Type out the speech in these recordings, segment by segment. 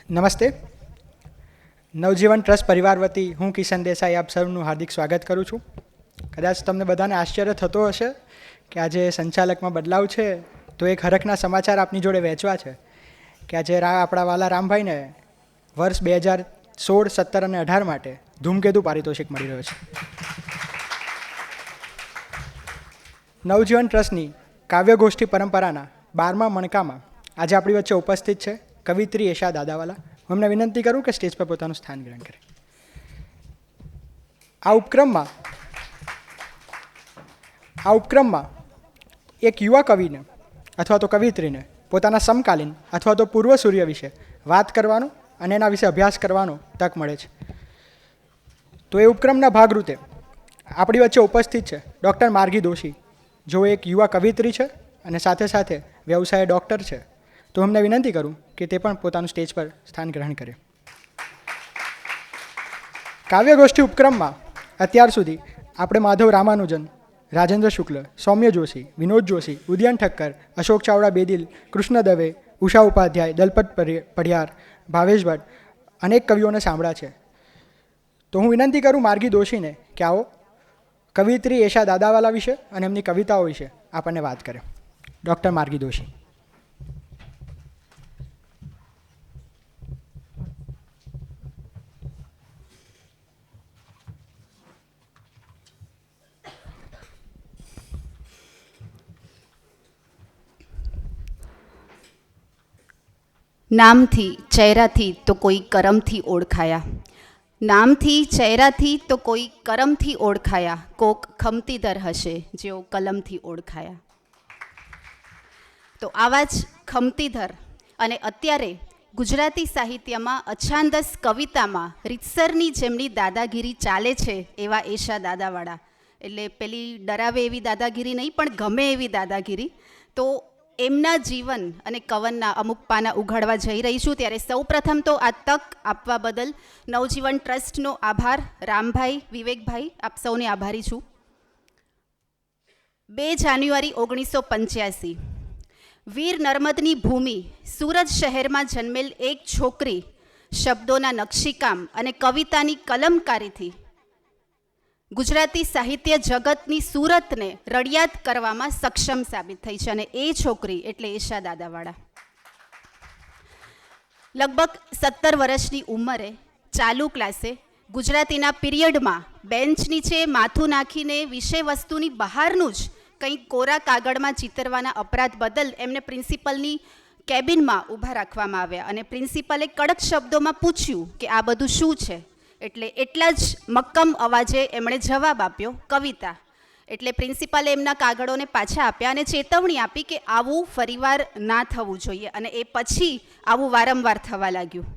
નમસ્તે. નવજીવન ટ્રસ્ટ પરિવાર વતી હું કિશન દેસાઈ આપ સૌનું હાર્દિક સ્વાગત કરું છું. કદાચ તમને બધાને આશ્ચર્ય થતો હશે કે આજે સંચાલકમાં બદલાવ છે, તો એક હરખના સમાચાર આપની જોડે વહેંચવા છે કે આજે આપણા વાલા રામભાઈને વર્ષ 2016, 17 અને 18 માટે ધૂમકેતુ પારિતોષિક મળી રહ્યો છે. નવજીવન ટ્રસ્ટની કાવ્યગોષ્ઠી પરંપરાના 12મા મણકામાં આજે આપણી વચ્ચે ઉપસ્થિત છે કવિત્રી એશા દાદાવાલા. હું એમને વિનંતી કરું કે સ્ટેજ પર પોતાનું સ્થાન ગ્રહણ કરે. આ ઉપક્રમમાં એક યુવા કવિને અથવા તો કવિત્રીને પોતાના સમકાલીન અથવા તો પૂર્વ સૂર્ય વિશે વાત કરવાનો અને એના વિશે અભ્યાસ કરવાનો તક મળે છે. તો એ ઉપક્રમના ભાગરૂપે આપણી વચ્ચે ઉપસ્થિત છે ડૉક્ટર માર્ગી દોશી, જો એક યુવા કવિત્રી છે અને સાથે સાથે વ્યવસાય ડૉક્ટર છે. તો અમને વિનંતી કરું કે તે પણ પોતાનું સ્ટેજ પર સ્થાન ગ્રહણ કરે. કાવ્યગોષ્ઠી ઉપક્રમમાં અત્યાર સુધી આપણે માધવ રામાનુજન, રાજેન્દ્ર શુક્લ, સૌમ્ય જોશી, વિનોદ જોશી, ઉદયન ઠક્કર, અશોક ચાવડા બેદિલ, કૃષ્ણ દવે, ઉષા ઉપાધ્યાય, દલપત પઢિયાર, ભાવેશ ભટ્ટ અનેક કવિઓને સાંભળ્યા છે. તો હું વિનંતી કરું માર્ગી દોશીને કે આવો કવિત્રી એશા દાદાવાલા વિશે અને એમની કવિતાઓ વિશે આપણને વાત કરે. ડૉક્ટર માર્ગી દોશી. નામથી ચહેરાથી તો કોઈ કરમથી ઓળખાયા, નામથી ચહેરાથી તો કોઈ કરમથી ઓળખાયા, કોક ખમતીધર હશે જેઓ કલમથી ઓળખાયા. તો આવા જ ખમતીધર અને અત્યારે ગુજરાતી સાહિત્યમાં અછાંદસ કવિતામાં રીતસરની જેમની દાદાગીરી ચાલે છે એવા એશા દાદાવાળા, એટલે પેલી ડરાવે એવી દાદાગીરી નહીં પણ ગમે એવી દાદાગીરી. તો એમના જીવન અને કવનના અમુક પાના ઉઘાડવા જઈ રહી છું. ત્યારે સૌપ્રથમ તો આ તક આપવા બદલ નવજીવન ટ્રસ્ટનો આભાર. રામભાઈ, વિવેકભાઈ, આપ સૌને આભારી છું. 2 જાન્યુઆરી 1985 વીર નર્મદની ભૂમિ સુરત શહેરમાં જન્મેલ એક છોકરી શબ્દોના નકશીકામ અને કવિતાની કલમકારીથી ગુજરાતી સાહિત્ય જગતની સુરતને રડિયાત કરવામાં સક્ષમ સાબિત થઈ છે. અને એ છોકરી એટલે એશા દાદાવાળા. લગભગ 17 વર્ષની ઉંમરે ચાલુ ક્લાસે ગુજરાતીના પીરિયડમાં બેન્ચ નીચે માથું નાખીને વિષય વસ્તુની બહારનું જ કંઈક કોરા કાગળમાં ચિતરવાના અપરાધ બદલ એમને પ્રિન્સિપલની કેબિનમાં ઊભા રાખવામાં આવ્યા અને પ્રિન્સિપલે કડક શબ્દોમાં પૂછ્યું કે આ બધું શું છે. એટલે એટલા જ મક્કમ અવાજે એમણે જવાબ આપ્યો, કવિતા. એટલે પ્રિન્સિપાલે એમના કાગળોને પાછા આપ્યા અને ચેતવણી આપી કે આવું ફરીવાર ના થવું જોઈએ, અને એ પછી આવું વારંવાર થવા લાગ્યું.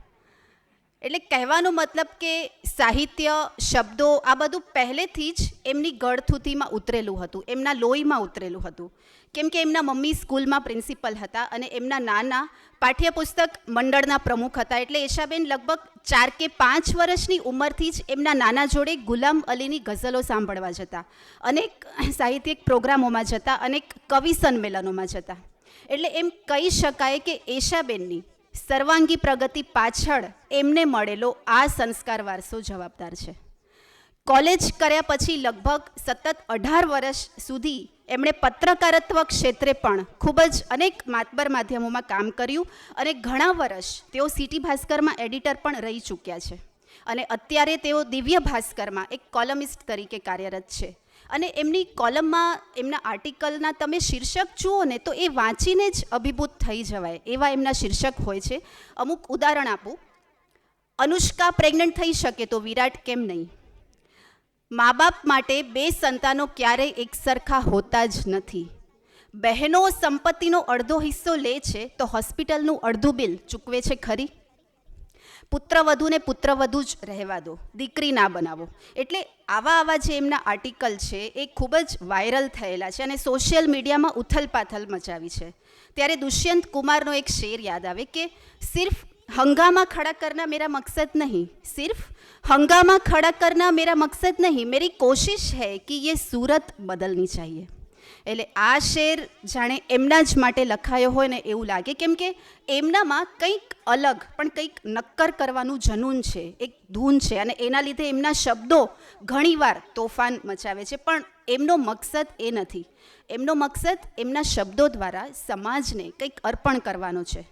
એટલે કહેવાનો મતલબ કે સાહિત્ય, શબ્દો આ બધું પહેલેથી જ એમની ગળથૂથીમાં ઉતરેલું હતું, એમના લોહીમાં ઉતરેલું હતું. કેમ કે એમના મમ્મી સ્કૂલમાં પ્રિન્સિપલ હતા અને એમના નાના પાઠ્યપુસ્તક મંડળના પ્રમુખ હતા. એટલે એશાબેન લગભગ 4 કે 5 વર્ષની ઉંમરથી જ એમના નાના જોડે ગુલામ અલીની ગઝલો સાંભળવા જતા, અનેક સાહિત્યિક પ્રોગ્રામોમાં જતા, અનેક કવિ સંમેલનોમાં જતા. એટલે એમ કહી શકાય કે એશાબેનની સર્વાંગી પ્રગતિ પાછળ એમને મળેલો આ સંસ્કાર વારસો જવાબદાર છે. કોલેજ કર્યા પછી લગભગ સતત 18 વર્ષ સુધી એમણે પત્રકારત્વ ક્ષેત્રે પણ ખૂબ જ અનેક માતબર માધ્યમોમાં કામ કર્યું અને ઘણા વર્ષ તેઓ સિટી ભાસ્કરમાં એડિટર પણ રહી ચૂક્યા છે. અને અત્યારે તેઓ દિવ્ય ભાસ્કરમાં એક કોલમિસ્ટ તરીકે કાર્યરત છે. અને એમની કોલમમાં એમના આર્ટિકલના તમે શીર્ષક જુઓ ને તો એ વાંચીને જ અભિભૂત થઈ જવાય એવા એમના શીર્ષક હોય છે. અમુક ઉદાહરણ આપું. અનુષ્કા પ્રેગ્નન્ટ થઈ શકે તો વિરાટ કેમ નહીં? મા બાપ માટે 2 સંતાનો ક્યારેય એક સરખા હોતા જ નથી. બહેનો સંપત્તિનો અડધો હિસ્સો લે છે તો હોસ્પિટલનું અડધું બિલ ચૂકવે છે ખરી? પુત્રવધુને પુત્રવધુ જ રહેવા દો, દીકરી ના બનાવો. એટલે આવા જે એમના આર્ટિકલ છે એ ખૂબ જ વાયરલ થયેલા છે અને સોશિયલ મીડિયામાં ઉથલપાથલ મચાવી છે. ત્યારે દુષ્યંત કુમારનો એક શેર યાદ આવે કે સિર્ફ हंगामा खड़ा करना मेरा मकसद नहीं, सिर्फ हंगामा खड़ा करना मेरा मकसद नहीं, मेरी कोशिश है कि ये सूरत बदलनी चाहिए. એટલે આ શેર જાણે એમના જ માટે લખાયો હોય ને એવું લાગે, કેમ કે એમનામાં કંઈક અલગ પણ કંઈક નક્કર કરવાનું જનૂન છે, એક ધૂન છે, અને એના લીધે એમના શબ્દો ઘણીવાર તોફાન મચાવે છે. પણ એમનો મકસદ એ નથી. એમનો મકસદ એમના શબ્દો દ્વારા સમાજને કંઈક અર્પણ કરવાનો છે,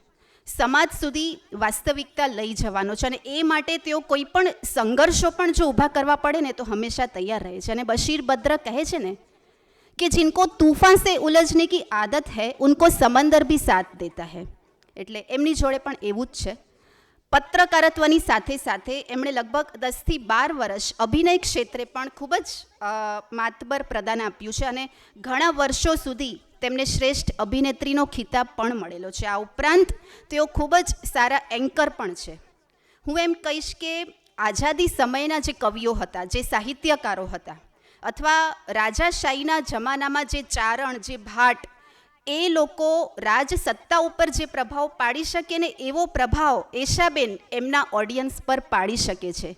સમાજ સુધી વાસ્તવિકતા લઈ જવાનો છે, અને એ માટે તેઓ કોઈ પણ સંઘર્ષો પણ જો ઊભા કરવા પડે ને તો હંમેશા તૈયાર રહે છે. અને બશીર બદ્ર કહે છે ને કે જિनको તૂફાન સે ઉલझने की आदत है उनको समंदर भी साथ देता है. એટલે એમની જોડે પણ એવું જ છે. પત્રકારત્વની સાથે સાથે એમણે લગભગ 10 થી 12 વર્ષ અભિનય ક્ષેત્રે પણ ખૂબ જ માતબર પ્રદાન આપ્યું છે, અને ઘણા વર્ષો સુધી તેમને શ્રેષ્ઠ અભિનેત્રીનો ખિતાબ પણ મળેલો છે. આ ઉપરાંત તેઓ ખૂબ જ સારા એન્કર પણ છે. હું એમ કહીશ કે આઝાદી સમયના જે કવિઓ હતા, જે સાહિત્યકારો હતા, અથવા રાજાશાહીના જમાનામાં જે ચારણ, જે ભાટ, એ લોકો રાજ સત્તા ઉપર જે પ્રભાવ પાડી શકે ને એવો પ્રભાવ એશાબેન એમના ઓડિયન્સ પર પાડી શકે છે.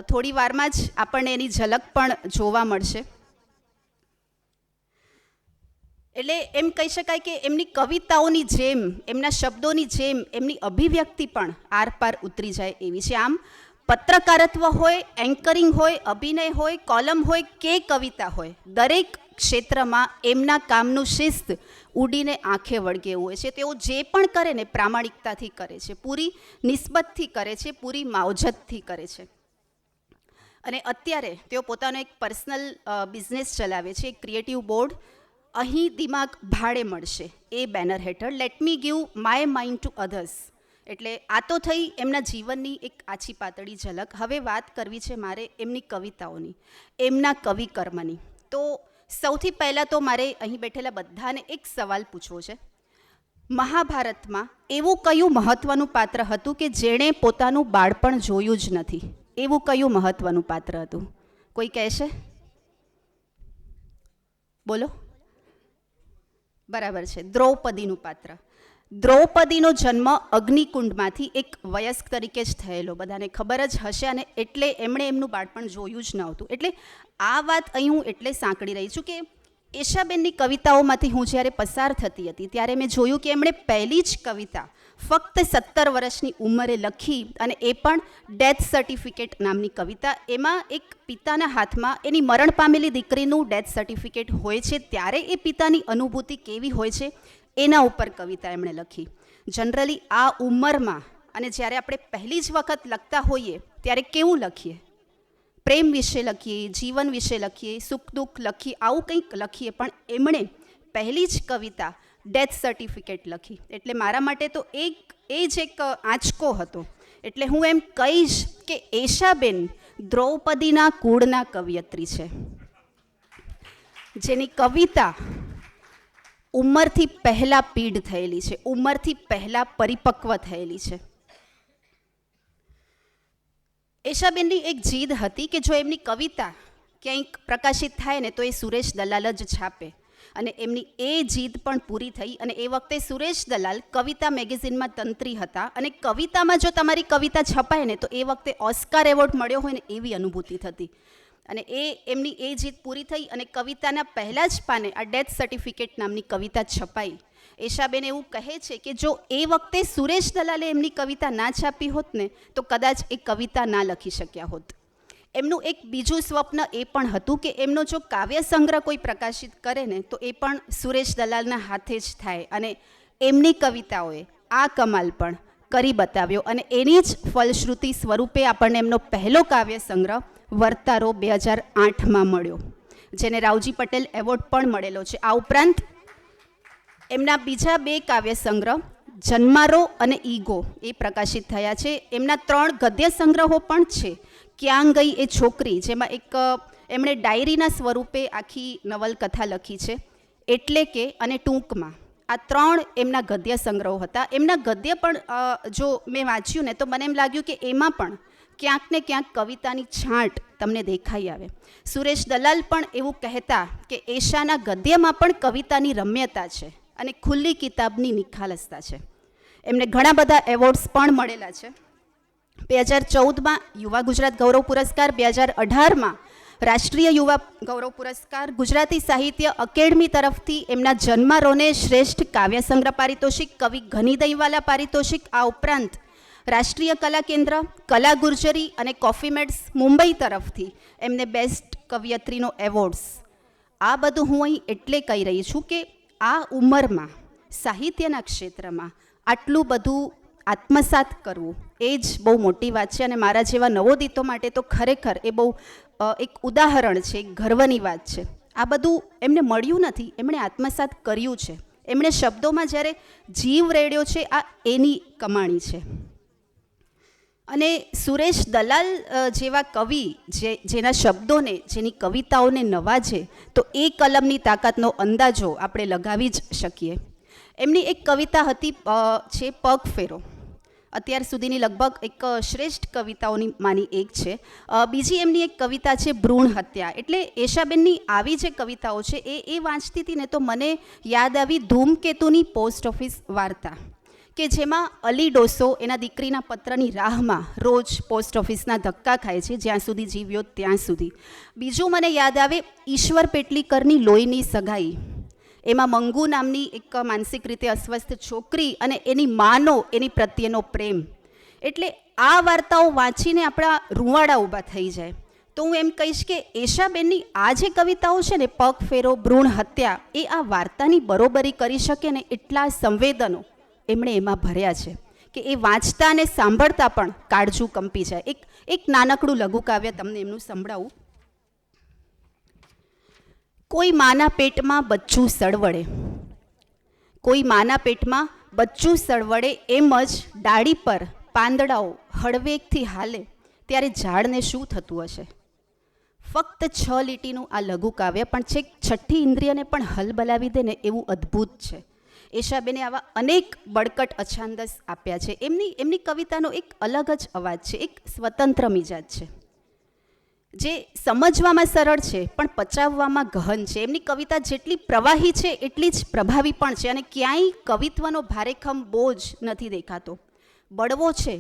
થોડી વારમાં જ આપણને એની ઝલક પણ જોવા મળશે. એટલે એમ કહી શકાય કે એમની કવિતાઓની જેમ, એમના શબ્દોની જેમ એમની અભિવ્યક્તિ પણ આરપાર ઉતરી જાય એવી છે. આમ પત્રકારત્વ હોય, એન્કરિંગ હોય, અભિનય હોય, કોલમ હોય કે કવિતા હોય, દરેક ક્ષેત્રમાં એમના કામનું શિસ્ત ઉડીને આંખે વળગે એવું હોય છે. તેઓ જે પણ કરે ને પ્રામાણિકતાથી કરે છે, પૂરી નિસ્બતથી કરે છે, પૂરી માવજતથી કરે છે. અને અત્યારે તેઓ પોતાનો એક પર્સનલ બિઝનેસ ચલાવે છે, એક ક્રિએટિવ બોર્ડ, અહીં દિમાગ ભાડે મળશે એ બેનર હેઠળ, let me give my mind to others. એટલે આ તો થઈ એમના જીવનની એક આછી પાતળી ઝલક. હવે વાત કરવી છે મારે એમની કવિતાઓની, એમના કવિ કર્મની. તો સૌથી પહેલાં તો મારે અહીં બેઠેલા બધાને એક સવાલ પૂછવો છે. મહાભારતમાં એવું કયું મહત્ત્વનું પાત્ર હતું કે જેણે પોતાનું બાળપણ જોયું જ નથી? એવું કયું મહત્ત્વનું પાત્ર હતું? કોઈ કહેશે? બોલો. બરાબર છે, દ્રૌપદીનું પાત્ર. દ્રૌપદીનો જન્મ અગ્નિકુંડમાંથી એક વયસ્ક તરીકે જ થયેલો, બધાને ખબર જ હશે, અને એટલે એમણે એમનું બાળપણ જોયું જ નહોતું. એટલે આ વાત અહીં હું એટલે સાંકળી રહી છું કે એશાબેનની કવિતાઓમાંથી હું જ્યારે પસાર થતી હતી ત્યારે મેં જોયું કે એમણે પહેલી જ કવિતા ફક્ત 17 વર્ષની ઉંમરે લખી, અને એ પણ ડેથ સર્ટિફિકેટ નામની કવિતા. એમાં એક પિતાના હાથમાં એની મરણ પામેલી દીકરીનું ડેથ સર્ટિફિકેટ હોય છે, ત્યારે એ પિતાની અનુભૂતિ કેવી હોય છે એના ઉપર કવિતા એમણે લખી. જનરલી આ ઉંમરમાં અને જ્યારે આપણે પહેલી જ વખત લખતા હોઈએ ત્યારે કેવું લખીએ? પ્રેમ વિશે લખીએ, જીવન વિશે લખીએ, સુખ દુઃખ લખીએ, આવું કંઈક લખીએ. પણ એમણે પહેલી જ કવિતા ડેથ સર્ટિફિકેટ લખી. એટલે મારા માટે તો એ જ એક આંચકો હતો. એટલે હું એમ કહીશ કે એશાબેન દ્રૌપદીના કુળના કવિયત્રી છે, જેની કવિતા ઉંમરથી પહેલાં પીઢ થયેલી છે, ઉંમરથી પહેલાં પરિપક્વ થયેલી છે. એશાબેનની એક જીદ હતી કે જો એમની કવિતા ક્યાંક પ્રકાશિત થાય ને તો એ સુરેશ દલાલ જ છાપે, અને એમની એ જીદ પણ પૂરી થઈ. અને એ વખતે સુરેશ દલાલ કવિતા મેગેઝિનમાં તંત્રી હતા, અને કવિતામાં જો તમારી કવિતા છપાય ને તો એ વખતે ઓસ્કાર એવોર્ડ મળ્યો હોય ને એવી અનુભૂતિ થતી. અને એમની એ જીદ પૂરી થઈ, અને કવિતાના પહેલા જ પાને આ ડેથ સર્ટિફિકેટ નામની કવિતા છપાઈ. એશાબેન એવું કહે છે કે જો એ વખતે સુરેશ દલાલે એમની કવિતા ના છાપી હોત ને તો કદાચ એ કવિતા ના લખી શક્યા હોત. એમનું એક બીજું સ્વપ્ન એ પણ હતું કે એમનો જો કાવ્ય સંગ્રહ કોઈ પ્રકાશિત કરે ને તો એ પણ સુરેશ દલાલના હાથે જ થાય. અને એમની કવિતાઓએ આ કમાલ પણ કરી બતાવ્યો, અને એની જ ફલશ્રુતિ સ્વરૂપે આપણને એમનો પહેલો કાવ્ય સંગ્રહ વર્તારો 2008માં મળ્યો, જેને રાવજી પટેલ એવોર્ડ પણ મળેલો છે. આ ઉપરાંત એમના બીજા 2 કાવ્ય સંગ્રહ જન્મારો અને ઈગો એ પ્રકાશિત થયા છે. એમના 3 ગદ્ય સંગ્રહો પણ છે. ક્યાં ગઈ એ છોકરી, જેમાં એક એમણે ડાયરીના સ્વરૂપે આખી નવલકથા લખી છે, એટલે કે, અને ટૂંકમાં. આ 3 એમના ગદ્ય સંગ્રહો હતા. એમના ગદ્ય પણ જો મેં વાંચ્યું ને તો મને એમ લાગ્યું કે એમાં પણ ક્યાંક ને ક્યાંક કવિતાની છાંટ તમને દેખાઈ આવે. સુરેશ દલાલ પણ એવું કહેતા કે એશાના ગદ્યમાં પણ કવિતાની રમ્યતા છે અને ખુલ્લી કિતાબની નિખાલસતા છે. એમને ઘણા બધા એવોર્ડ્સ પણ મળેલા છે. 2014માં યુવા ગુજરાત ગૌરવ પુરસ્કાર, 2018માં રાષ્ટ્રીય યુવા ગૌરવ પુરસ્કાર, ગુજરાતી સાહિત્ય અકેડમી તરફથી એમના જન્મારોને શ્રેષ્ઠ કાવ્ય સંગ્રહ પારિતોષિક, કવિ ઘની દહીંવાલા પારિતોષિક, આ ઉપરાંત રાષ્ટ્રીય કલા કેન્દ્ર, કલા ગુર્જરી અને કોફી મેડ્સ મુંબઈ તરફથી એમને બેસ્ટ કવિયત્રીનો એવોર્ડ્સ. આ બધું હું અહીં એટલે કહી રહી છું કે આ ઉંમરમાં સાહિત્યના ક્ષેત્રમાં આટલું બધું આત્મસાત કરવું એ જ બહુ મોટી વાત છે. અને મારા જેવા નવોદિતો માટે તો ખરેખર એ બહુ એક ઉદાહરણ છે, એક ગર્વની વાત છે. આ બધું એમને મળ્યું નથી, એમણે આત્મસાત કર્યું છે. એમણે શબ્દોમાં જ્યારે જીવ રેડ્યો છે, આ એની કમાણી છે. અને સુરેશ દલાલ જેવા કવિ જેના શબ્દોને, જેની કવિતાઓને નવાજે તો એ કલમની તાકાતનો અંદાજો આપણે લગાવી જ શકીએ. એમની એક કવિતા હતી છે પગ ફેરો, અત્યાર સુધીની લગભગ એક શ્રેષ્ઠ કવિતાઓની માની એક છે. બીજી એમની એક કવિતા છે ભ્રૂણ હત્યા. એટલે એશાબેનની આવી જે કવિતાઓ છે એ વાંચતી હતી ને તો મને યાદ આવી ધૂમકેતુની પોસ્ટ ઓફિસ વાર્તા, કે જેમાં અલી ડોસો એના દીકરીના પત્રની રાહમાં રોજ પોસ્ટ ઓફિસના ધક્કા ખાય છે, જ્યાં સુધી જીવ્યો ત્યાં સુધી. બીજું મને યાદ આવે ઈશ્વર પેટલીકરની લોહીની સગાઈ. એમાં મંગુ નામની એક માનસિક રીતે અસ્વસ્થ છોકરી અને એની માનો એની પ્રત્યેનો પ્રેમ. એટલે આ વાર્તાઓ વાંચીને આપણા રૂંવાડા ઊભા થઈ જાય. તો હું એમ કહીશ કે એશાબેનની આ જે કવિતાઓ છે ને, પગ ફેરો, ભ્રૂણ હત્યા, એ આ વાર્તાની બરોબરી કરી શકે ને એટલા સંવેદનો એમણે એમાં ભર્યા છે કે એ વાંચતા અને સાંભળતા પણ કાળજું કંપી જાય. એક નાનકડું લઘુકાવ્ય તમને એમનું સંભળાવું. કોઈ માના પેટમાં બચ્ચું સળવળે, કોઈ માના પેટમાં બચ્ચું સળવળે, એમ જ ડાળી પર પાંદડાઓ હળવેકથી હાલે ત્યારે ઝાડને શું થતું હશે. ફક્ત 6 લીટીનું આ લઘુકાવ્ય પણ છેક છઠ્ઠી ઇન્દ્રિયને પણ હલબલાવી દે ને એવું અદ્ભુત છે. એશાબેને આવા અનેક બળકટ અછાંદસ આપ્યા છે. એમની કવિતાનો એક અલગ જ અવાજ છે, એક સ્વતંત્ર મિજાજ છે, જે સમજવામાં સરળ છે પણ પચાવવામાં ગહન છે. એમની કવિતા જેટલી પ્રવાહી છે એટલી જ પ્રભાવી પણ છે. અને ક્યાંય કવિત્વનો ભારેખમ બોજ નથી દેખાતો. બળવો છે,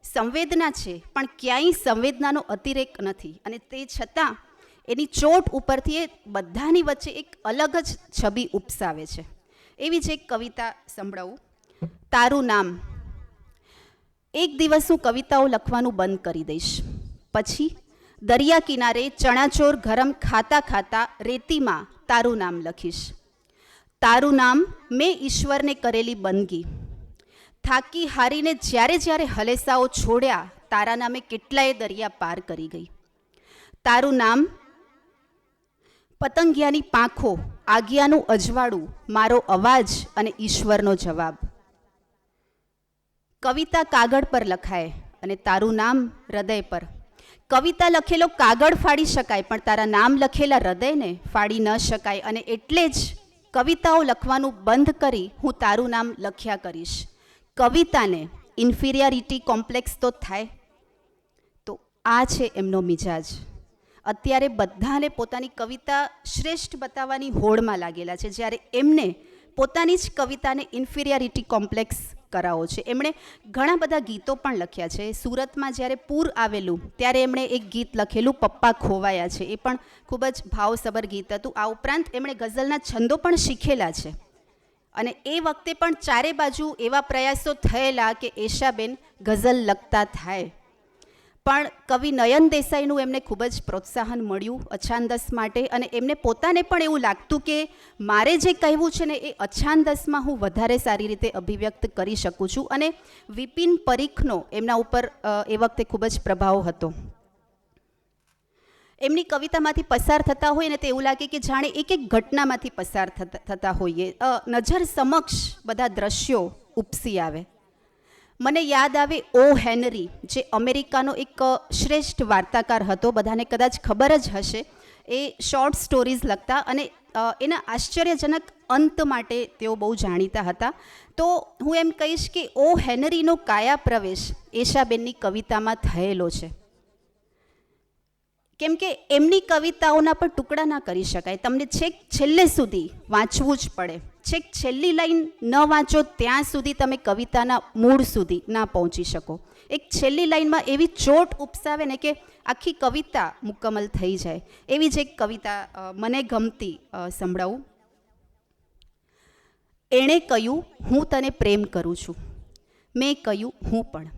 સંવેદના છે, પણ ક્યાંય સંવેદનાનો અતિરેક નથી. અને તે છતાં એની ચોટ ઉપરથી એ બધાની વચ્ચે એક અલગ જ છબી ઉપસાવે છે. એવી જ એક કવિતા સંભળાવું. તારું નામ. એક દિવસ હું કવિતાઓ લખવાનું બંધ કરી દઈશ. પછી દરિયા કિનારે ચણાચોર ગરમ ખાતા ખાતા રેતીમાં તારું નામ લખીશ. તારું નામ મેં ઈશ્વરને કરેલી બંદગી. થાકી હારીને જ્યારે જ્યારે હલેસાઓ છોડ્યા, તારા નામે કેટલાય દરિયા પાર કરી ગઈ. તારું નામ પતંગિયાની પાંખો, આગિયાનું અજવાળું, મારો અવાજ અને ઈશ્વરનો જવાબ. કવિતા કાગળ પર લખાય અને તારું નામ હૃદય પર. કવિતા લખેલો કાગળ ફાડી શકાય પણ તારા નામ લખેલા હૃદયને ફાડી ન શકાય. અને એટલે જ કવિતાઓ લખવાનું બંધ કરી હું તારું નામ લખ્યા કરીશ. કવિતાને ઇન્ફિરિયરિટી કોમ્પ્લેક્સ તો થાય. તો આ છે એમનો મિજાજ. અત્યારે બધાને પોતાની કવિતા શ્રેષ્ઠ બતાવવાની હોડમાં લાગેલા છે, જ્યારે એમને પોતાની જ કવિતાને ઇન્ફિરિયરિટી કોમ્પ્લેક્સ કરાવો છે. એમણે ઘણા બધા ગીતો પણ લખ્યા છે. સુરતમાં જ્યારે પૂર આવેલું ત્યારે એમણે એક ગીત લખેલું પપ્પા ખોવાયા છે, એ પણ ખૂબ જ ભાવસભર ગીત હતું. આ ઉપરાંત એમણે ગઝલના છંદો પણ શીખેલા છે. અને એ વખતે પણ ચારે બાજુ એવા પ્રયાસો થયેલા કે એશાબેન ગઝલ લખતા થાય. પણ કવિ નયન દેસાઈનું એમને ખૂબ જ પ્રોત્સાહન મળ્યું અછાંદસ માટે. અને એમને પોતાને પણ એવું લાગતું કે મારે જે કહેવું છે ને એ અછાંદસમાં હું વધારે સારી રીતે અભિવ્યક્ત કરી શકું છું. અને વિપિન પરીખનો એમના ઉપર એ વખતે ખૂબ જ પ્રભાવ હતો. એમની કવિતામાંથી પસાર થતા હોય ને તો એવું લાગે કે જાણે એક એક ઘટનામાંથી પસાર થતા હોઈએ. નજર સમક્ષ બધા દ્રશ્યો ઉપસી આવે. મને યાદ આવે ઓ હેનરી, જે અમેરિકાનો એક શ્રેષ્ઠ વાર્તાકાર હતો, બધાને કદાચ ખબર જ હશે. એ શોર્ટ સ્ટોરીઝ લખતા અને એના આશ્ચર્યજનક અંત માટે તેઓ બહુ જાણીતા હતા. તો હું એમ કહીશ કે ઓ હેનરીનો કાયા પ્રવેશ એશાબેનની કવિતામાં થયેલો છે. કેમ કે એમની કવિતાઓના પર ટુકડા ના કરી શકાય, તમને છેક છેલ્લે સુધી વાંચવું જ પડે. છેક છેલ્લી લાઈન ન વાંચો ત્યાં સુધી તમે કવિતાના મૂળ સુધી ના પહોંચી શકો. એક છેલ્લી લાઈનમાં એવી ચોટ ઉપસાવે ને કે આખી કવિતા મુકમ્મલ થઈ જાય. એવી જ એક કવિતા મને ગમતી સંભળાવું. એણે કહ્યું હું તને પ્રેમ કરું છું, મેં કહ્યું હું પણ.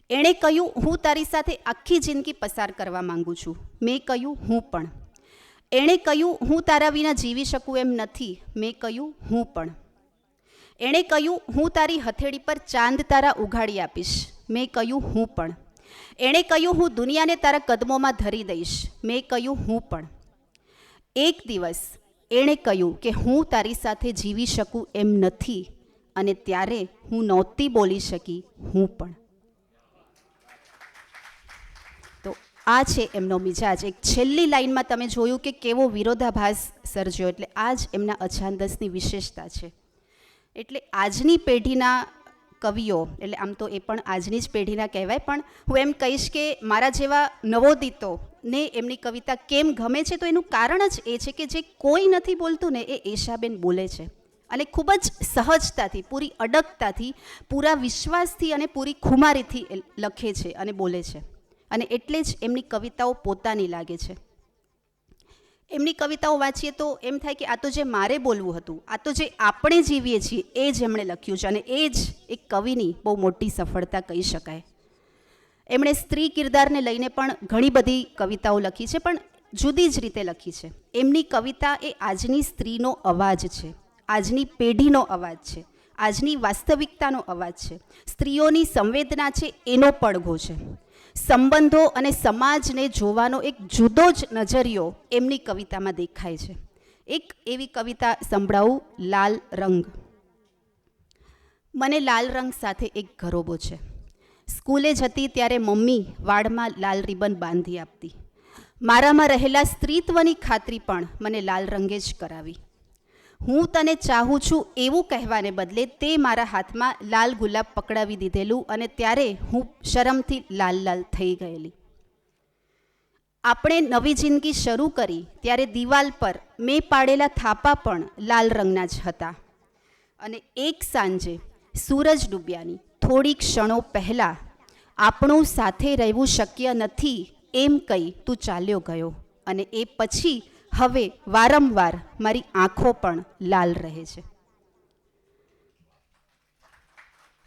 એણે કહ્યું હું તારી સાથે આખી જિંદગી પસાર કરવા માંગુ છું, મેં કહ્યું હું પણ. એણે કહ્યું હું તારા વિના જીવી શકું એમ નથી, મેં કહ્યું હું પણ. એણે કહ્યું હું તારી હથેળી પર ચાંદ તારા ઉઘાડી આપીશ, મેં કહ્યું હું પણ. એણે કહ્યું હું દુનિયાને તારા કદમોમાં ધરી દઈશ, મેં કહ્યું હું પણ. એક દિવસ એણે કહ્યું કે હું તારી સાથે જીવી શકું એમ નથી, અને ત્યારે હું નહોતી બોલી શકી હું પણ. તો આ છે એમનો મિજાજ. એક છેલ્લી લાઈનમાં તમે જોયું કે કેવો વિરોધાભાસ સર્જ્યો. એટલે આ જ એમના અછાંદસની વિશેષતા છે. એટલે આજની પેઢીના કવિઓ, એટલે આમ તો એ પણ આજની જ પેઢીના કહેવાય, પણ હું એમ કહીશ કે મારા જેવા નવોદિતોને એમની કવિતા કેમ ગમે છે, તો એનું કારણ જ એ છે કે જે કોઈ નથી બોલતું ને એ એશાબેન બોલે છે. અને ખૂબ જ સહજતાથી, પૂરી અડગતાથી, પૂરા વિશ્વાસથી અને પૂરી ખુમારીથી લખે છે અને બોલે છે. અને એટલે જ એમની કવિતાઓ પોતાની લાગે છે. એમની કવિતાઓ વાંચીએ તો એમ થાય કે આ તો જે મારે બોલવું હતું, આ તો જે આપણે જીવીએ છીએ એ જ એમણે લખ્યું છે. અને એ જ એક કવિની બહુ મોટી સફળતા કહી શકાય. એમણે સ્ત્રી કિરદારને લઈને પણ ઘણી બધી કવિતાઓ લખી છે, પણ જુદી જ રીતે લખી છે. એમની કવિતા એ આજની સ્ત્રીનો અવાજ છે, આજની પેઢીનો અવાજ છે, આજની વાસ્તવિકતાનો અવાજ છે. સ્ત્રીઓની સંવેદના છે એનો પડઘો છે. સંબંધો અને સમાજને જોવાનો એક જુદો જ નજરિયો એમની કવિતામાં દેખાય છે. એક એવી કવિતા સંભળાવું, લાલ રંગ. મને લાલ રંગ સાથે એક ઘરોબો છે. સ્કૂલે જતી ત્યારે મમ્મી વાળમાં લાલ રિબન બાંધી આપતી. મારામાં રહેલા સ્ત્રીત્વની ખાતરી પણ મને લાલ રંગે જ કરાવી. હું તને ચાહું છું એવું કહેવાને બદલે તે મારા હાથમાં લાલ ગુલાબ પકડાવી દીધેલું, અને ત્યારે હું શરમથી લાલ લાલ થઈ ગયેલી. આપણે નવી જિંદગી શરૂ કરી ત્યારે દિવાલ પર મેં પાડેલા થાપા પણ લાલ રંગના જ હતા. અને એક સાંજે સૂરજ ડૂબ્યાની થોડી ક્ષણો પહેલાં આપણું સાથે રહેવું શક્ય નથી એમ કહી તું ચાલ્યો ગયો, અને એ પછી હવે વારંવાર મારી આંખો પણ લાલ રહે છે.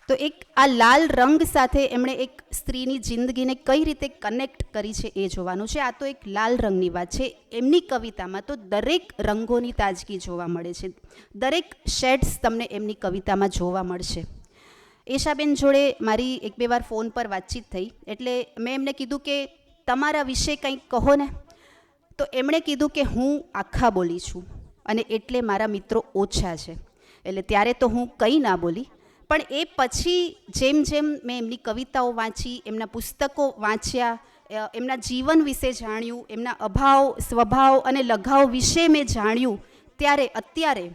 તો એક આ લાલ રંગ સાથે એમણે એક સ્ત્રીની જિંદગીને કઈ રીતે કનેક્ટ કરી છે એ જોવાનું છે. આ તો એક લાલ રંગની વાત છે. એમની કવિતામાં તો દરેક રંગોની તાજગી જોવા મળે છે. દરેક શેડ્સ તમને એમની કવિતામાં જોવા મળશે. એશાબેન જોડે મારી એક બે વાર ફોન પર વાતચીત થઈ, એટલે મેં એમને કીધું કે તમારા વિશે કંઈક કહો ને. તો એમણે કીધું કે હું આખા બોલી છું અને એટલે મારા મિત્રો ઓછા છે. એટલે ત્યારે તો હું કંઈ ના બોલી, પણ એ પછી જેમ જેમ મેં એમની કવિતાઓ વાંચી, એમના પુસ્તકો વાંચ્યા, એમના જીવન વિશે જાણ્યું, એમના અભાવ, સ્વભાવ અને લગાવ વિશે મેં જાણ્યું, ત્યારે અત્યારે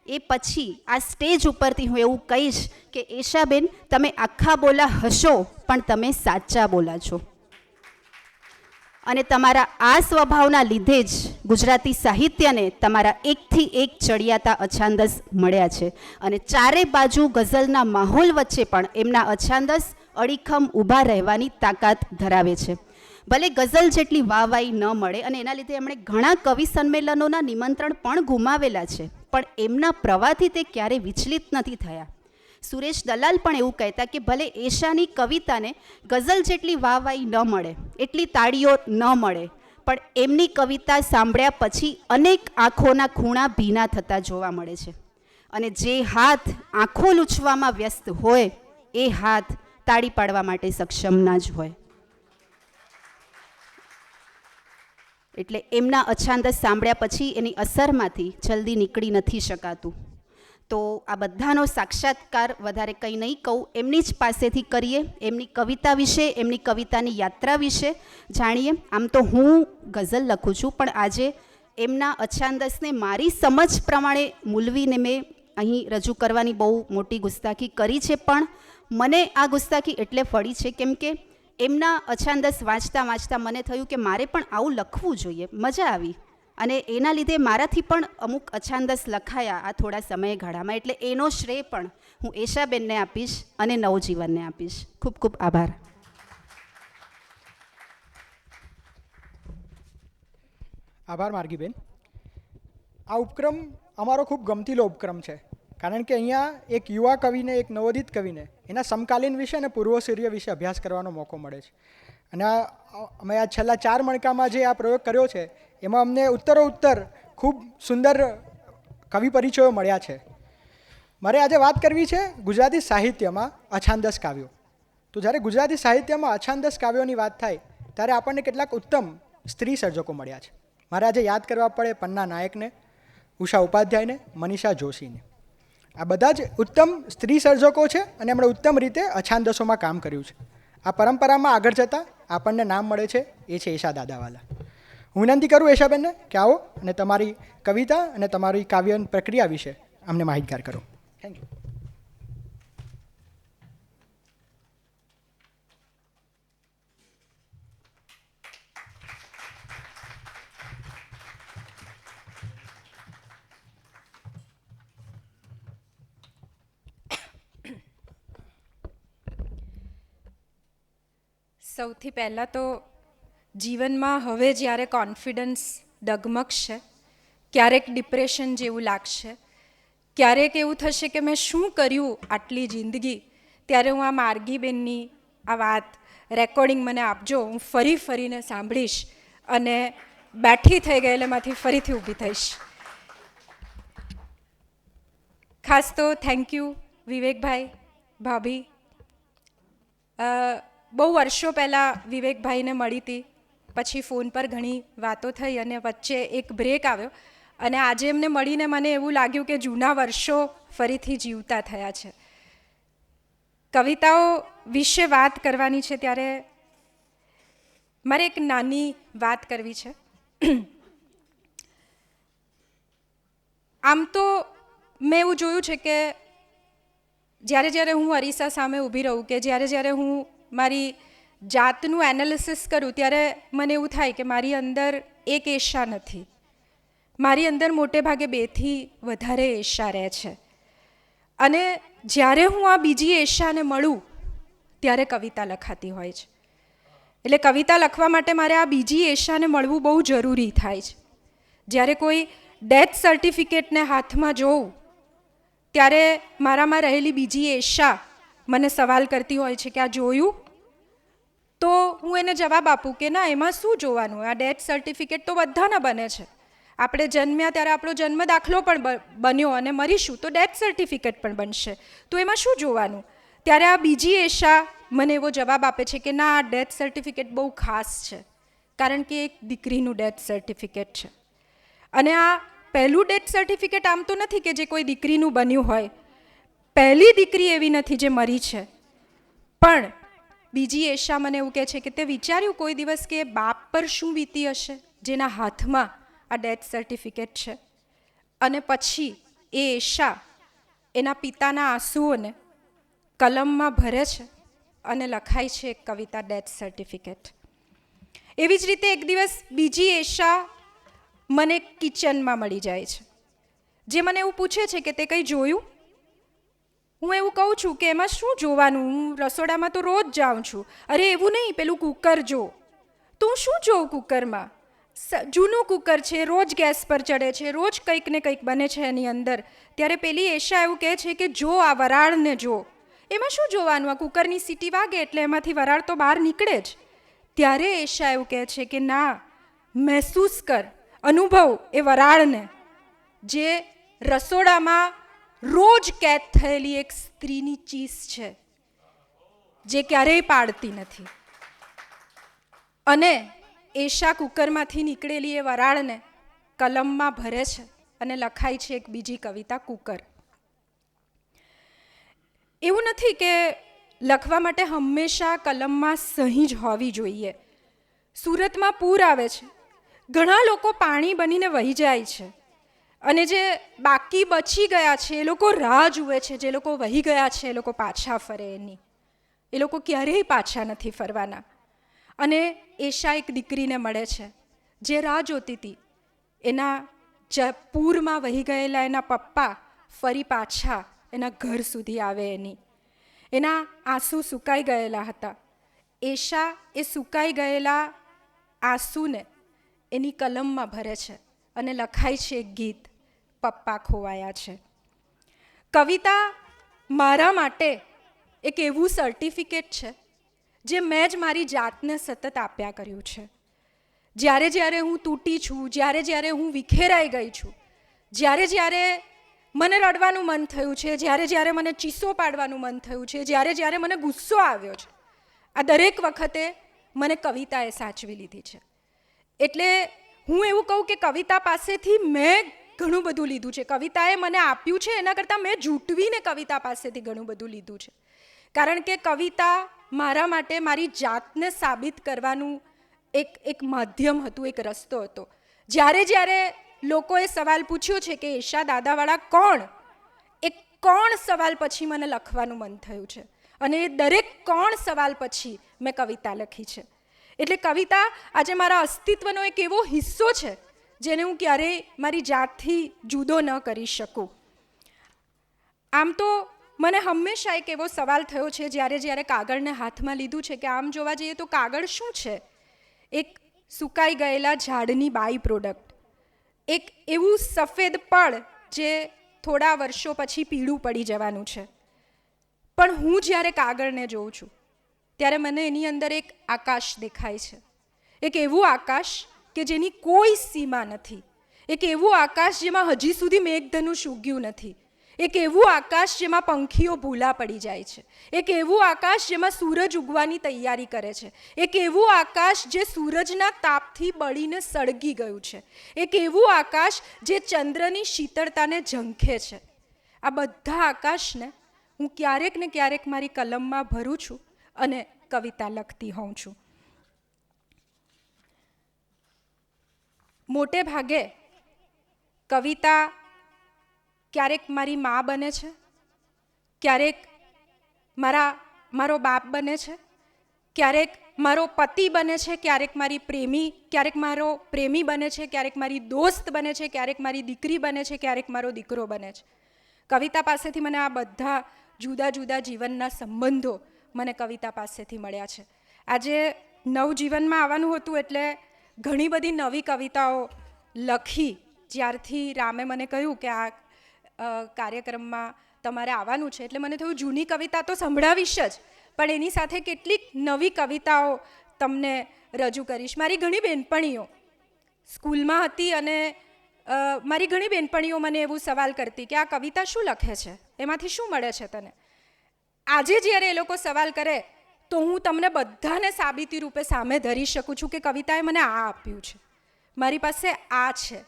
એ પછી આ સ્ટેજ ઉપરથી હું એવું કહીશ કે એશાબેન તમે આખા બોલા હશો પણ તમે સાચા બોલા છો. અને તમારા આ સ્વભાવના લીધે જ ગુજરાતી સાહિત્યને તમારા એકથી એક ચડિયાતા અછાંદસ મળ્યા છે. અને ચારે બાજુ ગઝલના માહોલ વચ્ચે પણ એમના અછાંદસ અડીખમ ઊભા રહેવાની તાકાત ધરાવે છે. ભલે ગઝલ જેટલી વાહવાઈ ન મળે, અને એના લીધે એમણે ઘણા કવિ સંમેલનોના નિમંત્રણ પણ ગુમાવેલા છે, પણ એમના પ્રવાહથી તે ક્યારેય વિચલિત નથી થયા. સુરેશ દલાલ પણ એવું કહેતા કે ભલે એશાની કવિતાને ગઝલ જેટલી વાહવાઈ ન મળે, એટલી તાળીઓ ન મળે, પણ એમની કવિતા સાંભળ્યા પછી અનેક આંખોના ખૂણા ભીના થતા જોવા મળે છે. અને જે હાથ આંખો લૂછવામાં વ્યસ્ત હોય એ હાથ તાળી પાડવા માટે સક્ષમ ના જ હોય. એટલે એમના અછાંદસ સાંભળ્યા પછી એની અસરમાંથી જલ્દી નીકળી નથી શકાતું. તો આ બધાનો સાક્ષાત્કાર વધારે કંઈ નહીં કહું, એમની જ પાસેથી કરીએ. એમની કવિતા વિશે, એમની કવિતાની યાત્રા વિશે જાણીએ. આમ તો હું ગઝલ લખું છું, પણ આજે એમના અછાંદસને મારી સમજ પ્રમાણે મૂલવીને મેં અહીં રજૂ કરવાની બહુ મોટી ગુસ્તાખી કરી છે. પણ મને આ ગુસ્તાખી એટલે ફળી છે કેમ કે એમના અછાંદસ વાંચતા વાંચતા મને થયું કે મારે પણ આવું લખવું જોઈએ. મજા આવી. અને એના લીધે મારાથી પણ અમુક અછાંદસ લખાયા આ થોડા સમયગાળામાં, એટલે એનો શ્રેય પણ હું એશાબેનને આપીશ અને નવજીવનને આપીશ. ખૂબ ખૂબ આભાર. આભાર માર્ગીબેન. આ ઉપક્રમ અમારો ખૂબ ગમતીલો ઉપક્રમ છે, કારણ કે અહીંયા એક યુવા કવિને, એક નવોદિત કવિને એના સમકાલીન વિશે અને પૂર્વસૂર્ય વિશે અભ્યાસ કરવાનો મોકો મળે છે. અને અમે આ છેલ્લા 4 મણકામાં જે આ પ્રયોગ કર્યો છે એમાં અમને ઉત્તરોત્તર ખૂબ સુંદર કવિ પરિચયો મળ્યા છે. મારે આજે વાત કરવી છે ગુજરાતી સાહિત્યમાં અછાંદસ કાવ્યો. તો જ્યારે ગુજરાતી સાહિત્યમાં અછાંદસ કાવ્યોની વાત થાય ત્યારે આપણને કેટલાક ઉત્તમ સ્ત્રી સર્જકો મળ્યા છે. મારે આજે યાદ કરવા પડે પન્ના નાયકને, ઉષા ઉપાધ્યાયને, મનીષા જોશીને. આ બધા જ ઉત્તમ સ્ત્રી સર્જકો છે અને એમણે ઉત્તમ રીતે અછાંદસોમાં કામ કર્યું છે. આ પરંપરામાં આગળ જતાં આપણને નામ મળે છે એ છે એશા દાદાવાલા. હું વિનંતી કરું એશાબેનને કે આવો અને તમારી કવિતા અને તમારી કાવ્ય પ્રક્રિયા વિશે અમને માહિતગાર કરો. Thank you. સૌથી પહેલાં તો જીવનમાં હવે જ્યારે કોન્ફિડન્સ ડગમગશે, ક્યારેક ડિપ્રેશન જેવું લાગશે, ક્યારેક એવું થશે કે મેં શું કર્યું આટલી જિંદગી, ત્યારે હું આ માર્ગીબેનની આ વાત રેકોર્ડિંગ મને આપજો, હું ફરીને સાંભળીશ અને બેઠી થઈ ગયેલામાંથી ફરીથી ઊભી થઈશ. ખાસ તો થેન્ક યુ વિવેકભાઈ, ભાભી. બહુ વર્ષો પહેલાં વિવેકભાઈને મળી હતી, પછી ફોન પર ઘણી વાતો થઈ અને વચ્ચે એક બ્રેક આવ્યો અને આજે એમને મળીને મને એવું લાગ્યું કે જૂના વર્ષો ફરીથી જીવતા થયા છે. કવિતાઓ વિશે વાત કરવાની છે ત્યારે મારે એક નાની વાત કરવી છે. આમ તો મેં એવું જોયું છે કે જ્યારે હું અરીસા સામે ઊભી રહું કે જ્યારે હું મારી જાતનું એનાલિસિસ કરું ત્યારે મને એવું થાય કે મારી અંદર એક એશા નથી, મારી અંદર મોટે ભાગે 2 થી વધારે એશા રહે છે. અને જ્યારે હું આ બીજી એશાને મળું ત્યારે કવિતા લખાતી હોય છે. એટલે કવિતા લખવા માટે મારે આ બીજી એશાને મળવું બહુ જરૂરી થાય છે. જ્યારે કોઈ ડેથ સર્ટિફિકેટને હાથમાં જોઉં ત્યારે મારામાં રહેલી બીજી એશા મને સવાલ કરતી હોય છે કે આ જોયું? તો હું એને જવાબ આપું કે ના, એમાં શું જોવાનું, આ ડેથ સર્ટિફિકેટ તો બધાના બને છે. આપણે જન્મ્યા ત્યારે આપણો જન્મ દાખલો પણ બન્યો અને મરીશું તો ડેથ સર્ટિફિકેટ પણ બનશે, તો એમાં શું જોવાનું? ત્યારે આ બીજી એશા મને એવો જવાબ આપે છે કે ના, આ ડેથ સર્ટિફિકેટ બહુ ખાસ છે, કારણ કે એક દીકરીનું ડેથ સર્ટિફિકેટ છે. અને આ પહેલું ડેથ સર્ટિફિકેટ આમ તો નથી કે જે કોઈ દીકરીનું બન્યું હોય, પહેલી દીકરી એવી નથી જે મરી છે, પણ બીજી એશા મને એવું કહે છે કે તે વિચાર્યું કોઈ દિવસ કે બાપ પર શું વીતી હશે જેના હાથમાં આ ડેથ સર્ટિફિકેટ છે. અને પછી એ એશા એના પિતાના આંસુઓને કલમમાં ભરે છે અને લખાય છે એક કવિતા, ડેથ સર્ટિફિકેટ. એવી જ રીતે એક દિવસ બીજી એશા મને કિચનમાં મળી જાય છે, જે મને એવું પૂછે છે કે તે કંઈ જોયું? હું એવું કહું છું કે એમાં શું જોવાનું, હું રસોડામાં તો રોજ જાઉં છું. અરે એવું નહીં, પેલું કુકર જો. તો હું શું જોઉં કુકરમાં? જૂનું કુકર છે, રોજ ગેસ પર ચડે છે, રોજ કંઈક ને કંઈક બને છે એની અંદર. ત્યારે પેલી એશા એવું કહે છે કે જો આ વરાળને જો. એમાં શું જોવાનું, આ કુકરની સીટી વાગે એટલે એમાંથી વરાળ તો બહાર નીકળે જ. ત્યારે એશા એવું કહે છે કે ના, મહેસૂસ કર, અનુભવ એ વરાળને, જે રસોડામાં રોજ કેદ થયેલી એક સ્ત્રીની ચીસ છે જે ક્યારેય પાડતી નથી. અને એશા કુકરમાંથી નીકળેલી એ વરાળને કલમમાં ભરે છે અને લખાય છે એક બીજી કવિતા, કુકર. એવું નથી કે લખવા માટે હંમેશા કલમમાં સહી જ હોવી જોઈએ. સુરતમાં પૂર આવે છે, ઘણા લોકો પાણી બનીને વહી જાય છે, અને જે બાકી બચી ગયા છે એ લોકો રાહ જુએ છે, જે લોકો વહી ગયા છે એ લોકો પાછા ફરે એની. એ લોકો ક્યારેય પાછા નથી ફરવાના. અને એશા એક દીકરીને મળે છે જે રાહ જોતી હતી એના પૂરમાં વહી ગયેલા એના પપ્પા ફરી પાછા એના ઘર સુધી આવે એના આંસુ સુકાઈ ગયેલા હતા. એશા એ સુકાઈ ગયેલા આંસુને એની કલમમાં ભરે છે અને લખાય છે એક ગીત, પપ્પા ખોવાયા છે. કવિતા મારા માટે એક એવું સર્ટિફિકેટ છે જે મેં જ મારી જાતને સતત આપ્યા કર્યું છે. જ્યારે જ્યારે હું તૂટી છું, જ્યારે જ્યારે હું વિખેરાઈ ગઈ છું, જ્યારે જ્યારે મને રડવાનું મન થયું છે, જ્યારે જ્યારે મને ચીસો પાડવાનું મન થયું છે, જ્યારે જ્યારે મને ગુસ્સો આવ્યો છે, આ દરેક વખતે મને કવિતાએ સાચવી લીધી છે. એટલે હું એવું કહું કે કવિતા પાસેથી મેં ઘણું બધું લીધું છે. કવિતાએ મને આપ્યું છે એના કરતાં મેં જૂટવીને કવિતા પાસેથી ઘણું બધું લીધું છે. કારણ કે કવિતા મારા માટે મારી જાતને સાબિત કરવાનું એક માધ્યમ હતું, એક રસ્તો હતો. જ્યારે જ્યારે લોકોએ સવાલ પૂછ્યો છે કે એશા દાદાવાળા કોણ, એ કોણ સવાલ પછી મને લખવાનું મન થયું છે અને એ દરેક કોણ સવાલ પછી મેં કવિતા લખી છે. એટલે કવિતા આજે મારા અસ્તિત્વનો એક એવો હિસ્સો છે જેને હું ક્યારેય મારી જાતથી જુદો ન કરી શકું. આમ તો મને હંમેશા એક એવો સવાલ થયો છે જ્યારે જ્યારે કાગળને હાથમાં લીધું છે કે આમ જોવા જઈએ તો કાગળ શું છે? એક સુકાઈ ગયેલા ઝાડની બાય પ્રોડક્ટ, એક એવું સફેદ પડ જે થોડા વર્ષો પછી પીળું પડી જવાનું છે. પણ હું જ્યારે કાગળને જોઉં છું ત્યારે મને એની અંદર એક આકાશ દેખાય છે. એક એવું આકાશ કે જેની કોઈ સીમા નથી, એક એવું આકાશ જેમાં હજી સુધી મેઘધનુષ ઉગ્યું નથી, એક એવું આકાશ જેમાં પંખીઓ ભૂલા પડી જાય છે, એક એવું આકાશ જેમાં સૂરજ ઉગવાની તૈયારી કરે છે, એક એવું આકાશ જે સૂરજના તાપથી બળીને સળગી ગયું છે, એક એવું આકાશ જે ચંદ્રની શીતળતાને ઝંખે છે. આ બધા આકાશને હું ક્યારેક ને ક્યારેક મારી કલમમાં ભરું છું અને કવિતા લખતી હોઉં છું. મોટે ભાગે કવિતા ક્યારેક મારી મા બને છે, ક્યારેક મારો બાપ બને છે, ક્યારેક મારો પતિ બને છે, ક્યારેક મારો પ્રેમી બને છે, ક્યારેક મારી દોસ્ત બને છે, ક્યારેક મારી દીકરી બને છે, ક્યારેક મારો દીકરો બને છે. કવિતા પાસેથી મને આ બધા જુદા જુદા જીવનના સંબંધો મને કવિતા પાસેથી મળ્યા છે. આજે નવજીવનમાં આવવાનું હતું એટલે ઘણી બધી નવી કવિતાઓ લખી. જ્યારથી રામે મને કહ્યું કે આ કાર્યક્રમમાં તમારે આવવાનું છે એટલે મને થયું જૂની કવિતા તો સંભળાવીશ જ, પણ એની સાથે કેટલીક નવી કવિતાઓ તમને રજૂ કરીશ. મારી ઘણી બહેનપણીઓ સ્કૂલમાં હતી અને મારી ઘણી બહેનપણીઓ મને એવું સવાલ કરતી કે આ કવિતા શું લખે છે, એમાંથી શું મળે છે તને? આજે જ્યારે એ લોકો સવાલ કરે તો હું તમને બધાને સાબિતી રૂપે સામે ધરી શકું છું કે કવિતાએ મને આ આપ્યું છે, મારી પાસે આ છે.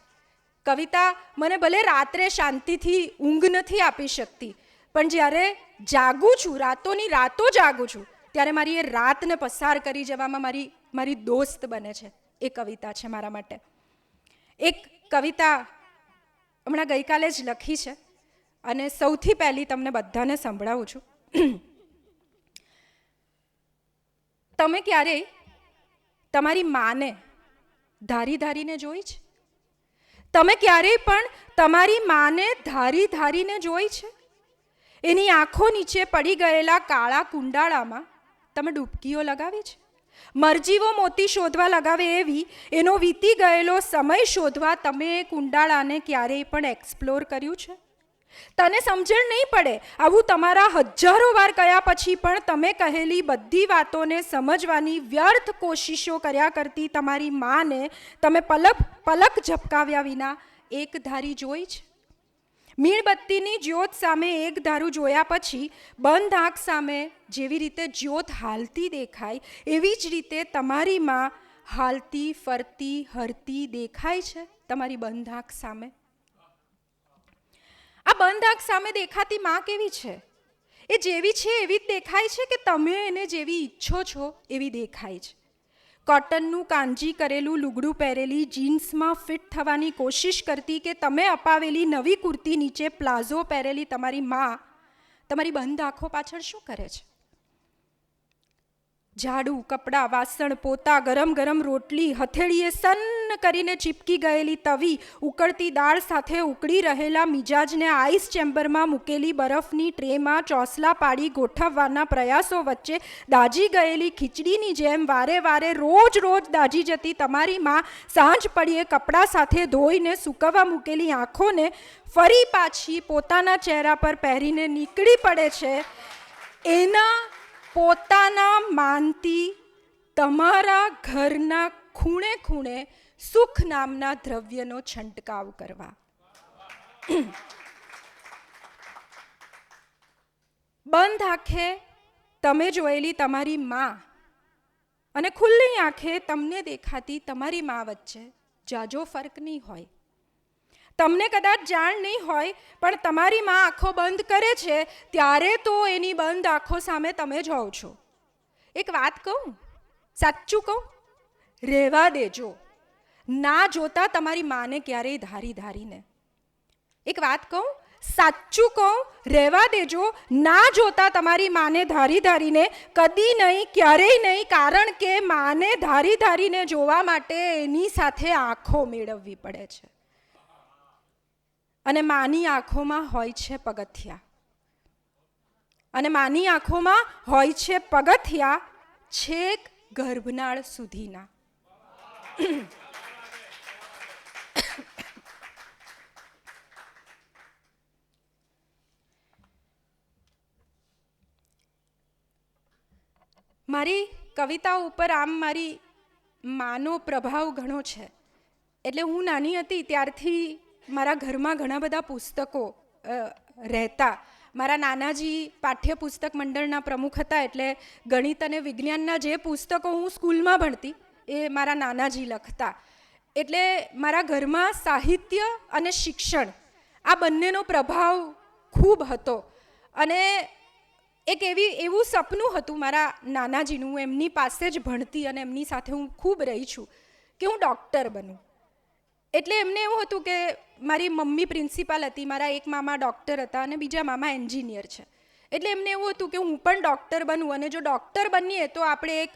કવિતા મને ભલે રાત્રે શાંતિથી ઊંઘ નથી આપી શકતી, પણ જ્યારે જાગું છું, રાતોની રાતો જાગું છું, ત્યારે મારી એ રાતને પસાર કરી જવામાં મારી દોસ્ત બને છે. એ કવિતા છે મારા માટે. એક કવિતા હમણાં ગઈકાલે જ લખી છે અને સૌથી પહેલી તમને બધાને સંભળાવું છું. તમે ક્યારેય તમારી માને ધારી ધારીને જોઈ છે? તમે ક્યારેય પણ તમારી માને ધારી ધારીને જોઈ છે? એની આંખો નીચે પડી ગયેલા કાળા કુંડાળામાં તમે ડૂબકીઓ લગાવી છે? મરજીવો મોતી શોધવા લગાવે એવી એનો વીતી ગયેલો સમય શોધવા તમે એ કુંડાળાને ક્યારેય પણ એક્સપ્લોર કર્યું છે? તને સમજણ નહીં પડે આવું તમારા હજારો વાર કયા પછી પણ તમે કહેલી બધી વાતોને સમજવાની વ્યર્થ કોશિશો કર્યા કરતી તમારી માને તમે પલક ઝપકાવ્યા વિના એક ધારી જોઈ છે? મીણબત્તીની જ્યોત સામે એક ધારું જોયા પછી બંધ આંખ સામે જેવી રીતે જ્યોત હાલતી દેખાય એવી જ રીતે તમારી માં હાલતી ફરતી હરતી દેખાય છે તમારી બંધ આંખ સામે. આ બંધ આંખ સામે દેખાતી માં કેવી છે? એ જેવી છે એવી જ દેખાય છે કે તમે એને જેવી ઈચ્છો છો એવી દેખાય છે? કોટનનું કાંજી કરેલું લુગડું પહેરેલી જીન્સમાં ફિટ થવાની કોશિશ કરતી કે તમે અપાવેલી નવી કુર્તી નીચે પ્લાઝો પહેરેલી તમારી માં તમારી બંધ આંખો પાછળ શું કરે છે? ઝાડુ, કપડાં, વાસણ, પોતા, ગરમ ગરમ રોટલી હથેળીએ સન્ન કરીને ચીપકી ગયેલી તવી, ઉકળતી દાળ સાથે ઉકળી રહેલા મિજાજને આઈસ ચેમ્બરમાં મૂકેલી બરફની ટ્રેમાં ચોસલા પાડી ગોઠવવાના પ્રયાસો વચ્ચે દાજી ગયેલી ખીચડીની જેમ વારે વારે રોજ દાજી જતી તમારી માં સાંજ પડીએ કપડાં સાથે ધોઈને સૂકવવા મૂકેલી આંખોને ફરી પાછી પોતાના ચહેરા પર પહેરીને નીકળી પડે છે. એના પોતાના માનતી તમારા ઘરના ખૂણે ખૂણે સુખ નામના દ્રવ્યનો છંટકાવ કરવા. બંધ આંખે તમે જોયેલી તમારી માં અને ખુલ્લી આંખે તમને દેખાતી તમારી માં વચ્ચે જાજો ફરક નહીં હોય. તમને કદાચ જાણ નહીં હોય, પણ તમારી માં આંખો બંધ કરે છે ત્યારે તો એની બંધ આંખો સામે તમે જોવો છો. એક વાત કહું, સાચું કહું, રહેવા દેજો ના જોતા તમારી માને ક્યારેય ધારીને. એક વાત કહું, સાચું કહું, રહેવા દેજો ના જોતા તમારી માને ધારીને. કદી નહીં, ક્યારેય નહીં, કારણ કે માને ધારીને જોવા માટે એની સાથે આંખો મેળવવી પડે છે. અને માની આંખોમાં હોય છે પગથિયા, અને માની આંખોમાં હોય છે પગથિયા છેક ગર્ભનાળ સુધીના. મારી કવિતાઓ ઉપર આમ મારી માનો પ્રભાવ ઘણો છે. એટલે હું નાની હતી ત્યારથી મારા ઘરમાં ઘણા બધા પુસ્તકો રહેતા. મારા નાનાજી પાઠ્યપુસ્તક મંડળના પ્રમુખ હતા, એટલે ગણિત અને વિજ્ઞાનના જે પુસ્તકો હું સ્કૂલમાં ભણતી એ મારા નાનાજી લખતા. એટલે મારા ઘરમાં સાહિત્ય અને શિક્ષણ આ બંનેનો પ્રભાવ ખૂબ હતો. અને એક એવું સપનું હતું મારા નાનાજીનું, હું એમની પાસે જ ભણતી અને એમની સાથે હું ખૂબ રહી છું કે હું ડૉક્ટર બનું. એટલે એમને એવું હતું કે મારી મમ્મી પ્રિન્સિપાલ હતી, મારા એક મામા ડૉક્ટર હતા અને બીજા મામા એન્જિનિયર છે. એટલે એમને એવું હતું કે હું પણ ડૉક્ટર બનું, અને જો ડૉક્ટર બનીએ તો આપણે એક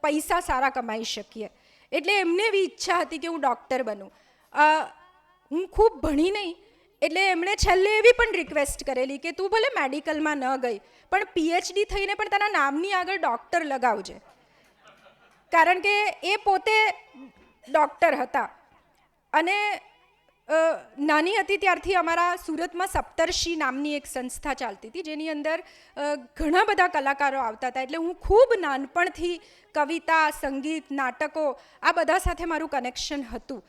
પૈસા સારા કમાઈ શકીએ. એટલે એમને એવી ઈચ્છા હતી કે હું ડૉક્ટર બનું. હું ખૂબ ભણી નહીં, એટલે એમણે છેલ્લે એવી પણ રિક્વેસ્ટ કરેલી કે તું ભલે મેડિકલમાં ન ગઈ પણ પીએચડી થઈને પણ તારા નામની આગળ ડૉક્ટર લગાવજે, કારણ કે એ પોતે ડૉક્ટર હતા. અને નાની હતી ત્યારથી અમારા સુરતમાં સપ્તર્ષિ નામની એક સંસ્થા ચાલતી હતી, જેની અંદર ઘણા બધા કલાકારો આવતા હતા. એટલે હું ખૂબ નાનપણથી કવિતા, સંગીત, નાટકો આ બધા સાથે મારું કનેક્શન હતું.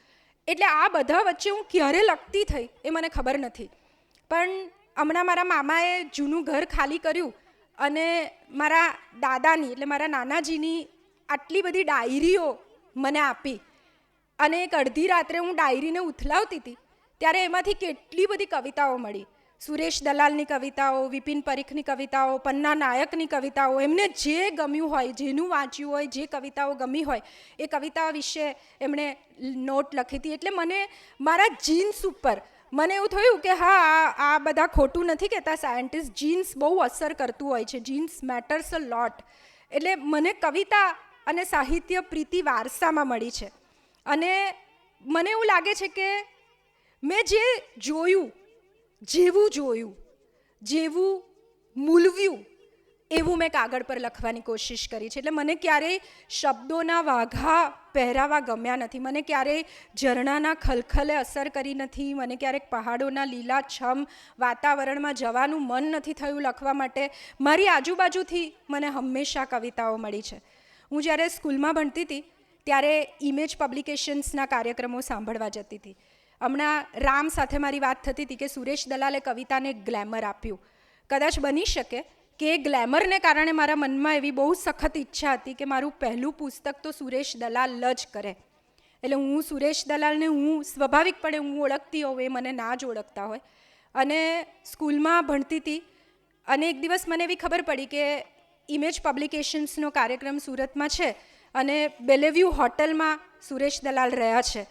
એટલે આ બધા વચ્ચે હું ક્યારે લખતી થઈ એ મને ખબર નથી. પણ હમણાં મારા મામાએ જૂનું ઘર ખાલી કર્યું અને મારા દાદાની એટલે મારા નાનાજીની આટલી બધી ડાયરીઓ મને આપી. અને એક અડધી રાત્રે હું ડાયરીને ઉથલાવતી હતી ત્યારે એમાંથી કેટલી બધી કવિતાઓ મળી. સુરેશ દલાલની કવિતાઓ, વિપિન પરીખની કવિતાઓ, પન્ના નાયકની કવિતાઓ. એમને જે ગમ્યું હોય, જેનું વાંચ્યું હોય, જે કવિતાઓ ગમી હોય એ કવિતાઓ વિશે એમણે નોટ લખી હતી. એટલે મને મારા જીન્સ ઉપર મને એવું થયું કે હા, આ બધા ખોટું નથી કહેતા સાયન્ટિસ્ટ, જીન્સ બહુ અસર કરતું હોય છે, જીન્સ મેટર્સ અ લોટ. એટલે મને કવિતા અને સાહિત્ય પ્રીતિ વારસામાં મળી છે. અને મને એવું લાગે છે કે મેં જે જોયું, જેવું મૂલવ્યું એવું મેં કાગળ પર લખવાની કોશિશ કરી છે. એટલે મને ક્યારેય શબ્દોના વાઘા પહેરાવા ગમ્યા નથી, મને ક્યારેય ઝરણાના ખલખલે અસર કરી નથી, મને ક્યારેક પહાડોના લીલાછમ વાતાવરણમાં જવાનું મન નથી થયું લખવા માટે. મારી આજુબાજુથી મને હંમેશા કવિતાઓ મળી છે. હું જ્યારે સ્કૂલમાં ભણતી હતી ત્યારે ઇમેજ પબ્લિકેશન્સના કાર્યક્રમો સાંભળવા જતી હતી. હમણાં રામ સાથે મારી વાત થતી હતી કે સુરેશ દલાલે કવિતાને ગ્લેમર આપ્યું. કદાચ બની શકે કે એ ગ્લેમરને કારણે મારા મનમાં એવી બહુ સખત ઈચ્છા હતી કે મારું પહેલું પુસ્તક તો સુરેશ દલાલ જ કરે. એટલે હું સુરેશ દલાલને સ્વાભાવિકપણે હું ઓળખતી હોઉં, એ મને ના જ ઓળખતા હોય. અને સ્કૂલમાં ભણતી હતી અને એક દિવસ મને એવી ખબર પડી કે ઇમેજ પબ્લિકેશન્સનો કાર્યક્રમ સુરતમાં છે અને બેલેવ્યુ હોટલમાં સુરેશ દલાલ રહ્યા છે.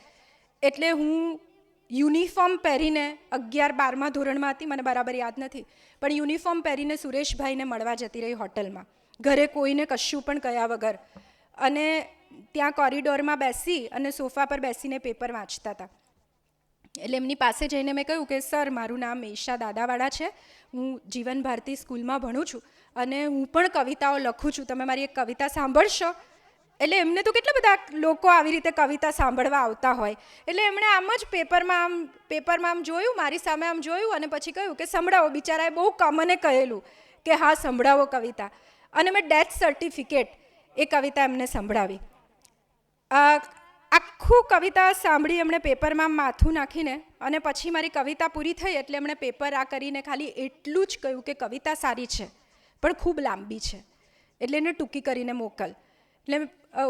એટલે હું યુનિફોર્મ પહેરીને 11-12મા ધોરણમાં હતી, મને બરાબર યાદ નથી, પણ યુનિફોર્મ પહેરીને સુરેશભાઈને મળવા જતી રહી હોટલમાં, ઘરે કોઈને કશું પણ કહ્યા વગર. અને ત્યાં કોરિડોરમાં બેસી અને સોફા પર બેસીને પેપર વાંચતા હતા. એટલે એમની પાસે જઈને મેં કહ્યું કે સર, મારું નામ ઈશા દાદાવાડા છે, હું જીવન ભારતી સ્કૂલમાં ભણું છું અને હું પણ કવિતાઓ લખું છું, તમે મારી એક કવિતા સાંભળશો? એટલે એમને તો કેટલા બધા લોકો આવી રીતે કવિતા સાંભળવા આવતા હોય. એટલે એમણે આમ જ પેપરમાં આમ જોયું, મારી સામે આમ જોયું અને પછી કહ્યું કે સંભળાવો. બિચારાએ બહુ મને કહેલું કે હા સંભળાવો કવિતા. અને મેં ડેથ સર્ટિફિકેટ એ કવિતા એમને સંભળાવી. આખું કવિતા સાંભળી એમણે પેપરમાં માથું નાખીને, અને પછી મારી કવિતા પૂરી થઈ એટલે એમણે પેપર આ કરીને ખાલી એટલું જ કહ્યું કે કવિતા સારી છે પણ ખૂબ લાંબી છે, એટલે એને ટૂંકી કરીને મોકલ. એટલે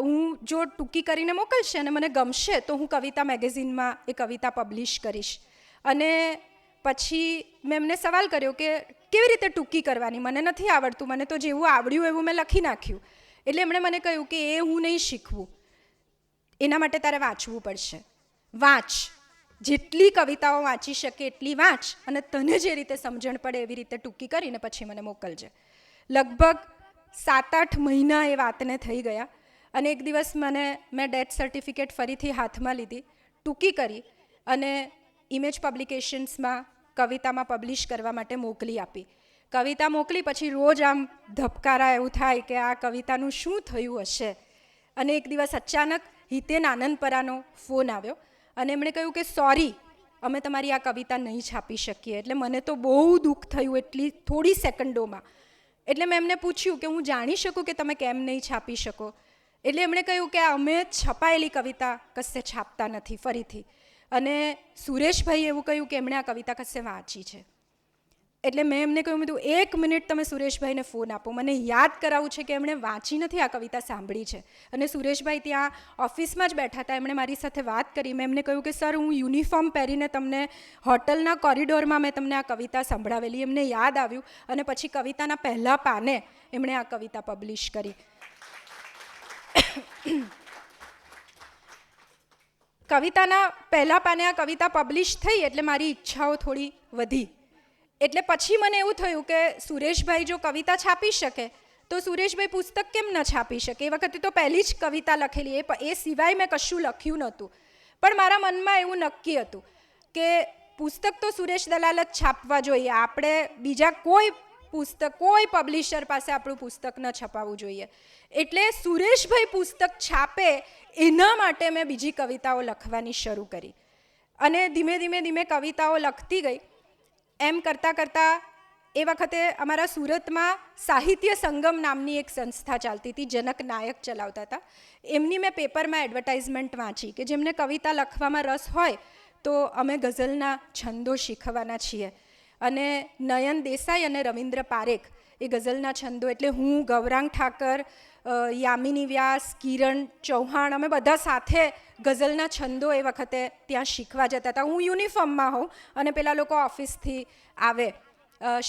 હું જો ટૂંકી કરીને મોકલશે અને મને ગમશે તો હું કવિતા મેગેઝિનમાં એ કવિતા પબ્લિશ કરીશ. અને પછી મેં એમને સવાલ કર્યો કે કેવી રીતે ટૂંકી કરવાની, મને નથી આવડતું, મને તો જેવું આવડ્યું એવું મેં લખી નાખ્યું. એટલે એમણે મને કહ્યું કે એ હું નહીં શીખવું, એના માટે તારે વાંચવું પડશે. વાંચ, જેટલી કવિતાઓ વાંચી શકે એટલી વાંચ અને તને જે રીતે સમજણ પડે એવી રીતે ટૂંકી કરીને પછી મને મોકલજે. લગભગ 7-8 મહિના એ વાતને થઈ ગયા અને એક દિવસ મેં ડેથ સર્ટિફિકેટ ફરીથી હાથમાં લીધી, ટૂંકી કરી અને ઇમેજ પબ્લિકેશન્સમાં કવિતામાં પબ્લિશ કરવા માટે મોકલી આપી. કવિતા મોકલી પછી રોજ આમ ધબકારા એવું થાય કે આ કવિતાનું શું થયું હશે. અને એક દિવસ અચાનક હિતેન આનંદપરાનો ફોન આવ્યો અને એમણે કહ્યું કે સોરી, અમે તમારી આ કવિતા નહીં છાપી શકીએ. એટલે મને તો બહુ દુઃખ થયું એટલી થોડી સેકન્ડોમાં. એટલે મેં એમને પૂછ્યું કે હું જાણી શકું કે તમે કેમ નહીં છાપી શકો? એટલે એમણે કહ્યું કે અમે છપાયેલી કવિતા કશે છાપતા નથી ફરીથી. અને સુરેશભાઈ એવું કહ્યું કે એમણે આ કવિતા કશે વાંચી છે. એટલે મેં એમને કહ્યું, મેં 1 મિનિટ તમે સુરેશભાઈને ફોન આપો, મને યાદ કરાવવું છે કે એમણે વાંચી નથી, આ કવિતા સાંભળી છે. અને સુરેશભાઈ ત્યાં ઓફિસમાં જ બેઠા હતા, એમણે મારી સાથે વાત કરી. મેં એમને કહ્યું કે સર, હું યુનિફોર્મ પહેરીને તમને હોટલના કોરિડોરમાં મેં તમને આ કવિતા સંભળાવેલી. એમને યાદ આવ્યું અને પછી કવિતાના પહેલા પાને એમણે આ કવિતા પબ્લિશ કરી. કવિતાના પહેલા પાને આ કવિતા પબ્લિશ થઈ એટલે મારી ઈચ્છાઓ થોડી વધી. એટલે પછી મને એવું થયું કે સુરેશભાઈ જો કવિતા છાપી શકે તો સુરેશભાઈ પુસ્તક કેમ ન છાપી શકે? એ વખતે તો પહેલી જ કવિતા લખેલી, એ સિવાય મેં કશું લખ્યું નહોતું. પણ મારા મનમાં એવું નક્કી હતું કે પુસ્તક તો સુરેશ દલાલ જ છાપવા જોઈએ, આપણે બીજા કોઈ પબ્લિશર પાસે આપણું પુસ્તક ન છપાવવું જોઈએ. એટલે સુરેશભાઈ પુસ્તક છાપે એના માટે મેં બીજી કવિતાઓ લખવાની શરૂ કરી અને ધીમે ધીમે કવિતાઓ લખતી ગઈ. એમ કરતાં કરતાં એ વખતે અમારા સુરતમાં સાહિત્ય સંગમ નામની એક સંસ્થા ચાલતી હતી, જનક નાયક ચલાવતા હતા. એમની મેં પેપરમાં એડવર્ટાઇઝમેન્ટ વાંચી કે જેમને કવિતા લખવામાં રસ હોય તો અમે ગઝલના છંદો શીખવાના છીએ. અને નયન દેસાઈ અને રવિન્દ્ર પારેખ એ ગઝલના છંદો, એટલે હું, ગૌરાંગ ઠાકર, યામિની વ્યાસ, કિરણ ચૌહાણ, અમે બધા સાથે ગઝલના છંદો એ વખતે ત્યાં શીખવા જતા હતા. હું યુનિફોર્મમાં હોઉં અને પેલા લોકો ઓફિસથી આવે,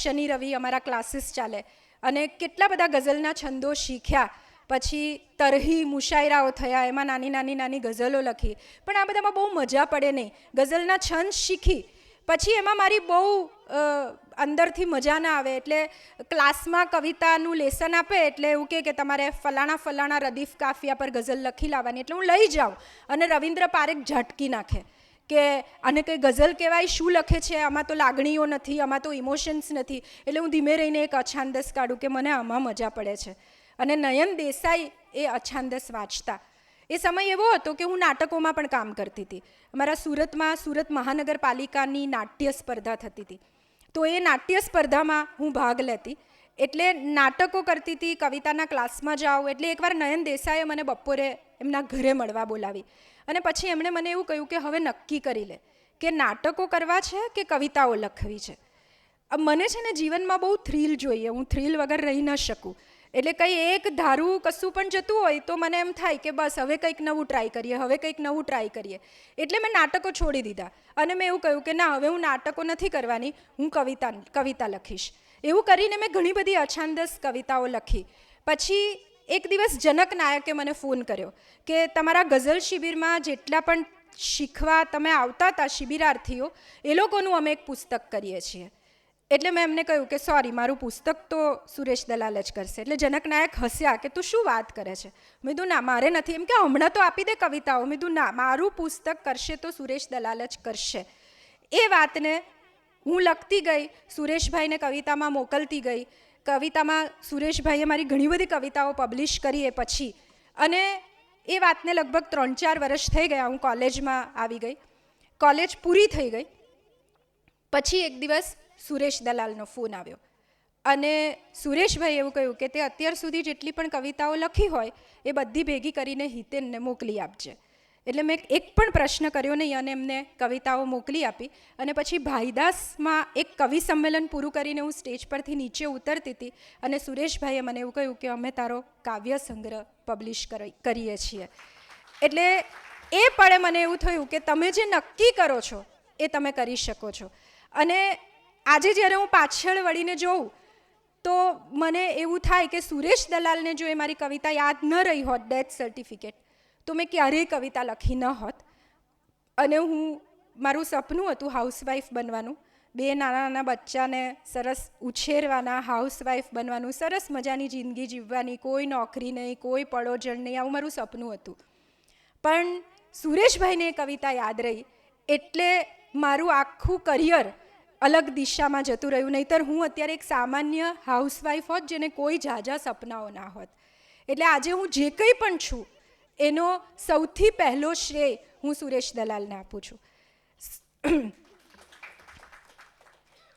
શનિ રવિ અમારા ક્લાસીસ ચાલે અને કેટલા બધા ગઝલના છંદો શીખ્યા. પછી તરહી મુશાયરાઓ થયા, એમાં નાની ગઝલો લખી. પણ આ બધામાં બહુ મજા પડે નહીં. ગઝલના છંદ શીખી પછી એમાં મારી બહુ અંદરથી મજા ના આવે. એટલે ક્લાસમાં કવિતાનું લેસન આપે એટલે એવું કે તમારે ફલાણા રદીફ કાફિયા પર ગઝલ લખી લાવવાની. એટલે હું લઈ જાઉં અને રવિન્દ્ર પારેખ ઝટકી નાખે કે આને કંઈ ગઝલ કહેવાય, શું લખે છે, આમાં તો લાગણીઓ નથી, આમાં તો ઇમોશન્સ નથી. એટલે હું ધીમે રહીને એક અછાંદસ કાઢું કે મને આમાં મજા પડે છે. અને નયન દેસાઈ એ અછાંદસ વાંચતા. એ સમય એવો હતો કે હું નાટકોમાં પણ કામ કરતી હતી. અમારા સુરતમાં સુરત મહાનગરપાલિકાની નાટ્ય સ્પર્ધા થતી હતી, તો એ નાટ્ય સ્પર્ધામાં હું ભાગ લેતી. એટલે નાટકો કરતી હતી, કવિતાના ક્લાસમાં જાઉં. એટલે એકવાર નયન દેસાઈએ મને બપોરે એમના ઘરે મળવા બોલાવી અને પછી એમણે મને એવું કહ્યું કે હવે નક્કી કરી લે કે નાટકો કરવા છે કે કવિતાઓ લખવી છે. મને છે ને જીવનમાં બહુ થ્રિલ જોઈએ, હું થ્રિલ વગર રહી ન શકું. એટલે કંઈ એક ધારું કશું પણ જતું હોય તો મને એમ થાય કે બસ હવે કંઈક નવું ટ્રાય કરીએ. એટલે મેં નાટકો છોડી દીધા અને મેં એવું કહ્યું કે ના, હવે હું નાટકો નથી કરવાની, હું કવિતા લખીશ. એવું કરીને મેં ઘણી બધી અછાંદસ કવિતાઓ લખી. પછી એક દિવસ જનક નાયકે મને ફોન કર્યો કે તમારા ગઝલ શિબિરમાં જેટલા પણ શીખવા તમે આવતા હતા શિબિરાર્થીઓ, એ લોકોનું અમે એક પુસ્તક કરીએ છીએ. એટલે મેં એમને કહ્યું કે સોરી, મારું પુસ્તક તો સુરેશ દલાલ જ કરશે. એટલે જનકનાયક હસ્યા કે તું શું વાત કરે છે. મેં કીધું ના, મારે નથી. એમ કે હમણાં તો આપી દે કવિતાઓ. મેં કીધું ના, મારું પુસ્તક કરશે તો સુરેશ દલાલ જ કરશે. એ વાતને હું લખતી ગઈ, સુરેશભાઈને કવિતામાં મોકલતી ગઈ. કવિતામાં સુરેશભાઈએ મારી ઘણી બધી કવિતાઓ પબ્લિશ કરી એ પછી. અને એ વાતને લગભગ 3-4 વર્ષ થઈ ગયા. હું કોલેજમાં આવી ગઈ, કોલેજ પૂરી થઈ ગઈ. પછી એક દિવસ સુરેશ દલાલનો ફોન આવ્યો અને સુરેશભાઈ એવું કહ્યું કે તે અત્યાર સુધી જેટલી પણ કવિતાઓ લખી હોય એ બધી ભેગી કરીને હિતેનને મોકલી આપજે. એટલે મેં એક પણ પ્રશ્ન કર્યો નહીં અને એમને કવિતાઓ મોકલી આપી. અને પછી ભાઈદાસમાં એક કવિ સંમેલન પૂરું કરીને હું સ્ટેજ પરથી નીચે ઉતરતી હતી અને સુરેશભાઈએ મને એવું કહ્યું કે અમે તારો કાવ્ય સંગ્રહ પબ્લિશ કરીએ છીએ. એટલે એ પળે મને એવું થયું કે તમે જે નક્કી કરો છો એ તમે કરી શકો છો. અને આજે જ્યારે હું પાછળ વળીને જોઉં તો મને એવું થાય કે સુરેશ દલાલને જો એ મારી કવિતા યાદ ન રહી હોત, ડેથ સર્ટિફિકેટ, તો મેં ક્યારેય કવિતા લખી ન હોત. અને મારું સપનું હતું હાઉસવાઈફ બનવાનું, 2 નાના નાના બચ્ચાને સરસ ઉછેરવાના, હાઉસવાઈફ બનવાનું, સરસ મજાની જિંદગી જીવવાની, કોઈ નોકરી નહીં, કોઈ પડોજણ નહીં, આવું મારું સપનું હતું. પણ સુરેશભાઈને એ કવિતા યાદ રહી એટલે મારું આખું કરિયર અલગ દિશામાં જતું રહ્યું. નહીંતર હું અત્યારે એક સામાન્ય હાઉસવાઈફ હોત જેને કોઈ ઝાઝા સપનાઓ ના હોત. એટલે આજે હું જે કંઈ પણ છું એનો સૌથી પહેલો શ્રેય હું સુરેશ દલાલને આપું છું.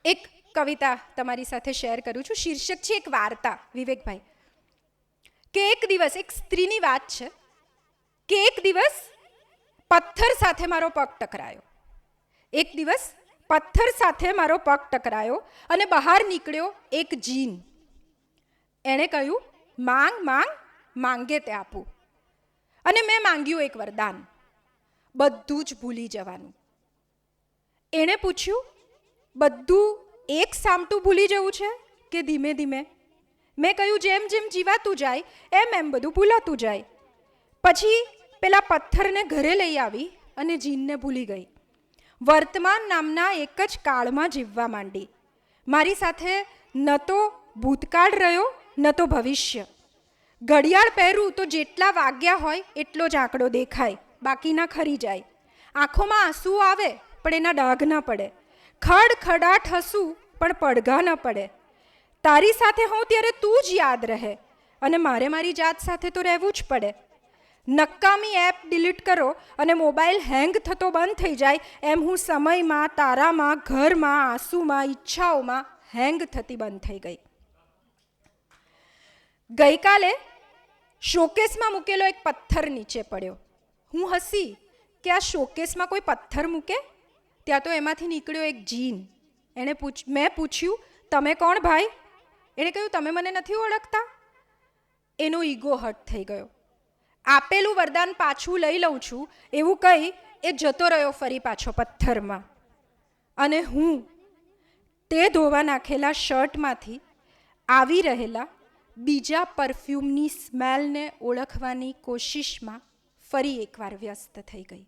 એક કવિતા તમારી સાથે શેર કરું છું. શીર્ષક છે એક વાર્તા. વિવેકભાઈ, કે એક દિવસ, એક સ્ત્રીની વાત છે કે એક દિવસ પથ્થર સાથે મારો પગ ટકરાયો. એક દિવસ પથ્થર સાથે મારો પગ ટકરાયો અને બહાર નીકળ્યો એક જીન. એણે કહ્યું, માંગ માંગ, માંગે તે આપું. અને મેં માંગ્યું એક વરદાન, બધું જ ભૂલી જવાનું. એણે પૂછ્યું, બધું એક સામટું ભૂલી જવું છે કે ધીમે ધીમે? મેં કહ્યું, જેમ જેમ જીવાતું જાય એમ એમ બધું ભૂલાતું જાય. પછી પેલા પથ્થરને ઘરે લઈ આવી અને જીનને ભૂલી ગઈ. વર્તમાન નામના એક જ કાળમાં જીવવા માંડી. મારી સાથે ન તો ભૂતકાળ રહ્યો ન તો ભવિષ્ય. ઘડિયાળ પહેરું તો જેટલા વાગ્યા હોય એટલો જ આંકડો દેખાય, બાકીના ખરી જાય. આંખોમાં આંસુ આવે પણ એના ડાઘ ન પડે. ખડખડાટ હસું પણ પડઘા ન પડે. તારી સાથે હોઉં ત્યારે તું જ યાદ રહે અને મારે મારી જાત સાથે તો રહેવું જ પડે. નકામી એપ ડિલીટ કરો અને મોબાઈલ હેંગ થતો બંધ થઈ જાય એમ હું સમયમાં, તારામાં, ઘરમાં, આંસુમાં, ઈચ્છાઓમાં હેંગ થતી બંધ થઈ ગઈ. ગઈકાલે શોકેસમાં મૂકેલો એક પથ્થર નીચે પડ્યો. હું હસી કે આ શોકેસમાં કોઈ પથ્થર મૂકે? ત્યાં તો એમાંથી નીકળ્યો એક જીન. મેં પૂછ્યું, તમે કોણ ભાઈ? એણે કહ્યું, તમે મને નથી ઓળખતા? એનો ઈગો હર્ટ થઈ ગયો. આપેલું વરદાન પાછું લઈ લઉં છું એવું કહી એ જતો રહ્યો ફરી પાછો પથ્થરમાં. અને હું તે ધોવા નાખેલા શર્ટમાંથી આવી રહેલા બીજા પરફ્યુમની સ્મેલને ઓળખવાની કોશિશમાં ફરી એકવાર વ્યસ્ત થઈ ગઈ.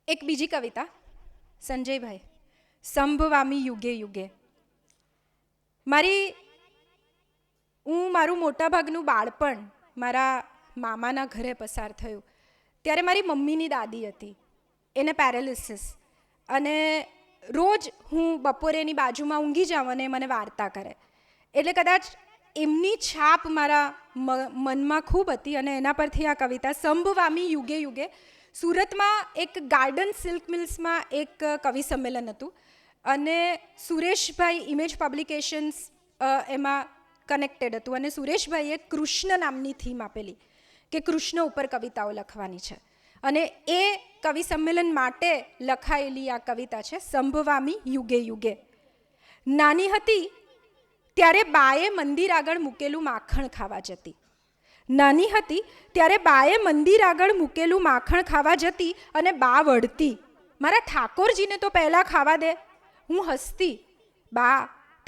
એક બીજી કવિતા, સંજયભાઈ, સંભવામી યુગે યુગે. મારું મોટાભાગનું બાળપણ મારા મામાના ઘરે પસાર થયું. ત્યારે મારી મમ્મીની દાદી હતી, એને પેરાલિસિસ. અને રોજ હું બપોરે એની બાજુમાં ઊંઘી જાઉં અને મને વાર્તા કરે. એટલે કદાચ એમની છાપ મારા મનમાં ખૂબ હતી અને એના પરથી આ કવિતા. સંભવામી યુગે યુગે. સુરતમાં એક ગાર્ડન સિલ્ક મિલ્સમાં એક કવિ સંમેલન હતું અને સુરેશભાઈ ઇમેજ પબ્લિકેશન્સ એમાં કનેક્ટેડ હતું. અને સુરેશભાઈએ કૃષ્ણ નામની થીમ આપેલી કે કૃષ્ણ ઉપર કવિતાઓ લખવાની છે. અને એ કવિ સંમેલન માટે લખાયેલી આ કવિતા છે સંભવામી યુગે યુગે. નાની હતી ત્યારે બાએ મંદિર આગળ મૂકેલું માખણ ખાવા જતી. નાની હતી ત્યારે બાએ મંદિર આગળ મૂકેલું માખણ ખાવા જતી અને બા વળતી, મારા ઠાકોરજીને તો પહેલાં ખાવા દે. હું હસતી, બા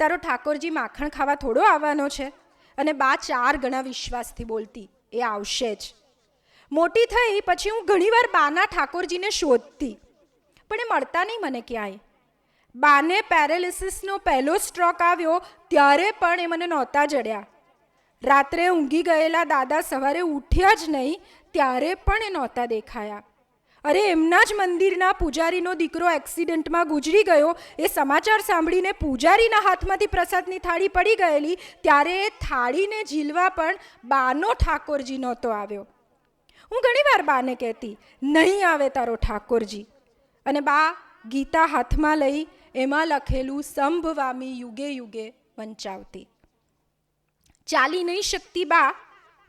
તારો ઠાકોરજી માખણ ખાવા થોડો આવવાનો છે? અને બા 4 ગણા વિશ્વાસથી બોલતી, એ આવશે જ. મોટી થઈ પછી હું ઘણીવાર બાના ઠાકોરજીને શોધતી, પણ એ મળતા નહીં મને ક્યાંય. બાને પેરેલિસિસનો પહેલો સ્ટ્રોક આવ્યો ત્યારે પણ એ મને નહોતા જડ્યા. રાત્રે ઊંઘી ગયેલા દાદા સવારે ઉઠ્યા જ નહીં ત્યારે પણ એ નહોતા દેખાયા. અરે એમના જ મંદિરના પૂજારીનો દીકરો એક્સિડન્ટમાં ગુજરી ગયો એ સમાચાર સાંભળીને પૂજારીના હાથમાંથી પ્રસાદની થાળી પડી ગયેલી ત્યારે એ થાળીને ઝીલવા પણ બાનો ઠાકોરજી નહોતો આવ્યો. હું ઘણીવાર બાને કહેતી, નહીં આવે તારો ઠાકોરજી. અને બા ગીતા હાથમાં લઈ એમાં લખેલું સંભવામી યુગે યુગે વંચાવતી. ચાલી નહીં શકતી બા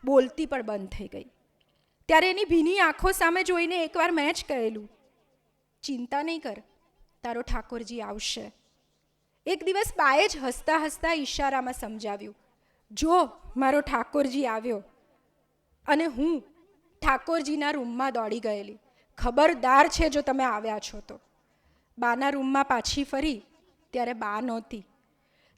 બોલતી પણ બંધ થઈ ગઈ. ત્યારે એની ભીની આંખો સામે જોઈને એકવાર મેં જ કહેલું, ચિંતા નહીં કર, તારો ઠાકોરજી આવશે. એક દિવસ બાએ જ હસતા હસતા ઈશારામાં સમજાવ્યું, જો મારો ઠાકોરજી આવ્યો. અને હું ઠાકોરજીના રૂમમાં દોડી ગયેલી, ખબરદાર છે જો તમે આવ્યા છો તો. બાના રૂમમાં પાછી ફરી ત્યારે બા નહોતી.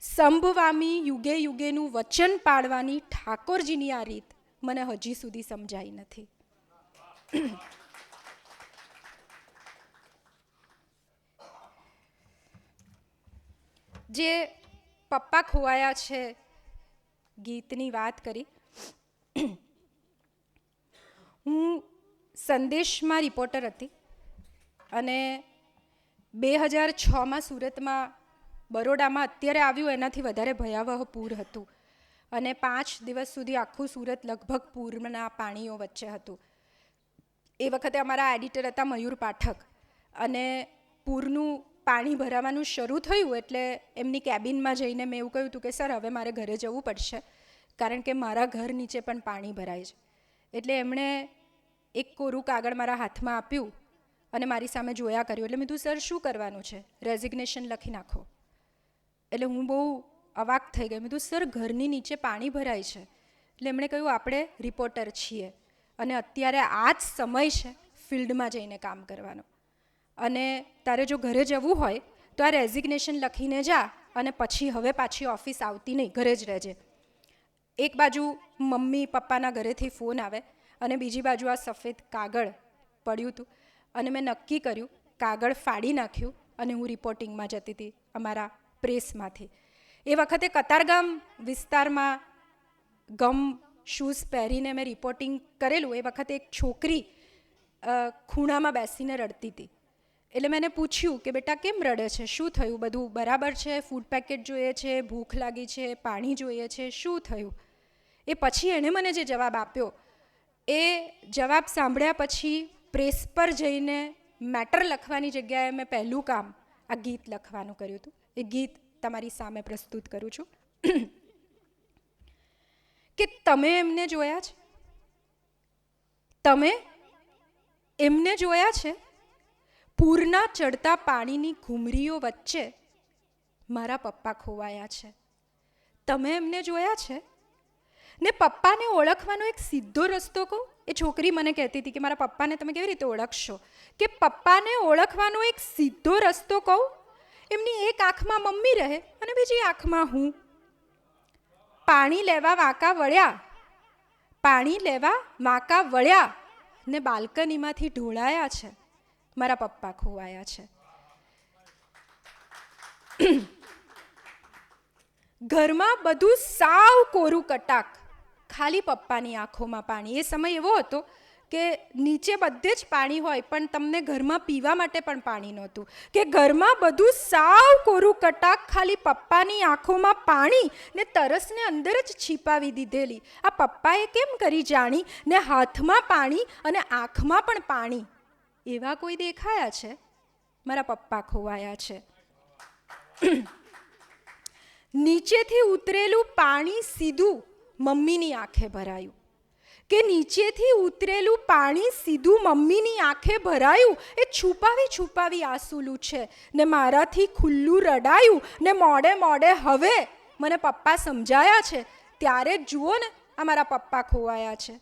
સંભવામી યુગે યુગેનું વચન પાળવાની ઠાકોરજીની આ રીત મને હજી સુધી સમજાઈ નથી. જે પપ્પા ખોવાયા છે ગીતની વાત કરી. હું સંદેશમાં રિપોર્ટર હતી અને 2006માં સુરતમાં બરોડામાં અત્યારે આવ્યું એનાથી વધારે ભયાવહ પૂર હતું અને 5 દિવસ સુધી આખું સુરત લગભગ પૂરના પાણીઓ વચ્ચે હતું. એ વખતે અમારા એડિટર હતા મયુર પાઠક અને પૂરનું પાણી ભરાવાનું શરૂ થયું એટલે એમની કેબિનમાં જઈને મેં એવું કહ્યું હતું કે સર હવે મારે ઘરે જવું પડશે કારણ કે મારા ઘર નીચે પણ પાણી ભરાય છે. એટલે એમણે એક કોરું કાગળ મારા હાથમાં આપ્યું અને મારી સામે જોયા કર્યું. એટલે મેં કીધું સર શું કરવાનું છે? રેઝિગ્નેશન લખી નાખો. એટલે હું બહુ અવાક થઈ ગઈ. મેં કીધું સર ઘરની નીચે પાણી ભરાય છે. એટલે એમણે કહ્યું આપણે રિપોર્ટર છીએ અને અત્યારે આ જ સમય છે ફિલ્ડમાં જઈને કામ કરવાનો અને તારે જો ઘરે જવું હોય તો આ રેઝિગ્નેશન લખીને જા અને પછી હવે પાછી ઓફિસ આવતી નહીં, ઘરે જ રહેજે. એક બાજુ મમ્મી પપ્પાના ઘરેથી ફોન આવે અને બીજી બાજુ આ સફેદ કાગળ પડ્યું હતું અને મેં નક્કી કર્યું, કાગળ ફાડી નાખ્યું અને હું રિપોર્ટિંગમાં જતી હતી અમારા પ્રેસમાંથી. એ વખતે કતારગામ વિસ્તારમાં ગમ શૂઝ પહેરીને મેં રિપોર્ટિંગ કરેલું. એ વખતે એક છોકરી ખૂણામાં બેસીને રડતી હતી. એટલે મેં એને પૂછ્યું કે બેટા કેમ રડે છે, શું થયું, બધું બરાબર છે, ફૂડ પેકેટ જોઈએ છે, ભૂખ લાગી છે, પાણી જોઈએ છે, શું થયું? એ પછી એણે મને જે જવાબ આપ્યો એ જવાબ સાંભળ્યા પછી પ્રેસ પર જઈને મેટર લખવાની જગ્યાએ મેં પહેલું કામ આ ગીત લખવાનું કર્યું હતું. એ ગીત તમારી સામે પ્રસ્તુત કરું છું કે તમે એમને જોયા છે, તમે એમને જોયા છે પૂરના ચડતા પાણીની ઘૂમરીઓ વચ્ચે મારા પપ્પા ખોવાયા છે. તમે એમને જોયા છે ને પપ્પાને ઓળખવાનો એક સીધો રસ્તો કહું. એ છોકરી મને કહેતી હતી કે મારા પપ્પાને તમે કેવી રીતે ઓળખશો? કે પપ્પાને ઓળખવાનો એક સીધો રસ્તો કહું. એમની એક આંખમાં મમ્મી રહે અને બીજી આંખમાં હું. પાણી લેવા વાંકા વળ્યા, પાણી લેવા વાંકા વળ્યા ને બાલ્કનીમાંથી ઢોળાયા છે. મારા પપ્પા ખોવાયા છે. ઘરમાં બધું સાવ કોરું કટાક, ખાલી પપ્પાની આંખોમાં પાણી. એ સમય એવો હતો કે નીચે બધે જ પાણી હોય પણ તમને ઘરમાં પીવા માટે પણ પાણી નહોતું. કે ઘરમાં બધું સાવ કોરું કટાક, ખાલી પપ્પાની આંખોમાં પાણી ને તરસને અંદર જ છીપાવી દીધેલી. આ પપ્પાએ કેમ કરી જાણી ને હાથમાં પાણી અને આંખમાં પણ પાણી. એવા કોઈ દેખાયા છે? મારા પપ્પા ખોવાયા છે. નીચેથી ઉતરેલું પાણી સીધું મમ્મીની આંખે ભરાયું. કે નીચેથી ઉતરેલું પાણી સીધું મમ્મીની આંખે ભરાયું. એ છુપાવી છુપાવી આંસુલું છે ને મારાથી ખુલ્લું રડાયું ને મોડે મોડે હવે મને પપ્પા સમજાયા છે. ત્યારે જ જુઓ ને આ મારા પપ્પા ખોવાયા છે.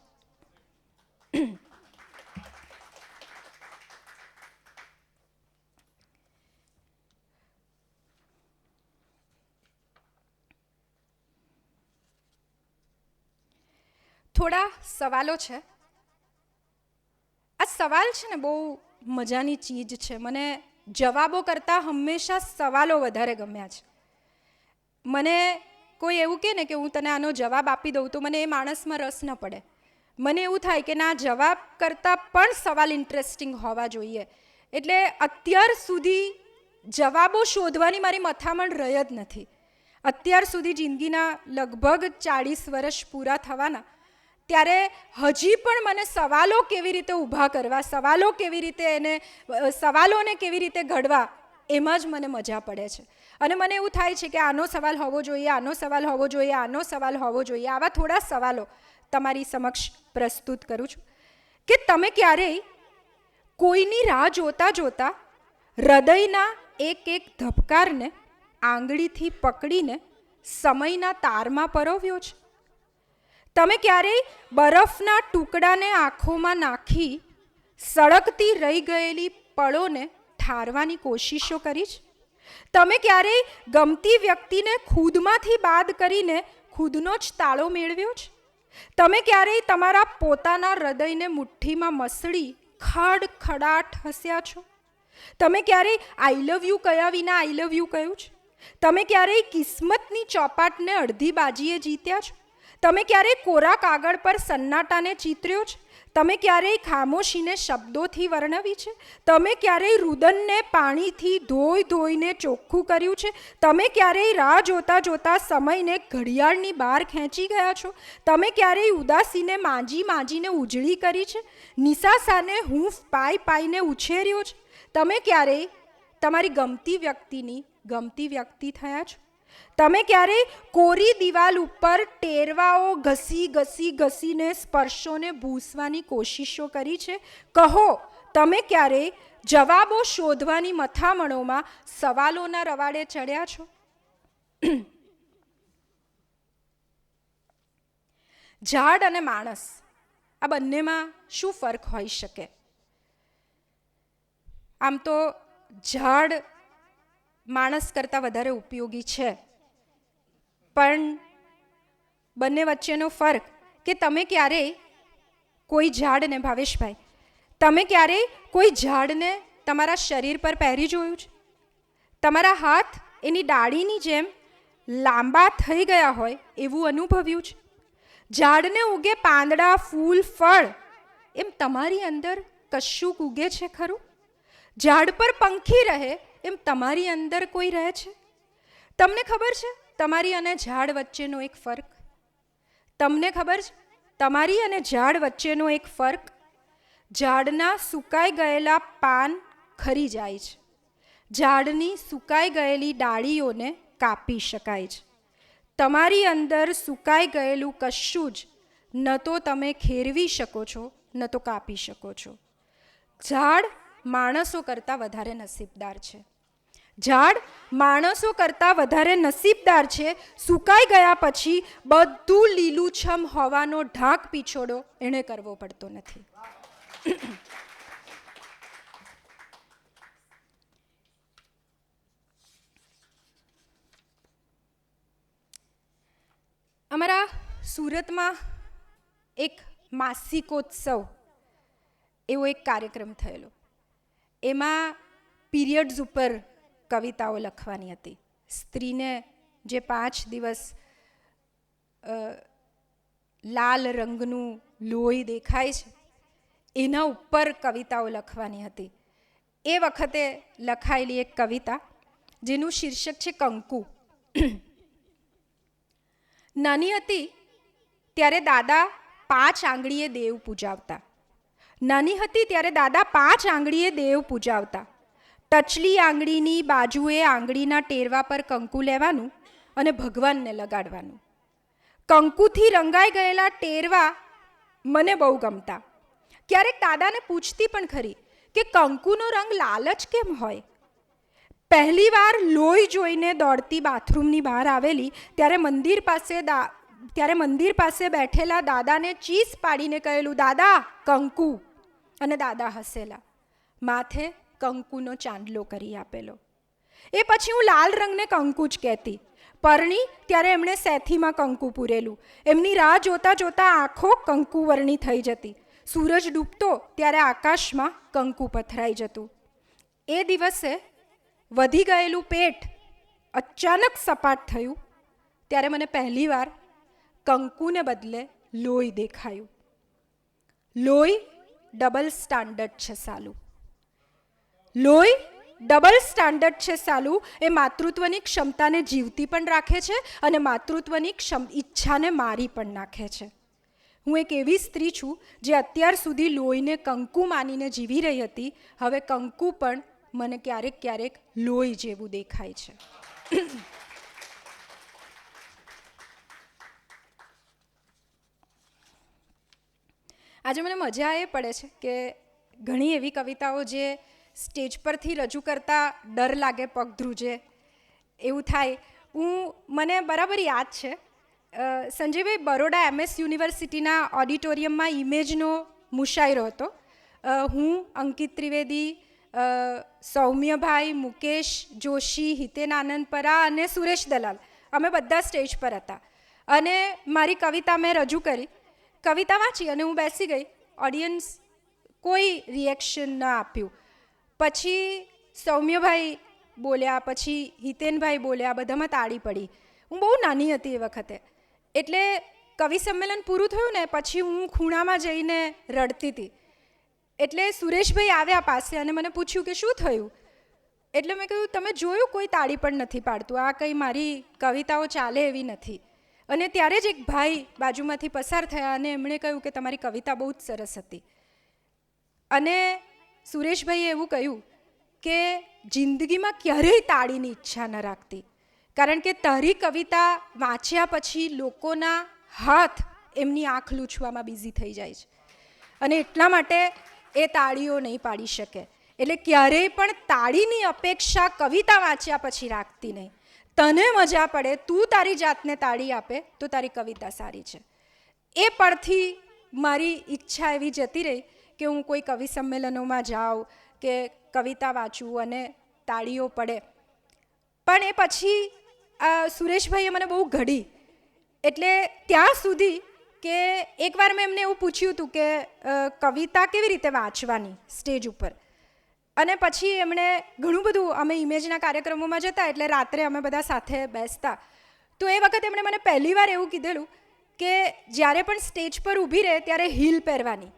થોડા સવાલો છે સવાલ છે ને બહુ મજાની ચીજ છે. મને જવાબો કરતાં હંમેશા સવાલો વધારે ગમ્યા છે. મને કોઈ એવું કહે ને કે હું તને આનો જવાબ આપી દઉં તો મને એ માણસમાં રસ ન પડે. મને એવું થાય કે ના, જવાબ કરતાં પણ સવાલ ઇન્ટરેસ્ટિંગ હોવા જોઈએ. એટલે અત્યાર સુધી જવાબો શોધવાની મારી મથામણ રહી જ નથી. અત્યાર સુધી જિંદગીના લગભગ 40 વર્ષ પૂરા થવાના, ત્યારે હજી પણ મને સવાલો કેવી રીતે ઊભા કરવા, સવાલોને કેવી રીતે ઘડવા, એમાં જ મને મજા પડે છે. અને મને એવું થાય છે કે આનો સવાલ હોવો જોઈએ, આનો સવાલ હોવો જોઈએ, આનો સવાલ હોવો જોઈએ. આવા થોડા સવાલો તમારી સમક્ષ પ્રસ્તુત કરું છું કે તમે ક્યારેય કોઈની રાહ જોતા જોતા હૃદયના એક એક ધબકારને આંગળીથી પકડીને સમયના તારમાં પરોવ્યો છે? તમે ક્યારેય બરફના ટુકડાને આંખોમાં નાખી સળગતી રહી ગયેલી પળોને ઠારવાની કોશિશો કરી છે? તમે ક્યારેય ગમતી વ્યક્તિને ખુદમાંથી બાદ કરીને ખુદનો જ તાળો મેળવ્યો છે? તમે ક્યારેય તમારા પોતાના હૃદયને મુઠ્ઠીમાં મસળી ખડખડાટ હસ્યા છો? તમે ક્યારેય આઈ લવ યુ કહ્યા વિના આઈ લવ યુ કહ્યું છે? તમે ક્યારેય કિસ્મતની ચોપાટને અડધી બાજીએ જીત્યા છો? તમે ક્યારેય કોરા કાગળ પર સન્નાટાને ચિતર્યો છે? તમે ક્યારેય ખામોશીને શબ્દોથી વર્ણવી છે? તમે ક્યારેય રુદનને પાણીથી ધોઈને ચોખ્ખું કર્યું છે? તમે ક્યારેય રાહ જોતા જોતા સમયને ઘડિયાળની બહાર ખેંચી ગયા છો? તમે ક્યારેય ઉદાસીને માંજીને ઉજળી કરી છે? નિસાસાને હૂંફ પાઈને ઉછેર્યો છે? તમે ક્યારેય તમારી ગમતી વ્યક્તિની ગમતી વ્યક્તિ થયા છો? તમે ક્યારેય કોરી દિવાલ ઉપર ટેરવાઓ ઘસીને સ્પર્શોને ભૂસવાની કોશિશો કરી છે? કહો, તમે ક્યારેય જવાબો શોધવાની મથામણોમાં સવાલોના રવાડે ચડ્યા છો? ઝાડ અને માણસ, આ બંનેમાં શું ફરક હોઈ શકે? આમ તો ઝાડ માણસ કરતાં વધારે ઉપયોગી છે, પણ બંને વચ્ચેનો ફરક કે તમે ક્યારેય કોઈ ઝાડને, ભાવેશભાઈ, તમે ક્યારેય કોઈ ઝાડને તમારા શરીર પર પહેરી જોયું છે? તમારા હાથ એની ડાળીની જેમ લાંબા થઈ ગયા હોય એવું અનુભવ્યું છે? ઝાડને ઉગે પાંદડા, ફૂલ, ફળ, એમ તમારી અંદર કશુંક ઉગે છે ખરું? ઝાડ પર પંખી રહે એમ તમારી અંદર કોઈ રહે છે? તમને ખબર છે તમારી અને ઝાડ વચ્ચેનો એક ફરક? તમને ખબર છે તમારી અને ઝાડ વચ્ચેનો એક ફરક? ઝાડના સુકાઈ ગયેલા પાન ખરી જાય છે, ઝાડની સુકાઈ ગયેલી ડાળીઓને કાપી શકાય છે. તમારી અંદર સુકાઈ ગયેલું કશું જ ન તો તમે ખેરવી શકો છો, ન તો કાપી શકો છો. ઝાડ માણસો કરતાં વધારે નસીબદાર છે. ઝાડ માણસો કરતાં વધારે નસીબદાર છે. સુકાઈ ગયા પછી બધું લીલુંછમ હોવાનો ઢાંક પીછોડો એણે કરવો પડતો નથી. અમારા સુરતમાં એક માસિકોત્સવ એવો એક કાર્યક્રમ થયેલો. એમાં પીરિયડ્સ ઉપર કવિતાઓ લખવાની હતી. સ્ત્રીને જે 5 દિવસ લાલ રંગનું લોહી દેખાય છે એના ઉપર કવિતાઓ લખવાની હતી. એ વખતે લખાયેલી એક કવિતા જેનું શીર્ષક છે કંકુ. નાની હતી ત્યારે દાદા 5 આંગળીએ દેવ પૂજાવતા. નાની હતી ત્યારે દાદા 5 આંગળીએ દેવ પૂજાવતા. ટચલી આંગળીની બાજુએ આંગળીના ટેરવા પર કંકુ લેવાનું અને ભગવાનને લગાડવાનું. કંકુથી રંગાઈ ગયેલા ટેરવા મને બહુ ગમતા. ક્યારેક દાદાને પૂછતી પણ ખરી કે કંકુનો રંગ લાલ જ કેમ હોય? પહેલી વાર લોહી જોઈને દોડતી બાથરૂમની બહાર આવેલી ત્યારે મંદિર પાસે બેઠેલા દાદાને ચીસ પાડીને કહેલું, દાદા કંકુ. અને દાદા હસેલા. માથે કંકુનો ચાંદલો કરી આપેલો. એ પછી હું લાલ રંગને કંકુ જ કહેતી. પરણી ત્યારે એમણે સેથીમાં કંકુ પૂરેલું. એમની રાહ જોતા જોતા આંખો કંકુ વર્ણી થઈ જતી. સૂરજ ડૂબતો ત્યારે આકાશમાં કંકુ પથરાઈ જતું. એ દિવસે વધી ગયેલું પેટ અચાનક સપાટ થયું ત્યારે મને પહેલીવાર કંકુને બદલે લોહી દેખાયું. લોહી ડબલ સ્ટાન્ડર્ડ છે સાલું. લોહી ડબલ સ્ટાન્ડર્ડ છે સાલું. એ માતૃત્વની ક્ષમતાને જીવતી પણ રાખે છે અને માતૃત્વની ઈચ્છાને મારી પણ નાખે છે. હું એક એવી સ્ત્રી છું જે અત્યાર સુધી લોહીને કંકુ માનીને જીવી રહી હતી. હવે કંકુ પણ મને ક્યારેક ક્યારેક લોહી જેવું દેખાય છે. આજે મને મજા એ પડે છે કે ઘણી એવી કવિતાઓ જે સ્ટેજ પરથી રજૂ કરતા ડર લાગે, પગ ધ્રુજે એવું થાય. મને બરાબર યાદ છે સંજયભાઈ, બરોડા MS યુનિવર્સિટીના ઓડિટોરિયમમાં ઇમેજનો મુશાયરો હતો. હું, અંકિત ત્રિવેદી, સૌમ્યભાઈ, મુકેશ જોશી, હિતેન આનંદપરા અને સુરેશ દલાલ, અમે બધા સ્ટેજ પર હતા અને મારી કવિતા મેં રજૂ કરી. કવિતા વાંચી અને હું બેસી ગઈ. ઓડિયન્સ કોઈ રિએક્શન ન આપ્યું. પછી સૌમ્યભાઈ બોલ્યા, પછી હિતેનભાઈ બોલ્યા, બધામાં તાળી પડી. હું બહુ નાની હતી એ વખતે, એટલે કવિ સંમેલન પૂરું થયું ને પછી હું ખૂણામાં જઈને રડતી હતી. એટલે સુરેશભાઈ આવ્યા પાસે અને મને પૂછ્યું કે શું થયું. એટલે મેં કહ્યું, તમે જોયું કોઈ તાળી પણ નથી પાડતું, આ કંઈ મારી કવિતાઓ ચાલે એવી નથી. અને ત્યારે જ એક ભાઈ બાજુમાંથી પસાર થયા અને એમણે કહ્યું કે તમારી કવિતા બહુ જ સરસ હતી. અને સુરેશભાઈએ એવું કહ્યું કે જિંદગીમાં ક્યારેય તાળીની ઈચ્છા ન રાખતી, કારણ કે તારી કવિતા વાંચ્યા પછી લોકોના હાથ એમની આંખ લૂછવામાં બિઝી થઈ જાય છે અને એટલા માટે એ તાળીઓ નહીં પાડી શકે. એટલે ક્યારેય પણ તાળીની અપેક્ષા કવિતા વાંચ્યા પછી રાખતી નહીં. તને મજા પડે, તું તારી જાતને તાળી આપે તો તારી કવિતા સારી છે. એ પરથી મારી ઈચ્છા એવી જતી રહી કે હું કોઈ કવિ સંમેલનોમાં જાઉં કે કવિતા વાંચું અને તાળીઓ પડે. પણ એ પછી સુરેશભાઈએ મને બહુ ઘડી. એટલે ત્યાં સુધી કે એકવાર મેં એમને એવું પૂછ્યું હતું કે કવિતા કેવી રીતે વાંચવાની સ્ટેજ ઉપર. અને પછી એમણે ઘણું બધું, અમે ઇમેજના કાર્યક્રમોમાં જતા એટલે રાત્રે અમે બધા સાથે બેસતા. તો એ વખતે એમણે મને પહેલીવાર એવું કીધેલું કે જ્યારે પણ સ્ટેજ પર ઊભી રહે ત્યારે હીલ પહેરવાની.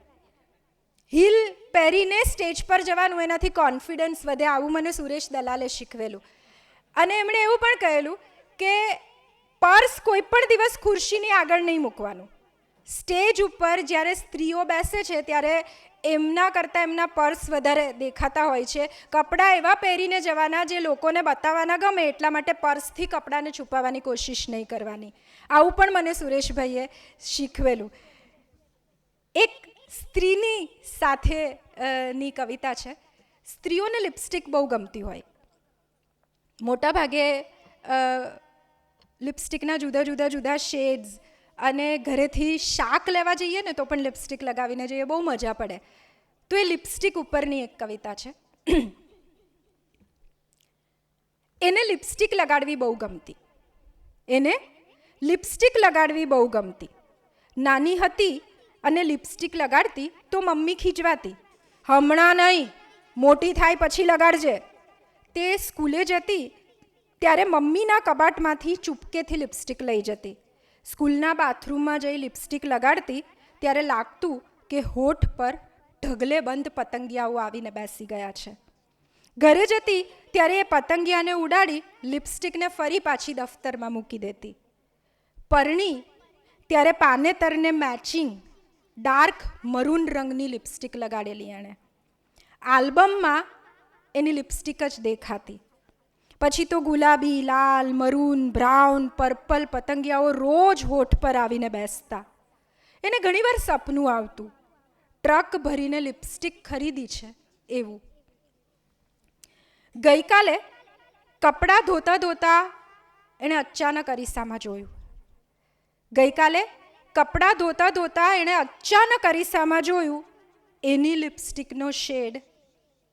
હીલ પહેરીને સ્ટેજ પર જવાનું, એનાથી કોન્ફિડન્સ વધે. આવું મને સુરેશ દલાલે શીખવેલું. અને એમણે એવું પણ કહેલું કે પર્સ કોઈ પણ દિવસ ખુરશીની આગળ નહીં મૂકવાનું. સ્ટેજ ઉપર જ્યારે સ્ત્રીઓ બેસે છે ત્યારે એમના કરતાં એમના પર્સ વધારે દેખાતા હોય છે. કપડાં એવા પહેરીને જવાના જે લોકોને બતાવવાના ગમે, એટલા માટે પર્સથી કપડાને છુપાવવાની કોશિશ નહીં કરવાની. આવું પણ મને સુરેશભાઈએ શીખવેલું. એક સ્ત્રીની સાથેની કવિતા છે. સ્ત્રીઓને લિપસ્ટિક બહુ ગમતી હોય. મોટાભાગે લિપસ્ટિકના જુદા જુદા શેડ્સ, અને ઘરેથી શાક લેવા જઈએ ને તો પણ લિપસ્ટિક લગાવીને જઈએ, બહુ મજા પડે. તો એ લિપસ્ટિક ઉપરની એક કવિતા છે. એને લિપસ્ટિક લગાડવી બહુ ગમતી. એને લિપસ્ટિક લગાડવી બહુ ગમતી. નાની હતી અને લિપસ્ટિક લગાડતી તો મમ્મી ખીજવાતી, હમણાં નહીં, મોટી થાય પછી લગાડજે. તે સ્કૂલે જતી ત્યારે મમ્મીના કબાટમાંથી ચૂપકેથી લિપસ્ટિક લઈ જતી. સ્કૂલના બાથરૂમમાં જઈ લિપસ્ટિક લગાડતી ત્યારે લાગતું કે હોઠ પર ઢગલે બંધ પતંગિયાઓ આવીને બેસી ગયા છે. ઘરે જતી ત્યારે એ પતંગિયાને ઉડાડી લિપસ્ટિકને ફરી પાછી દફતરમાં મૂકી દેતી. પરણી ત્યારે પાનેતરને મેચિંગ ડાર્ક મરૂન રંગની લિપસ્ટિક લગાડેલી એણે. આલ્બમમાં એની લિપસ્ટિક જ દેખાતી. પછી તો ગુલાબી, લાલ, મરૂન, બ્રાઉન, પર્પલ પતંગિયાઓ રોજ હોઠ પર આવીને બેસતા. એને ઘણીવાર સપનું આવતું ટ્રક ભરીને લિપસ્ટિક ખરીદી છે એવું. ગઈકાલે કપડાં ધોતા ધોતા એણે અચાનક અરીસામાં જોયું. ગઈકાલે કપડાં ધોતા ધોતા એણે અચાનક અરીસામાં જોયું. એની લિપસ્ટિકનો શેડ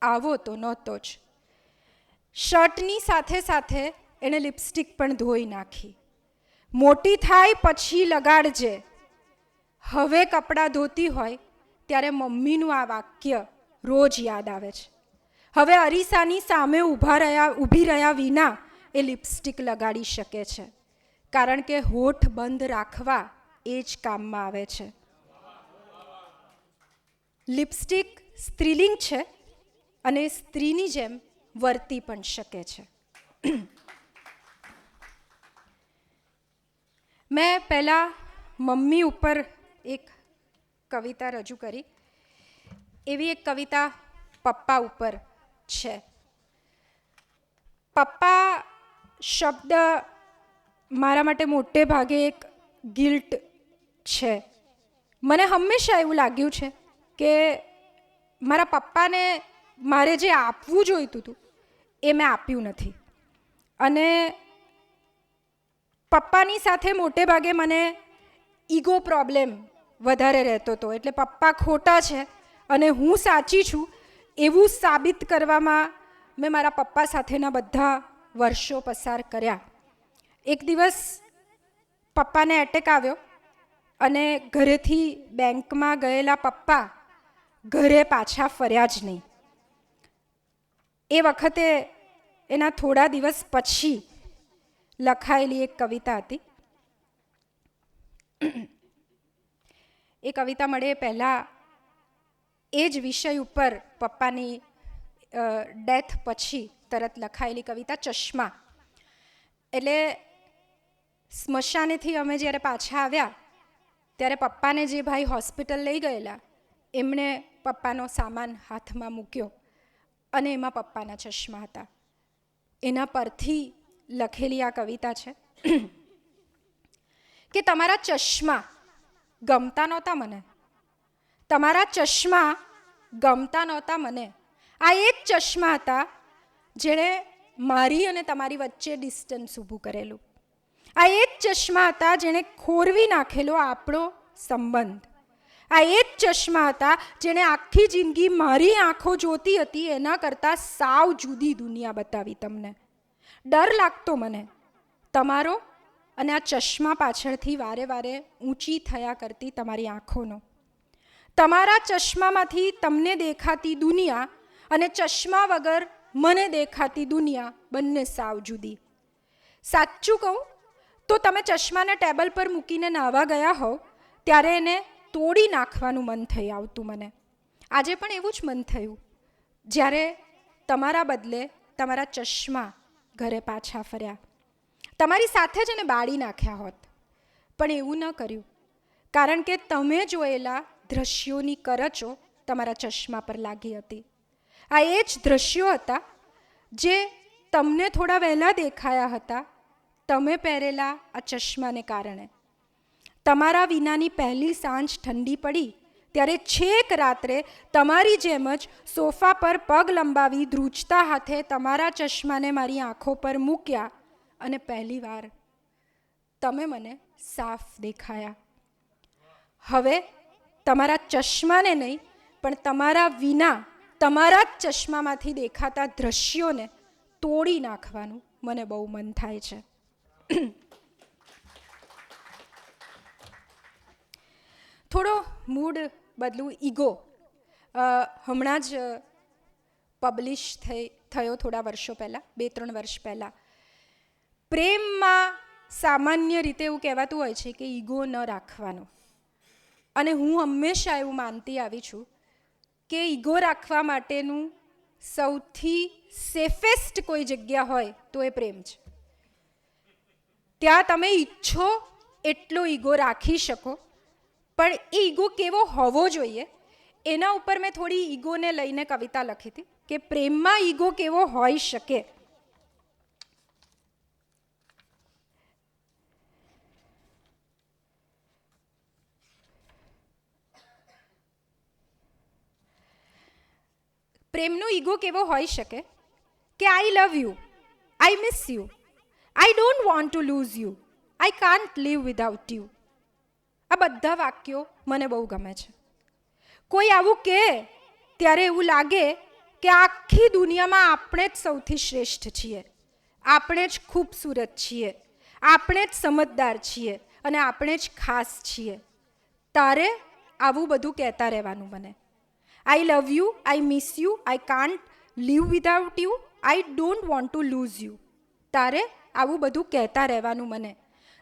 આવો તો નહોતો જ. શર્ટની સાથે સાથે એણે લિપસ્ટિક પણ ધોઈ નાખી. મોટી થાય પછી લગાડજે. હવે કપડાં ધોતી હોય ત્યારે મમ્મીનું આ વાક્ય રોજ યાદ આવે છે. હવે અરીસાની સામે ઊભી રહ્યા વિના એ લિપસ્ટિક લગાડી શકે છે, કારણ કે હોઠ બંધ રાખવા એ જ કામમાં આવે છે. લિપસ્ટિક સ્ત્રીલિંગ છે અને સ્ત્રીની જેમ વર્તી પણ શકે છે. મેં પહેલાં મમ્મી ઉપર એક કવિતા રજૂ કરી. એવી એક કવિતા પપ્પા ઉપર છે. પપ્પા શબ્દ મારા માટે મોટે ભાગે એક ગિલ્ટ છે. મને હંમેશા એવું લાગ્યું છે કે મારા પપ્પાને મારે જે આપવું જોઈતું હતું એ મેં આપ્યું નથી. અને પપ્પાની સાથે મોટે ભાગે મને ઈગો પ્રોબ્લેમ વધારે રહેતો હતો. એટલે પપ્પા ખોટા છે અને હું સાચી છું એવું સાબિત કરવામાં મેં મારા પપ્પા સાથેના બધા વર્ષો પસાર કર્યા. એક દિવસ પપ્પાને એટેક આવ્યો અને ઘરેથી બેંકમાં ગયેલા પપ્પા ઘરે પાછા ફર્યા જ નહીં. એ વખતે એના થોડા દિવસ પછી લખાયેલી એક કવિતા હતી. એ કવિતા મળે પહેલાં એ જ વિષય ઉપર પપ્પાની ડેથ પછી તરત લખાયેલી કવિતા ચશ્મા. એટલે સ્મશાનેથી અમે જ્યારે પાછા આવ્યા ત્યારે પપ્પાને જે ભાઈ હોસ્પિટલ લઈ ગયેલા એમણે પપ્પાનો સામાન હાથમાં મૂક્યો અને એમાં પપ્પાના ચશ્મા હતા. એના પરથી લખેલી આ કવિતા છે કે તમારા ચશ્મા ગમતા નહોતા મને, તમારા ચશ્મા ગમતા નહોતા મને. આ એ જ ચશ્મા હતા જેણે મારી અને તમારી વચ્ચે ડિસ્ટન્સ ઊભું કરેલું. આ એ જ ચશ્મા હતા જેણે ખોરવી નાખેલો આપણો સંબંધ. આ એ જ ચશ્મા હતા જેણે આખી જિંદગી મારી આંખો જોતી હતી એના કરતાં સાવ જુદી દુનિયા બતાવી તમને. ડર લાગતો મને તમારો અને આ ચશ્મા પાછળથી વારે વારે ઊંચી થયા કરતી તમારી આંખોનો. તમારા ચશ્મામાંથી તમને દેખાતી દુનિયા અને ચશ્મા વગર મને દેખાતી દુનિયા બંને સાવ જુદી. સાચું કહું તો તમે ચશ્માને ટેબલ પર મૂકીને નાહવા ગયા હોવ ત્યારે એને તોડી નાખવાનું મન થઈ આવતું મને. આજે પણ એવું જ મન થયું જ્યારે તમારા બદલે તમારા ચશ્મા ઘરે પાછા ફર્યા. તમારી સાથે જ એને બાળી નાખ્યા હોત, પણ એવું ન કર્યું કારણ કે તમે જોયેલા દ્રશ્યોની કરચો તમારા ચશ્મા પર લાગી હતી. આ એ જ દ્રશ્યો હતા જે તમને થોડા વહેલા દેખાયા હતા તમે પહેરેલા આ ચશ્માને કારણે. તમારા વિનાની પહેલી સાંજ ઠંડી પડી ત્યારે છેક રાત્રે તમારી જેમ જ સોફા પર પગ લંબાવી ધ્રુજતા હાથે તમારા ચશ્માને મારી આંખો પર મૂક્યા અને પહેલીવાર તમે મને સાફ દેખાયા. હવે તમારા ચશ્માને નહીં પણ તમારા વિના તમારા જ ચશ્મામાંથી દેખાતા દ્રશ્યોને તોડી નાખવાનું મને બહુ મન થાય છે. થોડો મૂડ બદલું. ઈગો હમણાં જ પબ્લિશ થયો થોડા વર્ષો પહેલાં, 2-3 વર્ષ પહેલાં. પ્રેમમાં સામાન્ય રીતે એવું કહેવાતું હોય છે કે ઈગો ન રાખવાનો. અને હું હંમેશા એવું માનતી આવી છું કે ઈગો રાખવા માટેનું સૌથી સેફેસ્ટ કોઈ જગ્યા હોય તો એ પ્રેમ છે. ત્યાં તમે ઈચ્છો એટલો ઈગો રાખી શકો, પણ એ ઈગો કેવો હોવો જોઈએ એના ઉપર મેં થોડી ઈગોને લઈને કવિતા લખી હતી કે પ્રેમમાં ઈગો કેવો હોઈ શકે. પ્રેમનો ઈગો કેવો હોઈ શકે કે I love you, I miss you, I don't want to lose you, I can't live without you. આ બધા વાક્યો મને બહુ ગમે છે. કોઈ આવું કહે ત્યારે એવું લાગે કે આખી દુનિયામાં આપણે જ સૌથી શ્રેષ્ઠ છીએ, આપણે જ ખૂબસૂરત છીએ, આપણે જ સમજદાર છીએ અને આપણે જ ખાસ છીએ. તારે આવું બધું કહેતા રહેવાનું મને. I love you, I miss you, I can't live without you, I don't want to lose you. તારે આવું બધું કહેતા રહેવાનું મને.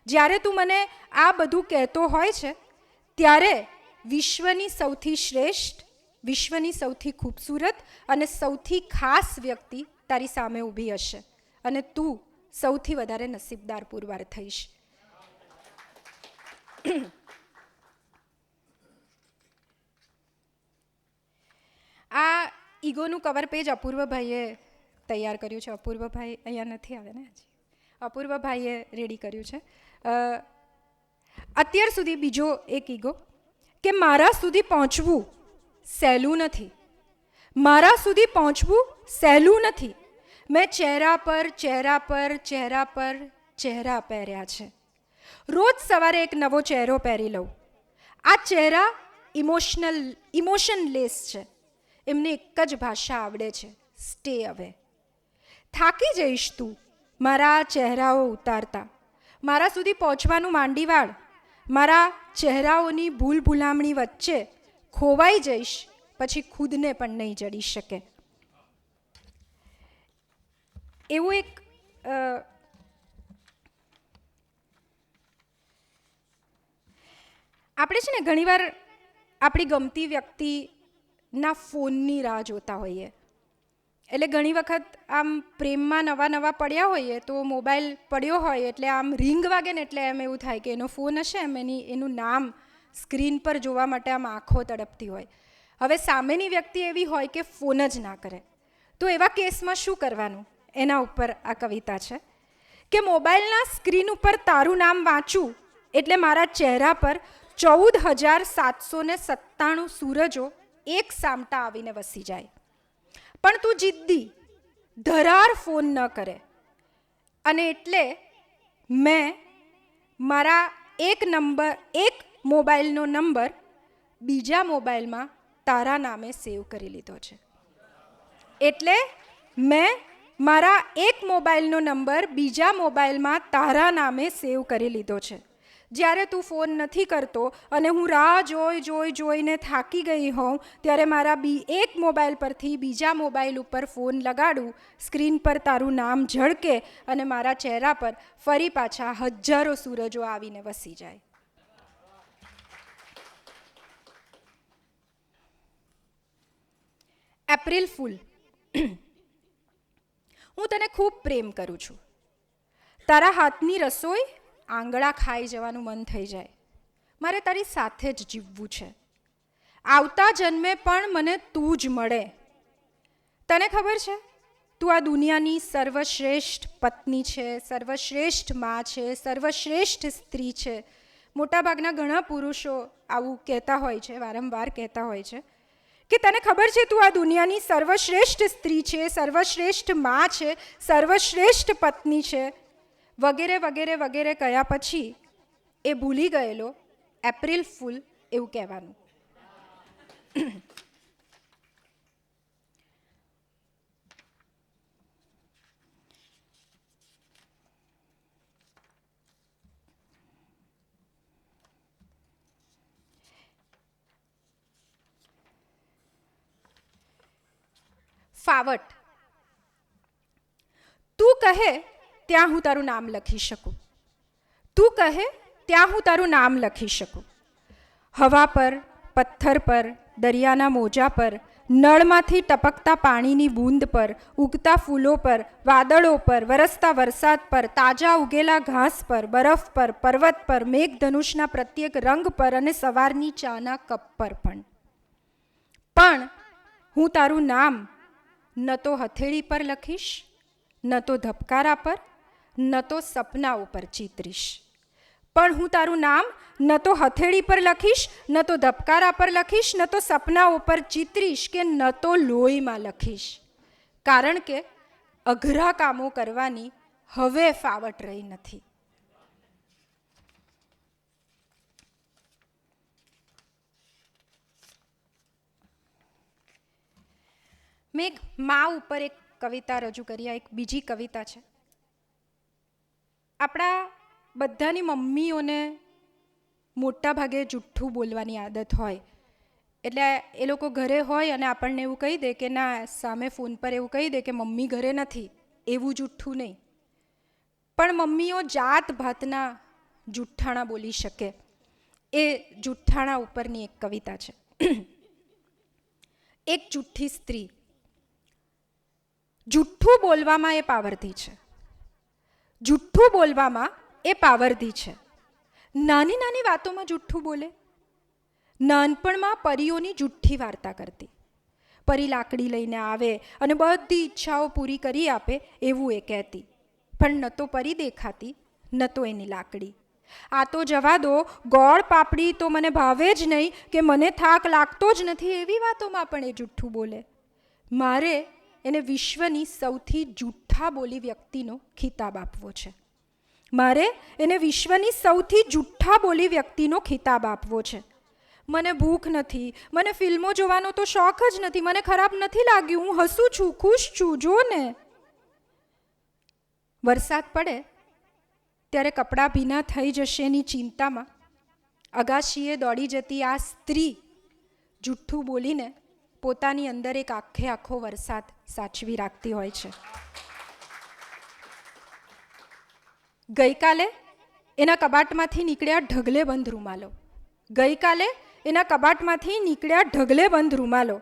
જ્યારે તું મને આ બધું કહેતો હોય છે ત્યારે વિશ્વની સૌથી શ્રેષ્ઠ, વિશ્વની સૌથી ખૂબસૂરત અને સૌથી ખાસ વ્યક્તિ તારી સામે ઊભી હશે અને તું સૌથી વધારે નસીબદાર પુરવાર થઈશ. આ ઈગોનું કવર પેજ અપૂર્વભાઈએ તૈયાર કર્યું છે. અપૂર્વભાઈ અહીંયા નથી આવે ને હજી. અપૂર્વભાઈએ રેડી કર્યું છે. અત્યાર સુધી બીજો એક ઈગો કે મારા સુધી પહોંચવું સહેલું નથી, મારા સુધી પહોંચવું સહેલું નથી. મેં ચહેરા પર ચહેરા પર ચહેરા પર ચહેરા પહેર્યા છે. રોજ સવારે એક નવો ચહેરો પહેરી લઉં. આ ચહેરા ઇમોશનલેસ છે. એમને એક જ ભાષા આવડે છે, સ્ટે અવે. થાકી જઈશ તું મારા ચહેરાઓ ઉતારતા. મારા સુધી પહોંચવાનું માંડી વાળ. મારા ચહેરાઓની ભૂલ ભૂલામણી વચ્ચે ખોવાઈ જઈશ, પછી ખુદને પણ નહીં જડી શકે. એવું એક આપણે છે ને ઘણીવાર આપણી ગમતી વ્યક્તિના ફોનની રાહ જોતા હોઈએ. એટલે ઘણી વખત આમ પ્રેમમાં નવા પડ્યા હોઈએ તો મોબાઈલ પડ્યો હોય એટલે આમ રિંગ વાગે ને એટલે એમ એવું થાય કે એનો ફોન હશે, એમ એનું નામ સ્ક્રીન પર જોવા માટે આમ આંખો તડપતી હોય. હવે સામેની વ્યક્તિ એવી હોય કે ફોન જ ના કરે, તો એવા કેસમાં શું કરવાનું? એના ઉપર આ કવિતા છે કે મોબાઈલના સ્ક્રીન ઉપર તારું નામ વાંચું એટલે મારા ચહેરા પર 14,797 સૂરજો એક સામટા આવીને વસી જાય. પણ તું જિદ્દી ધરાર ફોન ન કરે અને એટલે મેં મારા એક મોબાઈલનો નંબર બીજા મોબાઈલમાં તારા નામે સેવ કરી લીધો છે. એટલે મેં મારા એક મોબાઈલનો નંબર બીજા મોબાઈલમાં તારા નામે સેવ કરી લીધો છે. જ્યારે તું ફોન નથી કરતો અને હું રાહ જોઈને થાકી ગઈ હોઉં ત્યારે મારા એક મોબાઈલ પરથી બીજા મોબાઈલ ઉપર ફોન લગાડું, સ્ક્રીન પર તારું નામ ઝળકે અને મારા ચહેરા પર ફરી પાછા હજારો સૂરજો આવીને વસી જાય. April fool. હું તને ખૂબ પ્રેમ કરું છું. તારા હાથની રસોઈ આંગળા ખાઈ જવાનું મન થઈ જાય. મારે તારી સાથે જ જીવવું છે. આવતા જન્મે પણ મને તું જ મળે. તને ખબર છે તું આ દુનિયાની સર્વશ્રેષ્ઠ પત્ની છે, સર્વશ્રેષ્ઠ મા છે, સર્વશ્રેષ્ઠ સ્ત્રી છે. મોટાભાગના ઘણા પુરુષો આવું કહેતા હોય છે, વારંવાર કહેતા હોય છે કે તને ખબર છે તું આ દુનિયાની સર્વશ્રેષ્ઠ સ્ત્રી છે, સર્વશ્રેષ્ઠ મા છે, સર્વશ્રેષ્ઠ પત્ની છે, વગેરે વગેરે વગેરે કહ્યા પછી એ ભૂલી ગયેલો એપ્રિલ ફૂલ એવું કહેવાનું. ફાવટ. તું કહે ત્યાં હું તારું નામ લખી શકું. તું કહે ત્યાં હું તારું નામ લખી શકું. હવા પર, પથ્થર પર, દરિયાના મોજા પર, નળમાંથી ટપકતા પાણીની બૂંદ પર, ઉગતા ફૂલો પર, વાદળો પર, વરસતા વરસાદ પર, તાજા ઉગેલા ઘાસ પર, બરફ પર, પર્વત પર, મેઘધનુષના પ્રત્યેક રંગ પર અને સવારની ચાના કપ પર પણ હું તારું નામ ન તો હથેળી પર લખીશ, ન તો ધબકારા પર, ન તો સપનાઓ પર ચિતરીશ. પણ હું તારું નામ ન તો હથેળી પર લખીશ, ન તો ધબકારા પર લખીશ, ન તો સપનાઓ પર ચિતરીશ કે ન તો લોહીમાં લખીશ. કારણ કે અઘરા કામો કરવાની હવે ફાવટ રહી નથી. મેં એક મા ઉપર એક કવિતા રજૂ કરી. આ એક બીજી કવિતા છે. આપણા બધાની મમ્મીઓને મોટા ભાગે જુઠ્ઠું બોલવાની આદત હોય. એટલે એ લોકો ઘરે હોય અને આપણને એવું કહી દે કે ના, સામે ફોન પર એવું કહી દે કે મમ્મી ઘરે નથી, એવું જુઠ્ઠું નહીં. પણ મમ્મીઓ જાત ભાતના જુઠ્ઠાણા બોલી શકે. એ જુઠ્ઠાણા ઉપરની એક કવિતા છે. એક જુઠ્ઠી સ્ત્રી. જુઠ્ઠું બોલવામાં એ પાવરધી છે. જુઠ્ઠું બોલવામાં એ પાવરધી છે. નાની નાની વાતોમાં જુઠ્ઠું બોલે. નાનપણમાં પરીઓની જુઠ્ઠી વાર્તા કરતી. પરી લાકડી લઈને આવે અને બધી ઈચ્છાઓ પૂરી કરી આપે એવું એ કહેતી. પણ ન તો પરી દેખાતી, ન તો એની લાકડી. આ તો જવા દો, ગોળ પાપડી તો મને ભાવે જ નહીં, કે મને થાક લાગતો જ નથી, એવી વાતોમાં પણ એ જુઠ્ઠું બોલે. મારે એને વિશ્વની સૌથી જુઠ્ઠા બોલી વ્યક્તિનો ખિતાબ આપવો છે. મારે એને વિશ્વની સૌથી જુઠ્ઠા બોલી વ્યક્તિનો ખિતાબ આપવો છે. મને ભૂખ નથી, મને ફિલ્મો જોવાનો તો શોખ જ નથી, મને ખરાબ નથી લાગ્યું, હું હસું છું, ખુશ છું, જો ને. વરસાદ પડે ત્યારે કપડાં ભીના થઈ જશે એની ચિંતામાં અગાશીએ દોડી જતી આ સ્ત્રી જુઠ્ઠું બોલીને પોતાની અંદર એક આખો વરસાદ સાચવી રાખતી હોય છે. ગઈકાલે એના કબાટમાંથી નીકળ્યા ઢગલે બંધ રૂમાલો. ગઈકાલે એના કબાટમાંથી નીકળ્યા ઢગલે બંધ રૂમાલો.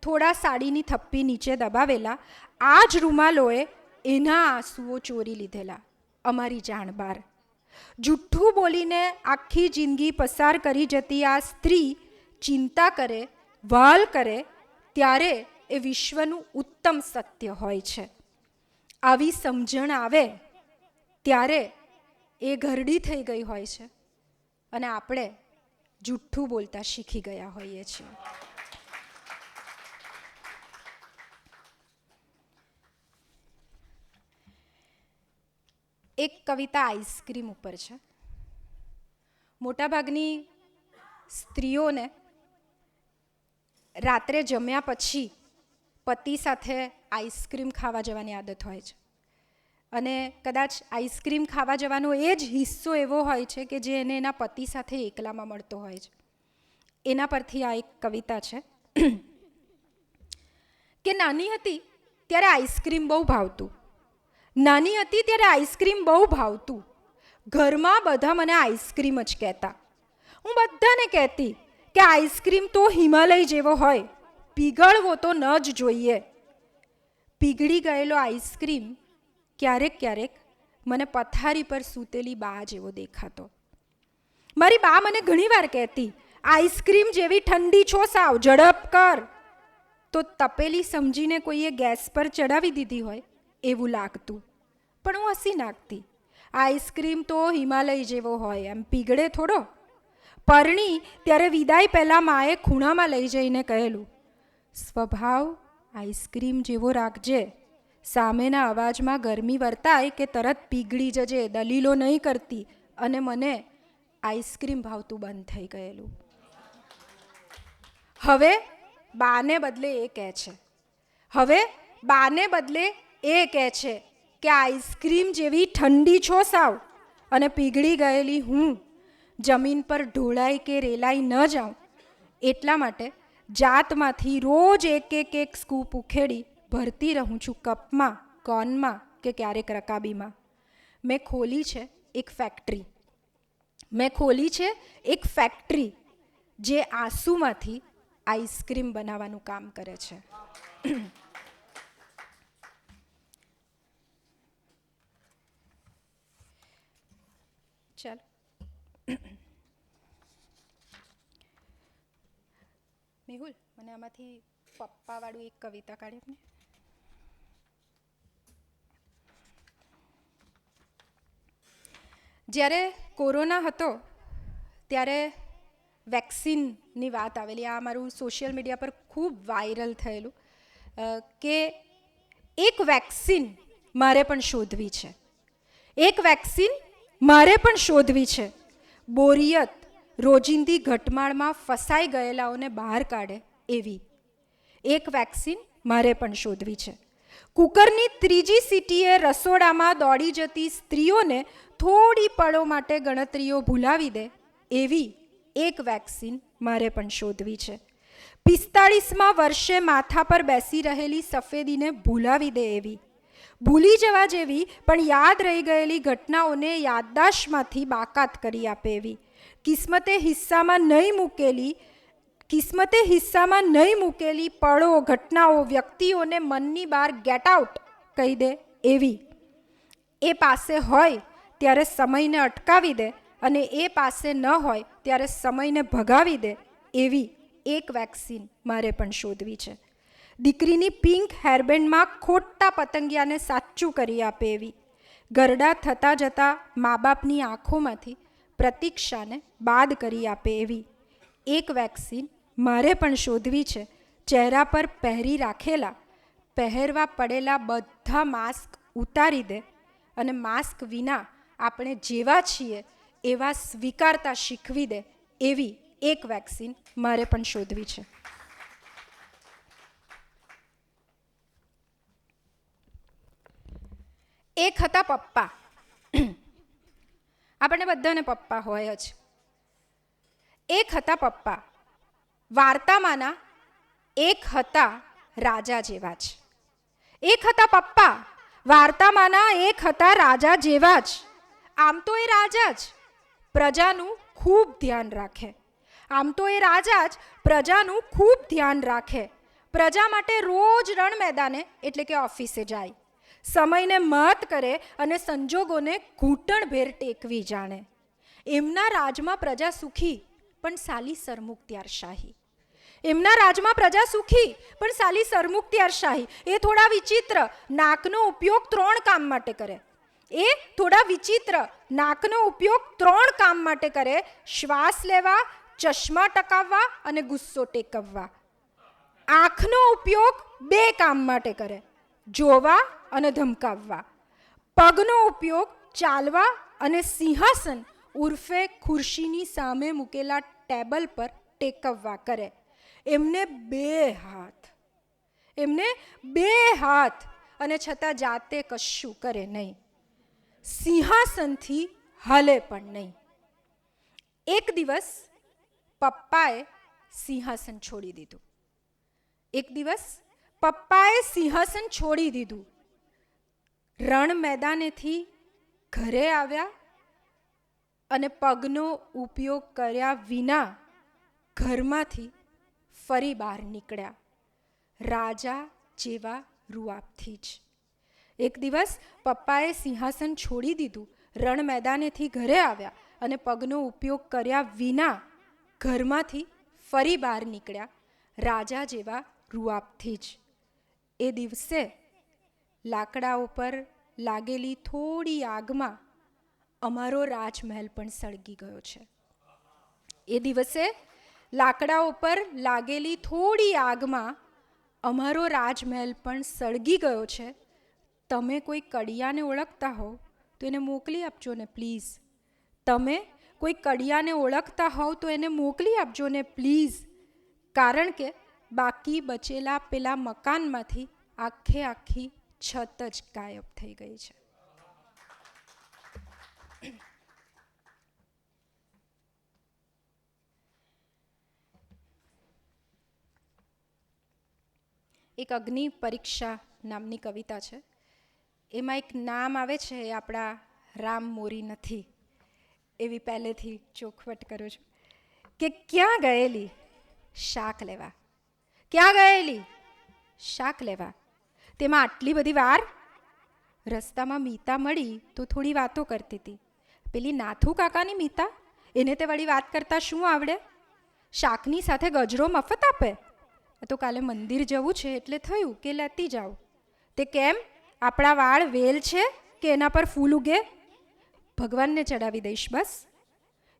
થોડા સાડીની થપ્પી નીચે દબાવેલા આ જ રૂમાલોએ એના આંસુઓ ચોરી લીધેલા. અમારી જાણ બાર. જુઠ્ઠું બોલીને આખી જિંદગી પસાર કરી જતી આ સ્ત્રી ચિંતા કરે, વાલ કરે, ત્યારે એ વિશ્વનું ઉત્તમ સત્ય હોય છે. આવી સમજણ આવે ત્યારે એ ઘરડી થઈ ગઈ હોય છે અને આપણે જુઠ્ઠું બોલતા શીખી ગયા હોઈએ છીએ. એક કવિતા આઈસ્ક્રીમ ઉપર છે. મોટાભાગની સ્ત્રીઓને રાત્રે જમ્યા પછી પતિ સાથે આઈસ્ક્રીમ ખાવા જવાની આદત હોય છે. અને કદાચ આઈસ્ક્રીમ ખાવા જવાનો એ જ હિસ્સો એવો હોય છે કે જે એને એના પતિ સાથે એકલામાં મળતો હોય છે. એના પરથી આ એક કવિતા છે કે નાની હતી ત્યારે આઈસ્ક્રીમ બહુ ભાવતું. નાની હતી ત્યારે આઈસ્ક્રીમ બહુ ભાવતું. ઘરમાં બધા મને આઈસ્ક્રીમ જ કહેતા. હું બધાને કહેતી કે આઈસ્ક્રીમ તો હિમાલય જેવો હોય, પીગળવો તો ન જ જોઈએ. પીગળી ગયેલો આઈસ્ક્રીમ ક્યારેક ક્યારેક મને પથારી પર સૂતેલી બા જેવો દેખાતો. મારી બા મને ઘણીવાર કહેતી, આઈસ્ક્રીમ જેવી ઠંડી છો સાવ, ઝડપ કર. તો તપેલી સમજીને કોઈએ ગેસ પર ચડાવી દીધી હોય એવું લાગતું. પણ હું હસી નાખતી. આઈસ્ક્રીમ તો હિમાલય જેવો હોય, એમ પીગળે થોડો. પરણી ત્યારે વિદાય પહેલાં માએ ખૂણામાં લઈ જઈને કહેલું, સ્વભાવ આઈસ્ક્રીમ જેવો રાખજે, સામેના અવાજમાં ગરમી વર્તાય કે તરત પીગળી જજે, દલીલો નહીં કરતી. અને મને આઈસ્ક્રીમ ભાવતું બંધ થઈ ગયેલું. હવે બાને બદલે એ કહે છે, હવે બાને બદલે એ કહે છે કે આઈસ્ક્રીમ જેવી ઠંડી છો સાવ અને પીગળી ગયેલી હું જમીન પર ઢોળાઈ કે રેલાઈ ન જાઉં એટલા માટે જાતમાંથી રોજ એક સ્કૂપ ઉખેડી ભરતી રહું છું કપમાં, કોનમાં કે ક્યારેક રકાબીમાં. મેં ખોલી છે એક ફેક્ટરી. મેં ખોલી છે એક ફેક્ટરી જે આંસુમાંથી આઈસ્ક્રીમ બનાવવાનું કામ કરે છે. ચાલો મેહુલ, મને આમાંથી પપ્પાવાળું એક કવિતા કાઢી આપને. જ્યારે કોરોના હતો ત્યારે વેક્સિનની વાત આવેલી. આ મારું સોશિયલ મીડિયા પર ખૂબ વાયરલ થયેલું કે એક વેક્સિન મારે પણ શોધવી છે. એક વેક્સિન મારે પણ શોધવી છે. બોરિયત રોજિંદી ઘટમાળમાં ફસાઈ ગયેલાઓને બહાર કાઢે એવી એક વેક્સિન મારે પણ શોધવી છે. કુકરની ત્રીજી સીટીએ રસોડામાં દોડી જતી સ્ત્રીઓને થોડી પળો માટે ગણતરીઓ ભૂલાવી દે એવી એક વેક્સિન મારે પણ શોધવી છે. 45મા વર્ષે માથા પર બેસી રહેલી સફેદીને ભૂલાવી દે એવી, ભૂલી જવા જેવી પણ યાદ રહી ગયેલી ઘટનાઓને યાદદાશ્તમાંથી બાકાત કરી આપે એવી, કિસ્મતે હિસ્સામાં નહીં મૂકેલી પળો, ઘટનાઓ, વ્યક્તિઓને મનની બહાર ગેટ આઉટ કહી દે એવી, એ પાસે હોય ત્યારે સમયને અટકાવી દે અને એ પાસે ન હોય ત્યારે સમયને ભગાવી દે એવી એક વેક્સિન મારે પણ શોધવી છે. દીકરીની પિંક હેરબેન્ડમાં ખોટા પતંગિયાને સાચું કરી આપે એવી, ગરડા થતાં જતાં મા બાપની આંખોમાંથી પ્રતીક્ષાને બાદ કરી આપે એવી એક વેક્સિન મારે પણ શોધવી છે. ચહેરા પર પહેરી રાખેલા, પહેરવા પડેલા બધા માસ્ક ઉતારી દે અને માસ્ક વિના આપણે જેવા છીએ એવા સ્વીકારતા શીખવી દે એવી એક વેક્સિન મારે પણ શોધવી છે. એક હતા પપ્પા. આપણને બધાને પપ્પા હોય જ. એક હતા પપ્પા, વાર્તામાંના એક હતા રાજા જેવા જ. એક હતા પપ્પા, વાર્તામાંના એક હતા રાજા જેવા જ. આમ તો એ રાજા જ પ્રજાનું ખૂબ ધ્યાન રાખે. પ્રજા માટે રોજ રણ મેદાને એટલે કે ઓફિસે જાય, સમયને મહત કરે અને સંજોગોને ઘૂંટણભેર ટેકવી જાણે. એમના રાજમાં પ્રજા સુખી પણ સાલી સરમુખત્યારશાહી. એ થોડા વિચિત્ર, નાકનો ઉપયોગ 3 કામ માટે કરે. શ્વાસ લેવા, ચશ્મા ટકાવવા અને ગુસ્સો ટેકવવા. આંખનો ઉપયોગ 2 કામ માટે કરે, જોવા અને ધમકાવવા. પગનો ઉપયોગ ચાલવા અને સિંહાસન ઉર્ફે ખુરશીની સામે મૂકેલા ટેબલ પર ટેકવવા કરે. એમને 2 હાથ અને છતાં જાતે કશું કરે નહીં. સિંહાસનથી હાલે પણ નહીં. એક દિવસ પપ્પાએ સિંહાસન છોડી દીધું. રણ મેદાનેથી ઘરે આવ્યા અને પગનો ઉપયોગ કર્યા વિના ઘરમાંથી ફરી બહાર નીકળ્યા, રાજા જેવા રૂઆબથી જ. એક દિવસ પપ્પાએ સિંહાસન છોડી દીધું, રણ મેદાનેથી ઘરે આવ્યા અને પગનો ઉપયોગ કર્યા વિના ઘરમાંથી ફરી બહાર નીકળ્યા, રાજા જેવા રૂઆબથી જ. એ દિવસે લાકડા ઉપર લાગેલી થોડી આગમાં અમારો રાજમહેલ પણ સળગી ગયો છે. તમે કોઈ કડિયાને ઓળખતા હોવ તો એને મોકલી આપજો ને પ્લીઝ. કારણ કે બાકી બચેલા પેલા મકાનમાંથી આખી છત જ ગાયબ થઈ ગઈ છે. એક અગ્નિ પરીક્ષા નામની કવિતા છે. એમાં એક નામ આવે છે, એ આપણા રામ મોરી નથી, એવી પહેલેથી ચોખવટ કરું છું કે ક્યાં ગયેલી શાક લેવા, તેમાં આટલી બધી વાર. રસ્તામાં મીતા મળી તો થોડી વાતો કરતી હતી. પેલી નાથુ કાકાની મીતા, એને તે વળી વાત કરતા શું આવડે? શાકની સાથે ગજરો મફત આપે. તો કાલે મંદિર જવું છે એટલે થયું કે લેતી જાઉં. તે કેમ? આપણા વાળ વેલ છે કે એના પર ફૂલ ઉગે? ભગવાનને ચડાવી દઈશ બસ.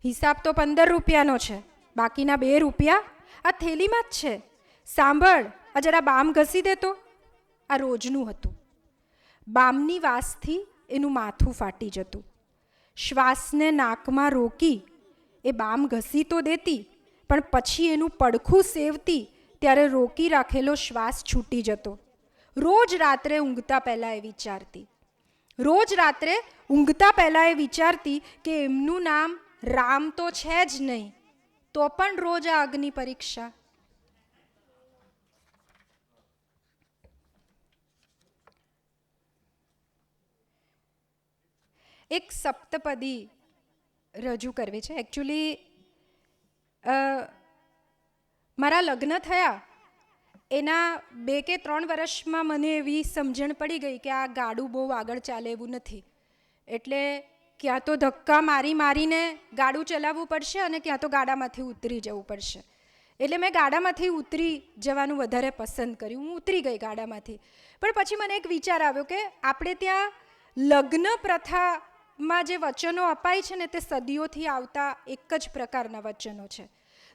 હિસાબ તો 15 રૂપિયાનો છે, બાકીના 2 રૂપિયા આ થેલીમાં જ છે. સાંભળ, આ જરા બામ ઘસી દેતો. આ રોજનું હતું. બામની વાસથી એનું માથું ફાટી જતું. શ્વાસને નાકમાં રોકી એ બામ ઘસી તો દેતી, પણ પછી એનું પડખું સેવતી ત્યારે રોકી રાખેલો શ્વાસ છૂટી જતો. રોજ રાત્રે ઊંઘતા પહેલાં એ વિચારતી કે એમનું નામ રામ તો છે જ નહીં, તો પણ રોજ આ અગ્નિ પરીક્ષા. એક સપ્તપદી રજૂ કરવી છે. એકચ્યુઅલી મારા લગ્ન થયા એના 2 કે 3 વર્ષમાં મને એવી સમજણ પડી ગઈ કે આ ગાડું બહુ આગળ ચાલે એવું નથી. એટલે ક્યાં તો ધક્કા મારી મારીને ગાડું ચલાવવું પડશે અને ક્યાં તો ગાડામાંથી ઉતરી જવું પડશે. એટલે મેં ગાડામાંથી ઉતરી જવાનું વધારે પસંદ કર્યું. હું ઉતરી ગઈ ગાડામાંથી. પણ પછી મને એક વિચાર આવ્યો કે આપણે ત્યાં લગ્ન પ્રથામાં જે વચનો અપાય છે ને તે સદીઓથી આવતા એક જ પ્રકારના વચનો છે.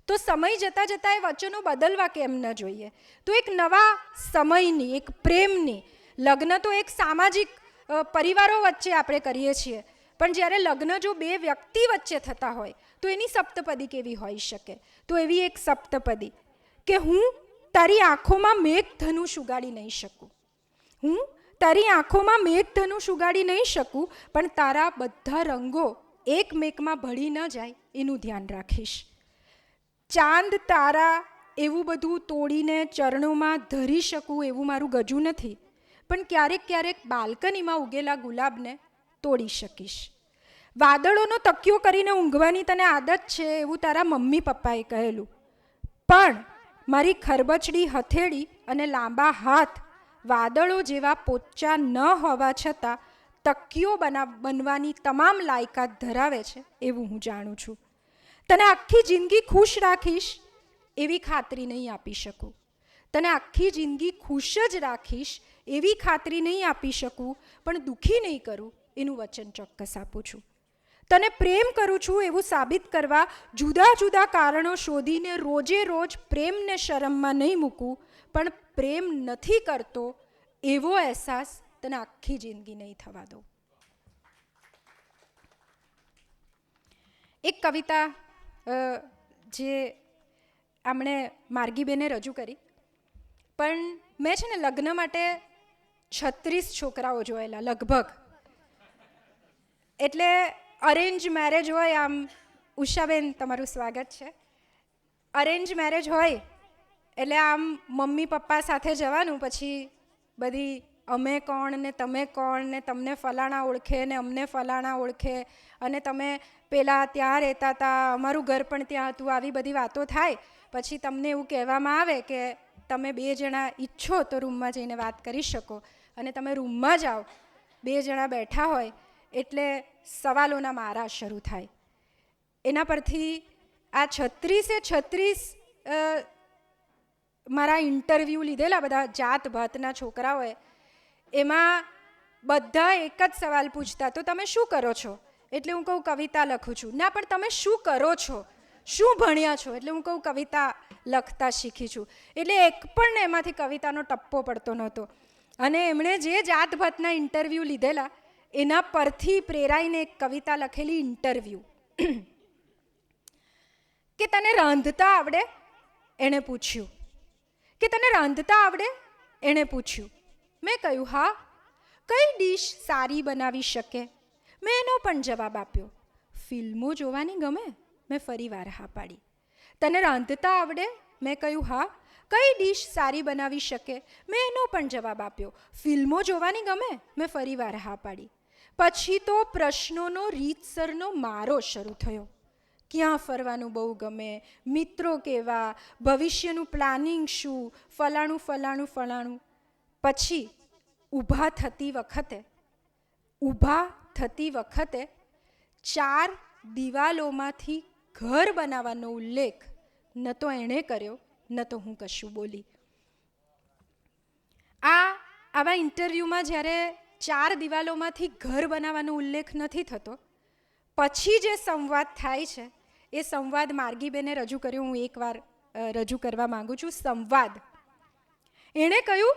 તો સમય જતાં જતાં એ વચનો બદલવા કેમ ન જોઈએ? તો એક નવા સમયની, એક પ્રેમની, લગ્ન તો એક સામાજિક પરિવારો વચ્ચે આપણે કરીએ છીએ, પણ જ્યારે લગ્ન જો 2 વ્યક્તિ વચ્ચે થતા હોય તો એની સપ્તપદી કેવી હોઈ શકે? તો એવી એક સપ્તપદી કે હું તારી આંખોમાં મેઘધનુષ ઉગાડી નહીં શકું, હું તારી આંખોમાં મેઘધનુષ ઉગાડી નહીં શકું, પણ તારા બધા રંગો એકમેકમાં ભળી ન જાય એનું ધ્યાન રાખીશ. ચાંદ તારા એવું બધું તોડીને ચરણોમાં ધરી શકું એવું મારું ગજું નથી, પણ ક્યારેક ક્યારેક બાલ્કનીમાં ઉગેલા ગુલાબને તોડી શકીશ. વાદળોનો તકિયો કરીને ઊંઘવાની તને આદત છે એવું તારા મમ્મી પપ્પાએ કહેલું, પણ મારી ખરબચડી હથેળી અને લાંબા હાથ વાદળો જેવા પોચા ન હોવા છતાં તકિયો બનવાની તમામ લાયકાત ધરાવે છે એવું હું જાણું છું. તને આખી જિંદગી ખુશ રાખીશ એવી ખાતરી નહીં આપી શકું, તને આખી જિંદગી ખુશ જ રાખીશ એવી ખાતરી નહીં આપી શકું, પણ દુઃખી નહીં કરું એનું વચન ચોક્કસ આપું છું. તને પ્રેમ કરું છું એવું સાબિત કરવા જુદા જુદા કારણો શોધીને રોજે રોજ પ્રેમને શરમમાં નહીં મૂકું, પણ પ્રેમ નથી કરતો એવો અહેસાસ તને આખી જિંદગી નહીં થવા દઉં. એક કવિતા જે આમણે માર્ગીબેને રજૂ કરી, પણ મેં છે ને લગ્ન માટે 36 છોકરાઓ જોયેલા લગભગ. એટલે અરેન્જ મેરેજ હોય, આમ ઉષાબેન તમારું સ્વાગત છે. અરેન્જ મેરેજ હોય એટલે આમ મમ્મી પપ્પા સાથે જવાનું, પછી બધી અમે કોણ ને તમે કોણ ને તમને ફલાણા ઓળખે ને અમને ફલાણા ઓળખે, અને તમે પેલા ત્યાં રહેતા હતા, અમારું ઘર પણ ત્યાં હતું, આવી બધી વાતો થાય. પછી તમને એવું કહેવામાં આવે કે તમે 2 જણા ઈચ્છો તો રૂમમાં જઈને વાત કરી શકો, અને તમે રૂમમાં જાઓ, 2 જણા બેઠા હોય એટલે સવાલોના મારા શરૂ થાય. એના પરથી આ 36 મારા ઇન્ટરવ્યૂ લીધેલા બધા જાત ભાતના છોકરાઓએ, એમાં બધા એક જ સવાલ પૂછતા, તો તમે શું કરો છો? એટલે હું કહું કવિતા લખું છું. ના, પણ તમે શું કરો છો? શું ભણ્યા છો? એટલે હું કહું કવિતા લખતા શીખી છું. એટલે એક પણ એમાંથી કવિતાનો ટપ્પો પડતો નહોતો. અને એમણે જે જાત ભાતના ઇન્ટરવ્યૂ લીધેલા એના પરથી પ્રેરાઈને એક કવિતા લખેલી, ઇન્ટરવ્યૂ. કે તને રાંધતા આવડે? એણે પૂછ્યું. કે તને રાંધતા આવડે? એણે પૂછ્યું. મેં કહ્યું હા. કઈ ડીશ સારી બનાવી શકે? મેં એનો પણ જવાબ આપ્યો. ફિલ્મો જોવાની ગમે? મેં ફરી વાર હા પાડી. તને રાંધતા આવડે? મેં કહ્યું હા. કઈ ડીશ સારી બનાવી શકે? મેં એનો પણ જવાબ આપ્યો. ફિલ્મો જોવાની ગમે? મેં ફરી વાર હા પાડી. પછી તો પ્રશ્નોનો રીતસરનો મારો શરૂ થયો. ક્યાં ફરવાનું બહુ ગમે? મિત્રો કેવા? ભવિષ્યનું પ્લાનિંગ શું? ફલાણું ફલાણું ફલાણું. પછી ઊભા થતી વખતે 4 દિવાલોમાંથી ઘર બનાવવાનો ઉલ્લેખ ન તો એણે કર્યો ન તો હું કશું બોલી. આવા ઇન્ટરવ્યૂમાં જ્યારે 4 દિવાલોમાંથી ઘર બનાવવાનો ઉલ્લેખ નથી થતો, પછી જે સંવાદ થાય છે એ સંવાદ માર્ગીબેને રજૂ કર્યો. હું એકવાર રજૂ કરવા માગું છું. સંવાદ. એણે કહ્યું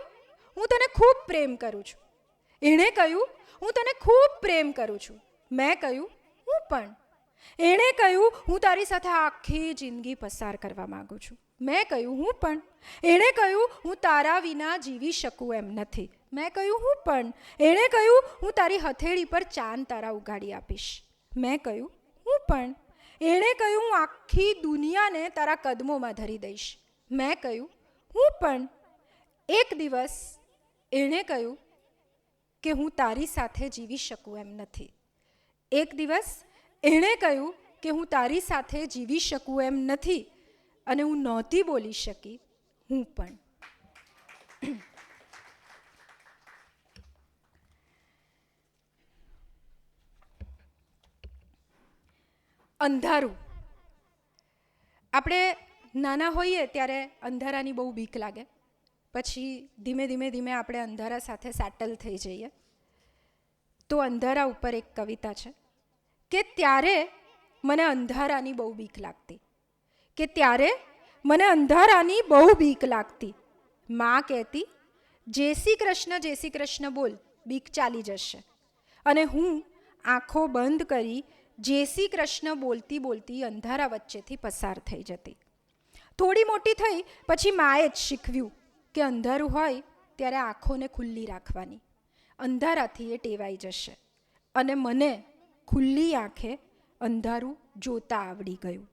હું તને ખૂબ પ્રેમ કરું છું. એણે કહ્યું હું તને ખૂબ પ્રેમ કરું છું. મેં કહ્યું હું પણ. એણે કહ્યું હું તારી સાથે આખી જિંદગી પસાર કરવા માગું છું. મેં કહ્યું હું પણ. એણે કહ્યું હું તારા વિના જીવી શકું એમ નથી. મેં કહ્યું હું પણ. એણે કહ્યું હું તારી હથેળી પર ચાંદ તારા ઉગાડી આપીશ. મેં કહ્યું હું પણ. એણે કહ્યું, હું આખી દુનિયાને તારા કદમોમાં ધરી દઈશ. મેં કહ્યું, હું પણ. એક દિવસ એણે કહ્યું કે હું તારી સાથે જીવી શકું એમ નથી. એક દિવસ એણે કહ્યું કે હું તારી સાથે જીવી શકું એમ નથી, અને હું નહોતી બોલી શકી. હું પણ. અંધારું. આપણે નાના હોઈએ ત્યારે અંધારાની બહુ બીક લાગે. પછી ધીમે ધીમે ધીમે આપણે અંધારા સાથે સેટલ થઈ જઈએ. તો અંધારા ઉપર એક કવિતા છે કે ત્યારે મને અંધારાની બહુ બીક લાગતી, કે ત્યારે મને અંધારાની બહુ બીક લાગતી. માં કહેતી, જય શ્રી કૃષ્ણ બોલ, બીક ચાલી જશે. અને હું આંખો બંધ કરી જય શ્રી કૃષ્ણ બોલતી બોલતી અંધારા વચ્ચેથી પસાર થઈ જતી. થોડી મોટી થઈ પછી માએ જ શીખવ્યું કે અંધારું હોય ત્યારે આંખોને ખુલ્લી રાખવાની, અંધારાથી એ ટેવાઈ જશે. અને મને ખુલ્લી આંખે અંધારું જોતા આવડી ગયું.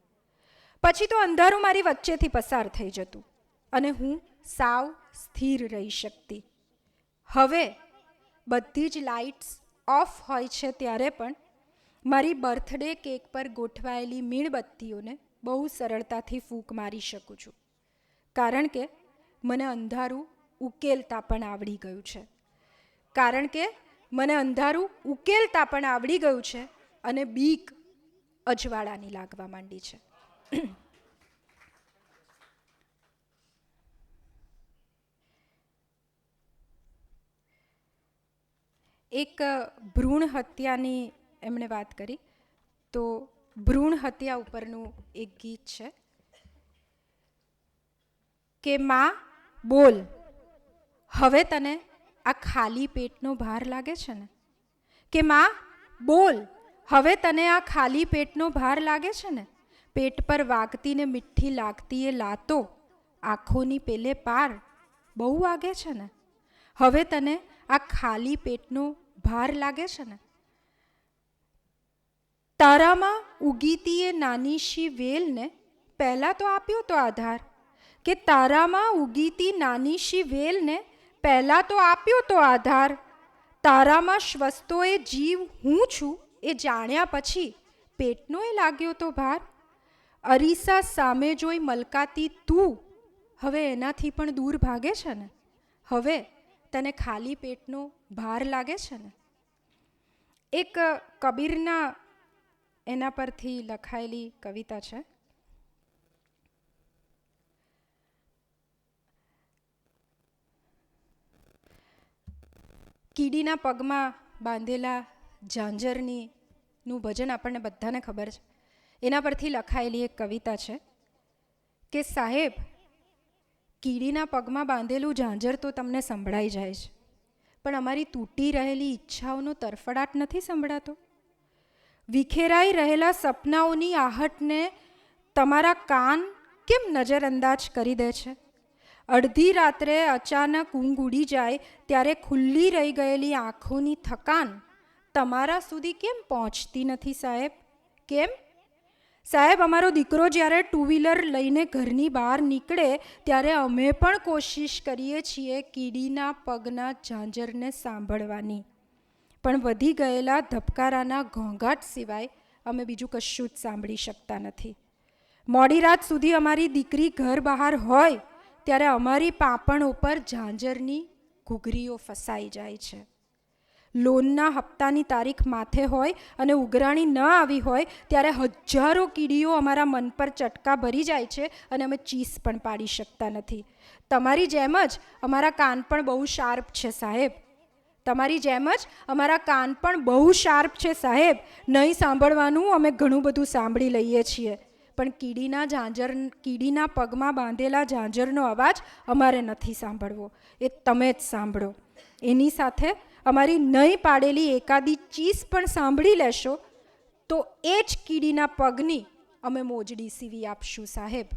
પછી તો અંધારું મારી વચ્ચેથી પસાર થઈ જતું અને હું સાવ સ્થિર રહી શકતી. હવે બધી જ લાઇટ્સ ઓફ હોય છે ત્યારે પણ મારી બર્થડે કેક પર ગોઠવાયેલી મીણબત્તીઓને બહુ સરળતાથી ફૂંક મારી શકું છું, કારણ કે મને અંધારું ઉકેલતા પણ આવડી ગયું છે. કારણ કે મને અંધારું ઉકેલતા પણ આવડી ગયું છે અને બીક અજવાળાની લાગવા માંડી છે. એક ભ્રૂણ હત્યાની એમણે વાત કરી, તો ભ્રૂણ હત્યા ઉપરનું એક ગીત છે કે માં બોલ, હવે તને આ ખાલી પેટનો ભાર લાગે છે ને? કે માં બોલ, હવે તને આ ખાલી પેટનો ભાર લાગે છે ને? પેટ પર વાગતી ને મીઠી લાગતી એ લાતો આંખોની પેલે પાર બહુ વાગે છે ને? હવે તને આ ખાલી પેટનો ભાર લાગે છે ને? તારામાં ઉગીતી એ નાની શી વેલને પહેલાં તો આપ્યો તો આધાર. કે તારામાં ઉગીતી નાની શી વેલને પહેલાં તો આપ્યો તો આધાર. તારામાં શ્વસતો એ જીવ હું છું એ જાણ્યા પછી પેટનો એ લાગ્યો તો ભાર. અરીસા સામે જોઈ મલકાતી તું હવે એનાથી પણ દૂર ભાગે છે ને? હવે તને ખાલી પેટનો ભાર લાગે છે ને? એક કબીરના એના પરથી લખાયેલી કવિતા છે. કીડીના પગમાં બાંધેલા ઝાંઝરનું ભજન આપણને બધાને ખબર છે. એના પરથી લખાયેલી એક કવિતા છે કે સાહેબ, કીડીના પગમાં બાંધેલું ઝાંઝર તો તમને સંભળાઈ જાય છે, પણ અમારી તૂટી રહેલી ઈચ્છાઓનો તરફડાટ નથી સંભળાતો? વિખેરાઈ રહેલા સપનાઓની આહટને તમારા કાન કેમ નજરઅંદાજ કરી દે છે? અડધી રાત્રે અચાનક ઊંઘ ઉડી જાય ત્યારે ખુલ્લી રહી ગયેલી આંખોની થકાન તમારા સુધી કેમ પહોંચતી નથી સાહેબ? કેમ? સાહેબ, અમારો દીકરો જ્યારે ટુ વ્હીલર લઈને ઘરની બહાર નીકળે ત્યારે અમે પણ કોશિશ કરીએ છીએ કીડીના પગના ઝાંઝરને સાંભળવાની, પણ વધી ગયેલા ધબકારાના ઘોંઘાટ સિવાય અમે બીજું કશું જ સાંભળી શકતા નથી. મોડી રાત સુધી અમારી દીકરી ઘર બહાર હોય ત્યારે અમારી પાંપણો પર ઝાંઝરની ઘૂઘરીઓ ફસાઈ જાય છે. લોનના હપ્તાની તારીખ માથે હોય અને ઉઘરાણી ન આવી હોય ત્યારે હજારો કીડીઓ અમારા મન પર ચટકા ભરી જાય છે અને અમે ચીસ પણ પાડી શકતા નથી. તમારી જેમ જ અમારા કાન પણ બહુ શાર્પ છે સાહેબ. તમારી જેમ જ અમારા કાન પણ બહુ શાર્પ છે સાહેબ. નહીં સાંભળવાનું અમે ઘણું બધું સાંભળી લઈએ છીએ, પણ કીડીના પગમાં બાંધેલા ઝાંઝરનો અવાજ અમારે નથી સાંભળવો, એ તમે જ સાંભળો. એની સાથે અમારી નહીં પાડેલી એકાદી ચીસ પણ સાંભળી લેશો તો એ જ કીડીના પગની અમે મોજડી સીવી આપશું સાહેબ.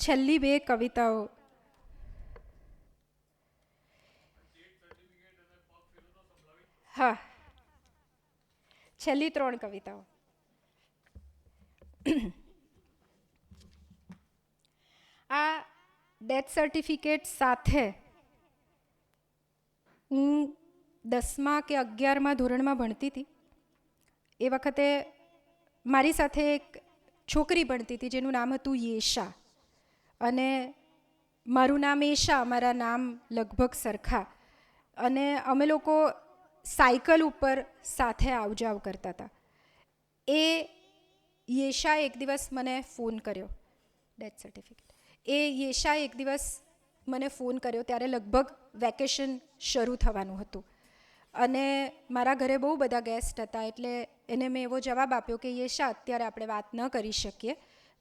છેલ્લી બે કવિતાઓ. હા, છેલ્લી 3 કવિતાઓ. આ ડેથ સર્ટિફિકેટ સાથે હું 10મા કે 11મા ધોરણમાં ભણતી હતી. એ વખતે મારી સાથે એક છોકરી ભણતી હતી જેનું નામ હતું યેશા, અને મારું નામ એશા, મારા નામ લગભગ સરખા, અને અમે લોકો સાયકલ ઉપર સાથે આવજાવ કરતા હતા. એ યેશા એક દિવસ મને ફોન કર્યો, ડેથ સર્ટિફિકેટ. એ યેશા એક દિવસ મને ફોન કર્યો ત્યારે લગભગ વેકેશન શરૂ થવાનું હતું, અને મારા ઘરે બહુ બધા ગેસ્ટ હતા, એટલે એને મેં એવો જવાબ આપ્યો કે યેશા, અત્યારે આપણે વાત ન કરી શકીએ,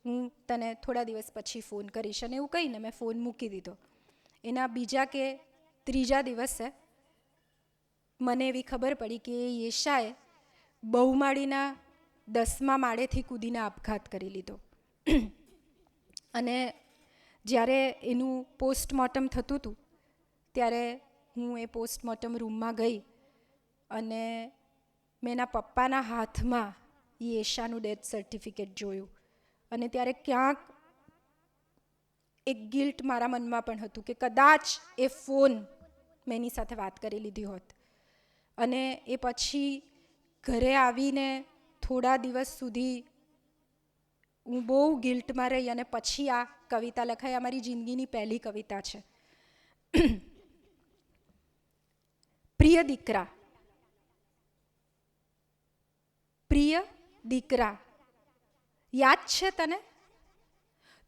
હું તને થોડા દિવસ પછી ફોન કરીશ. અને એવું કહીને મેં ફોન મૂકી દીધો. એના બીજા કે ત્રીજા દિવસે મને એવી ખબર પડી કે યેશાએ બહુમાળીના 10મા માળેથી કૂદીને આપઘાત કરી લીધો. અને જ્યારે એનું પોસ્ટમોર્ટમ થતું હતું ત્યારે હું એ પોસ્ટમોર્ટમ રૂમમાં ગઈ, અને મેં એના પપ્પાના હાથમાં યેશાનું ડેથ સર્ટિફિકેટ જોયું. અને ત્યારે ક્યાંક એક ગિલ્ટ મારા મનમાં પણ હતું કે કદાચ એ ફોન મેં એની સાથે વાત કરી લીધી હોત. અને એ પછી ઘરે આવીને થોડા દિવસ સુધી હું બહુ ગિલ્ટમાં રહી, અને પછી આ કવિતા લખાઈ. આ મારી જિંદગીની પહેલી કવિતા છે. પ્રિય દીકરા, પ્રિય દીકરા, યાદ છે તને?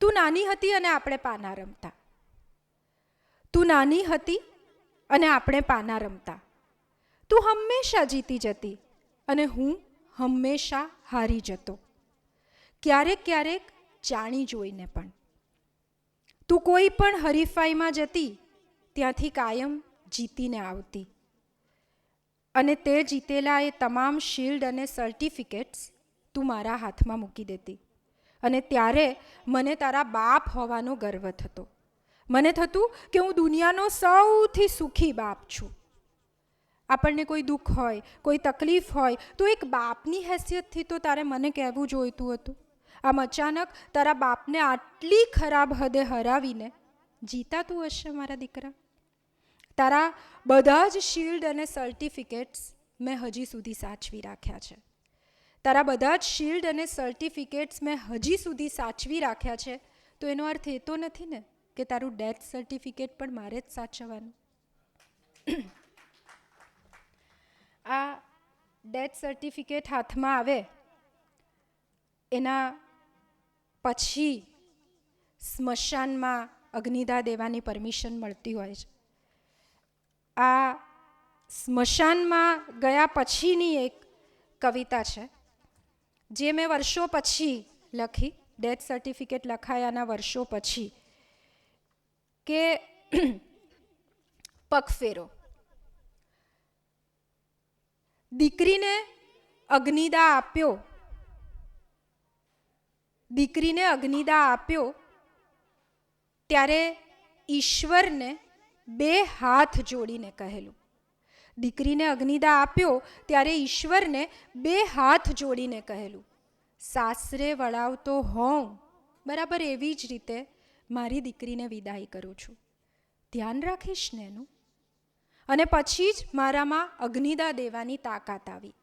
તું નાની હતી અને આપણે પાના રમતા. તું નાની હતી અને આપણે પાના રમતા. તું હંમેશા જીતી જતી અને હું હંમેશા હારી જતો, ક્યારેક ક્યારેક જાણી જોઈને પણ. તું કોઈ પણ હરીફાઈમાં જતી ત્યાંથી કાયમ જીતીને આવતી, અને તે જીતેલા એ તમામ શિલ્ડ અને સર્ટિફિકેટ્સ તું મારા હાથમાં મૂકી દેતી. અને ત્યારે મને તારા બાપ હોવાનો ગર્વ થતો. મને થતું કે હું દુનિયાનો સૌથી સુખી બાપ છું. આપણને કોઈ દુઃખ હોય, કોઈ તકલીફ હોય તો એક બાપની હેસિયતથી તો તારે મને કહેવું જોઈતું હતું. આમ અચાનક તારા બાપને આટલી ખરાબ હદે હરાવીને જીતાતું હશે મારા દીકરા. તારા બધા જ શિલ્ડ અને સર્ટિફિકેટ્સ મેં હજી સુધી સાચવી રાખ્યા છે. તારા બધા જ શિલ્ડ અને સર્ટિફિકેટ્સ મેં હજી સુધી સાચવી રાખ્યા છે. તો એનો અર્થ એ તો નથી ને કે તારું ડેથ સર્ટિફિકેટ પણ મારે જ સાચવવાનું. આ ડેથ સર્ટિફિકેટ હાથમાં આવે એના પછી સ્મશાનમાં અગ્નિદાહ દેવાની પરમિશન મળતી હોય છે. આ સ્મશાનમાં ગયા પછીની એક કવિતા છે જે મેં વર્ષો પછી લખી, ડેથ સર્ટિફિકેટ લખાયાના વર્ષો પછી, કે પગફેરો. દીકરીને અગ્નિદાહ આપ્યો, દીકરીને અગ્નિદાહ આપ્યો ત્યારે ઈશ્વરને 2 હાથ જોડીને કહેલું. દીકરીને અગ્નિદાહ આપ્યો ત્યારે ઈશ્વરને 2 હાથ જોડીને કહેલું, સાસરે વળાવતો હોઉં બરાબર એવી જ રીતે મારી દીકરીને વિદાય કરું છું, ધ્યાન રાખીશ ને એનું. અને પછી જ મારામાં અગ્નિદાહ દેવાની તાકાત આવી.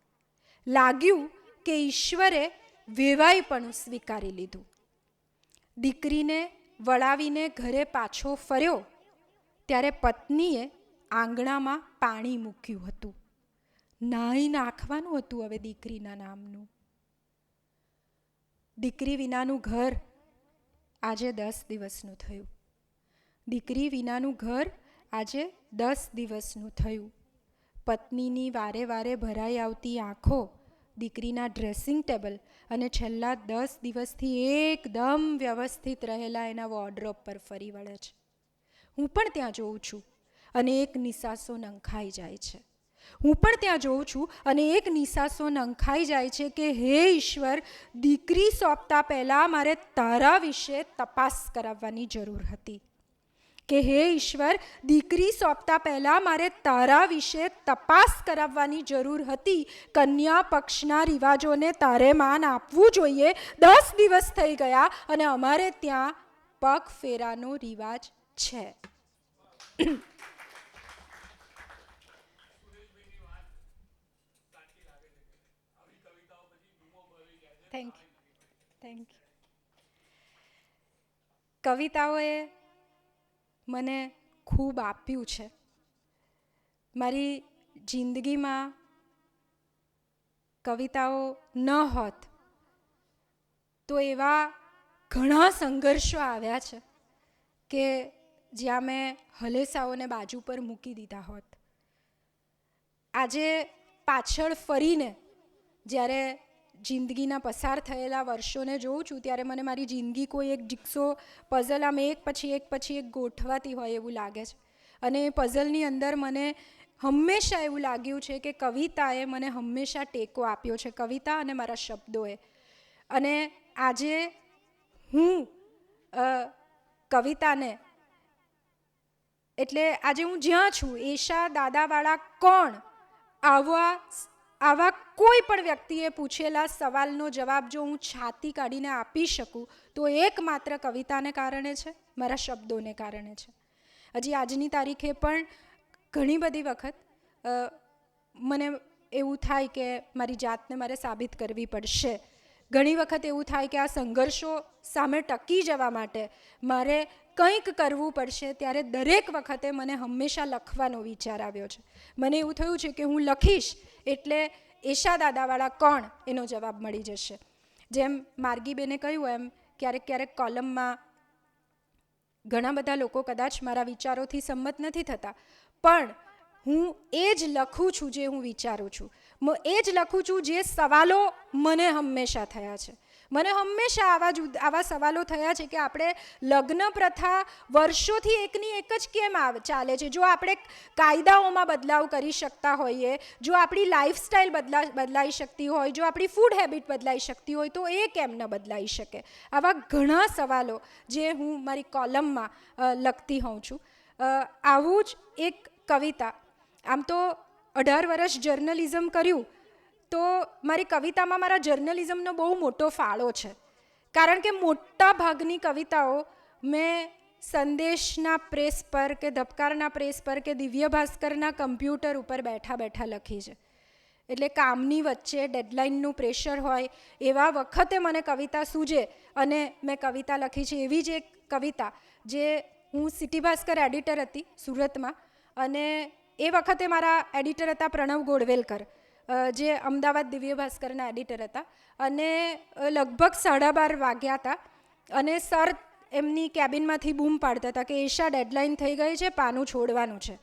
લાગ્યું કે ઈશ્વરે વેવાઈપણું સ્વીકારી લીધું. દીકરીને વળાવીને ઘરે પાછો ફર્યો ત્યારે પત્નીએ આંગણામાં પાણી મૂક્યું હતું. નાહી નાખવાનું હતું હવે દીકરીના નામનું. દીકરી વિનાનું ઘર આજે 10 દિવસનું થયું. દીકરી વિનાનું ઘર આજે 10 દિવસનું થયું. પત્નીની વારે વારે ભરાઈ આવતી આંખો દીકરીના ડ્રેસિંગ ટેબલ અને છેલ્લા 10 દિવસથી એકદમ વ્યવસ્થિત રહેલા એના વોર્ડરોબ પર ફરી વળે છે. હું પણ ત્યાં જોઉં છું અને એક નિસાસો નંખાઈ જાય છે. હું પણ ત્યાં જોઉં છું અને એક નિસાસો નંખાઈ જાય છે કે હે ઈશ્વર, દીકરી સોંપતા પહેલાં મારે તારા વિશે તપાસ કરાવવાની જરૂર હતી કે હે ઈશ્વર, દીકરી સોંપતા પહેલાં મારે તારા વિશે તપાસ કરાવવાની જરૂર હતી. કન્યા પક્ષના રિવાજોને તારે માન આપવું જોઈએ. 10 દિવસ થઈ ગયા અને અમારે ત્યાં પગ ફેરાનો રિવાજ છે. Thank you. કવિતાઓએ મને ખૂબ આપ્યું છે. મારી જિંદગીમાં કવિતાઓ ન હોત તો એવા ઘણા સંઘર્ષો આવ્યા છે કે જ્યાં મેં હલેસાઓને બાજુ પર મૂકી દીધા હોત. આજે પાછળ ફરીને જ્યારે જિંદગીના પસાર થયેલા વર્ષોને જોઉં છું ત્યારે મને મારી જિંદગી કોઈ એક જિક્સો પઝલ આમ એક પછી એક ગોઠવાતી હોય એવું લાગે છે. અને એ પઝલની અંદર મને હંમેશા એવું લાગ્યું છે કે કવિતાએ મને હંમેશા ટેકો આપ્યો છે, કવિતા અને મારા શબ્દોએ. અને આજે હું કવિતાને એટલે આજે હું જ્યાં છું, એશા દાદાવાળા કોણ, આવા કોઈ પણ વ્યક્તિએ પૂછેલા સવાલનો જવાબ જો હું છાતી કાઢીને આપી શકું તો એકમાત્ર કવિતાને કારણે છે, મારા શબ્દોને કારણે છે. હજી આજની તારીખે પણ ઘણી બધી વખત મને એવું થાય કે મારી જાતને મારે સાબિત કરવી પડશે. ઘણી વખત એવું થાય કે આ સંઘર્ષો સામે ટકી જવા માટે મારે કંઈક કરવું પડશે. ત્યારે દરેક વખતે મને હંમેશા લખવાનો વિચાર આવ્યો છે. મને એવું થયું છે કે હું લખીશ એટલે એશા દાદાવાળા કોણ એનો જવાબ મળી જશે. જેમ માર્ગીબેને કહ્યું એમ ક્યારેક કોલમમાં ઘણા બધા લોકો કદાચ મારા વિચારોથી સંમત નથી થતા, પણ હું એ જ લખું છું જે હું વિચારું છું. એ જ લખું છું જે સવાલો મને હંમેશા થયા છે. મને હંમેશા આવા સવાલો થયા છે કે આપણે લગ્ન પ્રથા વર્ષોથી એકની એક જ કેમ ચાલે છે. જો આપણે કાયદાઓમાં બદલાવ કરી શકતા હોઈએ, જો આપણી લાઈફસ્ટાઈલ બદલાઈ શકતી હોય, જો આપણી ફૂડ હેબિટ બદલાઈ શકતી હોય તો એ કેમ ન બદલાઈ શકે. આવા ઘણા સવાલો જે હું મારી કોલમમાં લખતી હોઉં છું. આવું જ એક કવિતા, આમ તો 18 વર્ષ જર્નલિઝમ કર્યું તો મારી કવિતામાં મારા જર્નલિઝમનો બહુ મોટો ફાળો છે. કારણ કે મોટા ભાગની કવિતાઓ મેં સંદેશના પ્રેસ પર કે ધબકારના પ્રેસ પર કે દિવ્ય ભાસ્કરના કમ્પ્યુટર ઉપર બેઠા લખી છે. એટલે કામની વચ્ચે ડેડલાઇનનું પ્રેશર હોય એવા વખતે મને કવિતા સૂજે અને મેં કવિતા લખી છે. એવી જ એક કવિતા જે હું સિટી ભાસ્કર એડિટર હતી સુરતમાં, અને એ વખતે મારા એડિટર હતા પ્રણવ ગોળવેલકર, જે અમદાવાદ દિવ્ય ભાસ્કરના એડિટર હતા. અને લગભગ 12:30 વાગ્યા હતા અને સર એમની કેબિનમાંથી બૂમ પાડતા હતા કે એશા ડેડલાઇન થઈ ગઈ છે, પાનું છોડવાનું છે,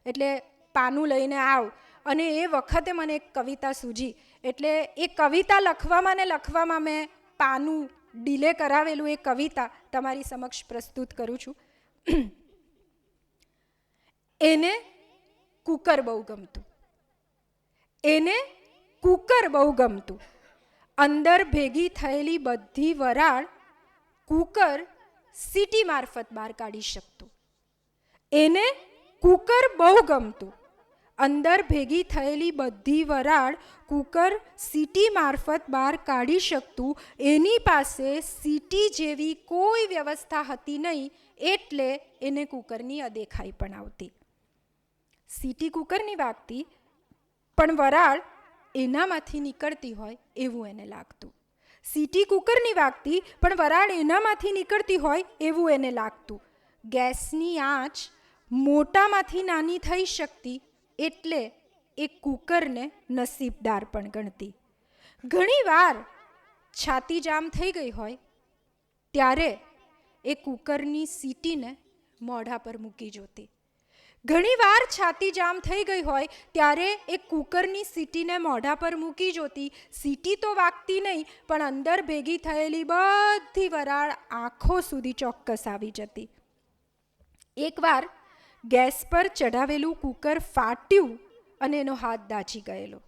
એટલે પાનું લઈને આવ. અને એ વખતે મને એક કવિતા સૂજી. એટલે એ કવિતા લખવામાં મેં પાનું ડીલે કરાવેલું એ કવિતા તમારી સમક્ષ પ્રસ્તુત કરું છું. એને કુકર બહુ ગમતું, એને કુકર બહુ ગમતું, અંદર ભેગી થયેલી બધી વરાળ કુકર સીટી મારફત બહાર કાઢી શકતું. એને કુકર બહુ ગમતું, અંદર ભેગી થયેલી બધી વરાળ કુકર સીટી મારફત બહાર કાઢી શકતું. એની પાસે સીટી જેવી કોઈ વ્યવસ્થા હતી નહીં, એટલે એને કુકરની અદેખાઈ પણ આવતી. સીટી કુકરની વાગતી પણ વરાળ એનામાંથી નીકળતી હોય એવું એને લાગતું. સીટી કુકરની વાગતી પણ વરાળ એનામાંથી નીકળતી હોય એવું એને લાગતું. ગેસની આંચ મોટામાંથી નાની થઈ શકતી એટલે એ કુકરને નસીબદાર પણ ગણતી. ઘણીવાર છાતી જામ થઈ ગઈ હોય ત્યારે એ કુકરની સીટીને મોઢા પર મૂકી જોતી. ઘણીવાર છાતી જામ થઈ ગઈ હોય ત્યારે એ કુકરની સીટીને મોઢા પર મૂકી જોતી. સીટી તો વાગતી નહીં પણ અંદર ભેગી થયેલી બધી વરાળ આંખો સુધી ચોક્કસ આવી જતી. એકવાર ગેસ પર ચઢાવેલું કુકર ફાટ્યું અને એનો હાથ દાઝી ગયેલો.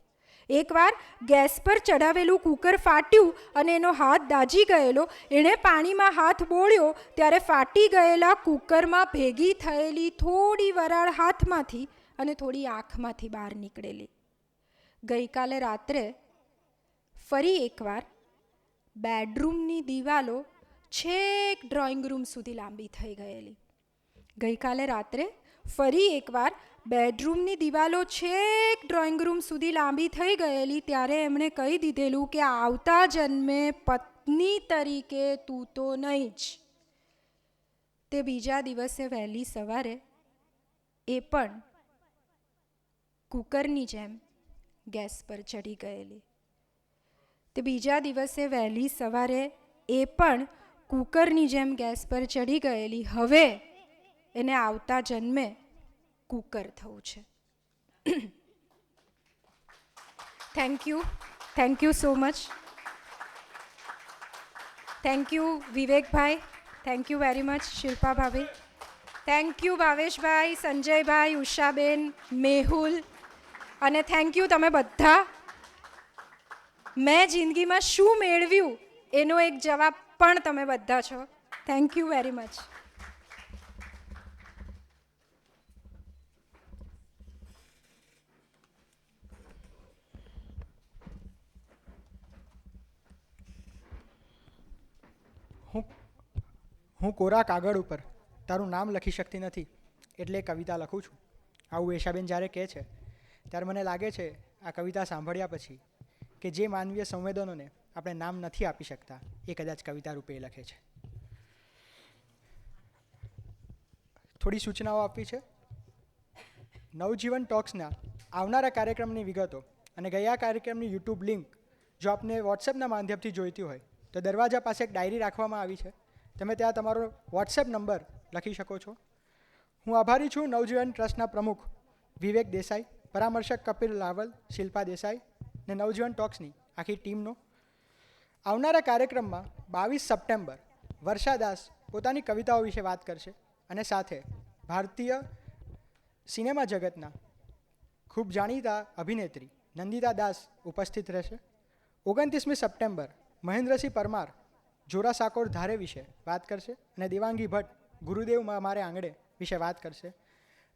એકવાર ગેસ પર ચડાવેલું કૂકર ફાટ્યું અને એનો હાથ દાઝી ગયેલો. એણે પાણીમાં હાથ બોળ્યો ત્યારે ફાટી ગયેલા કૂકરમાં ભેગી થયેલી થોડી વરાળ હાથમાંથી અને થોડી આંખમાંથી બહાર નીકળેલી. ગઈકાલે રાત્રે ફરી એકવાર બેડરૂમની દિવાલો છેક ડ્રોઈંગ રૂમ સુધી લાંબી થઈ ગયેલી. ગઈકાલે રાત્રે ફરી એકવાર બેડરૂમની દિવાલો છેક ડ્રોઈંગ રૂમ સુધી લાંબી થઈ ગયેલી. ત્યારે એમણે કહી દીધેલું કે આવતા જન્મે પત્ની તરીકે તું તો નહીં જ. તે બીજા દિવસે વહેલી સવારે એ પણ કૂકરની જેમ ગેસ પર ચડી ગયેલી. તે બીજા દિવસે વહેલી સવારે એ પણ કૂકરની જેમ ગેસ પર ચડી ગયેલી. હવે એને આવતા જન્મે કૂકર થવું છે. Thank you so much. Thank you Vivekbhai. Thank you very much Shilpa ભાભી. થેન્ક યુ ભાવેશભાઈ, સંજયભાઈ, ઉષાબેન, મેહુલ. અને થેન્ક યુ તમે બધા. મેં જિંદગીમાં શું મેળવ્યું એનો એક જવાબ પણ તમે બધા છો. Thank you very much. હું કોરા કાગળ ઉપર તારું નામ લખી શકતી નથી એટલે કવિતા લખું છું. આવું એશાબેન જ્યારે કહે છે ત્યારે મને લાગે છે આ કવિતા સાંભળ્યા પછી કે જે માનવીય સંવેદનોને આપણે નામ નથી આપી શકતા એ કદાચ કવિતા રૂપે લખે છે. થોડી સૂચનાઓ આપવી છે. નવજીવન ટોક્સના આવનારા કાર્યક્રમની વિગતો અને ગયા કાર્યક્રમની યુટ્યુબ લિંક જો આપને વોટ્સએપના માધ્યમથી જોઈતી હોય તો દરવાજા પાસે એક ડાયરી રાખવામાં આવી છે. તમે ત્યાં તમારો વોટ્સએપ નંબર લખી શકો છો. હું આભારી છું નવજીવન ટ્રસ્ટના પ્રમુખ વિવેક દેસાઈ, પરામર્શક કપિલ રાવલ, શિલ્પા દેસાઈ ને નવજીવન ટોક્સની આખી ટીમનો. આવનારા કાર્યક્રમમાં 22 સપ્ટેમ્બર વર્ષા દાસ પોતાની કવિતાઓ વિશે વાત કરશે અને સાથે ભારતીય સિનેમા જગતના ખૂબ જાણીતા અભિનેત્રી નંદિતા દાસ ઉપસ્થિત રહેશે. 29મી સપ્ટેમ્બર મહેન્દ્રસિંહ પરમાર જોરાસાકોર ધારે વિશે વાત કરશે અને દેવાંગી ભટ્ટ ગુરુદેવ મારે આંગણે વિશે વાત કરશે.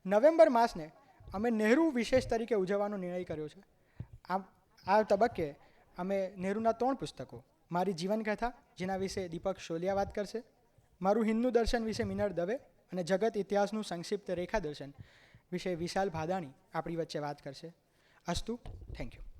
નવેમ્બર માસને અમે નહેરુ વિશેષ તરીકે ઉજવવાનો નિર્ણય કર્યો છે. આ તબક્કે અમે નહેરુના 3 પુસ્તકો, મારી જીવનકથા જેના વિશે દીપક શોલિયા વાત કરશે, મારું હિન્દુ દર્શન વિશે મિનળ દવે અને જગત ઇતિહાસનું સંક્ષિપ્ત રેખા દર્શન વિશે વિશાલ ભાદાણી આપણી વચ્ચે વાત કરશે. અસ્તુ. Thank you.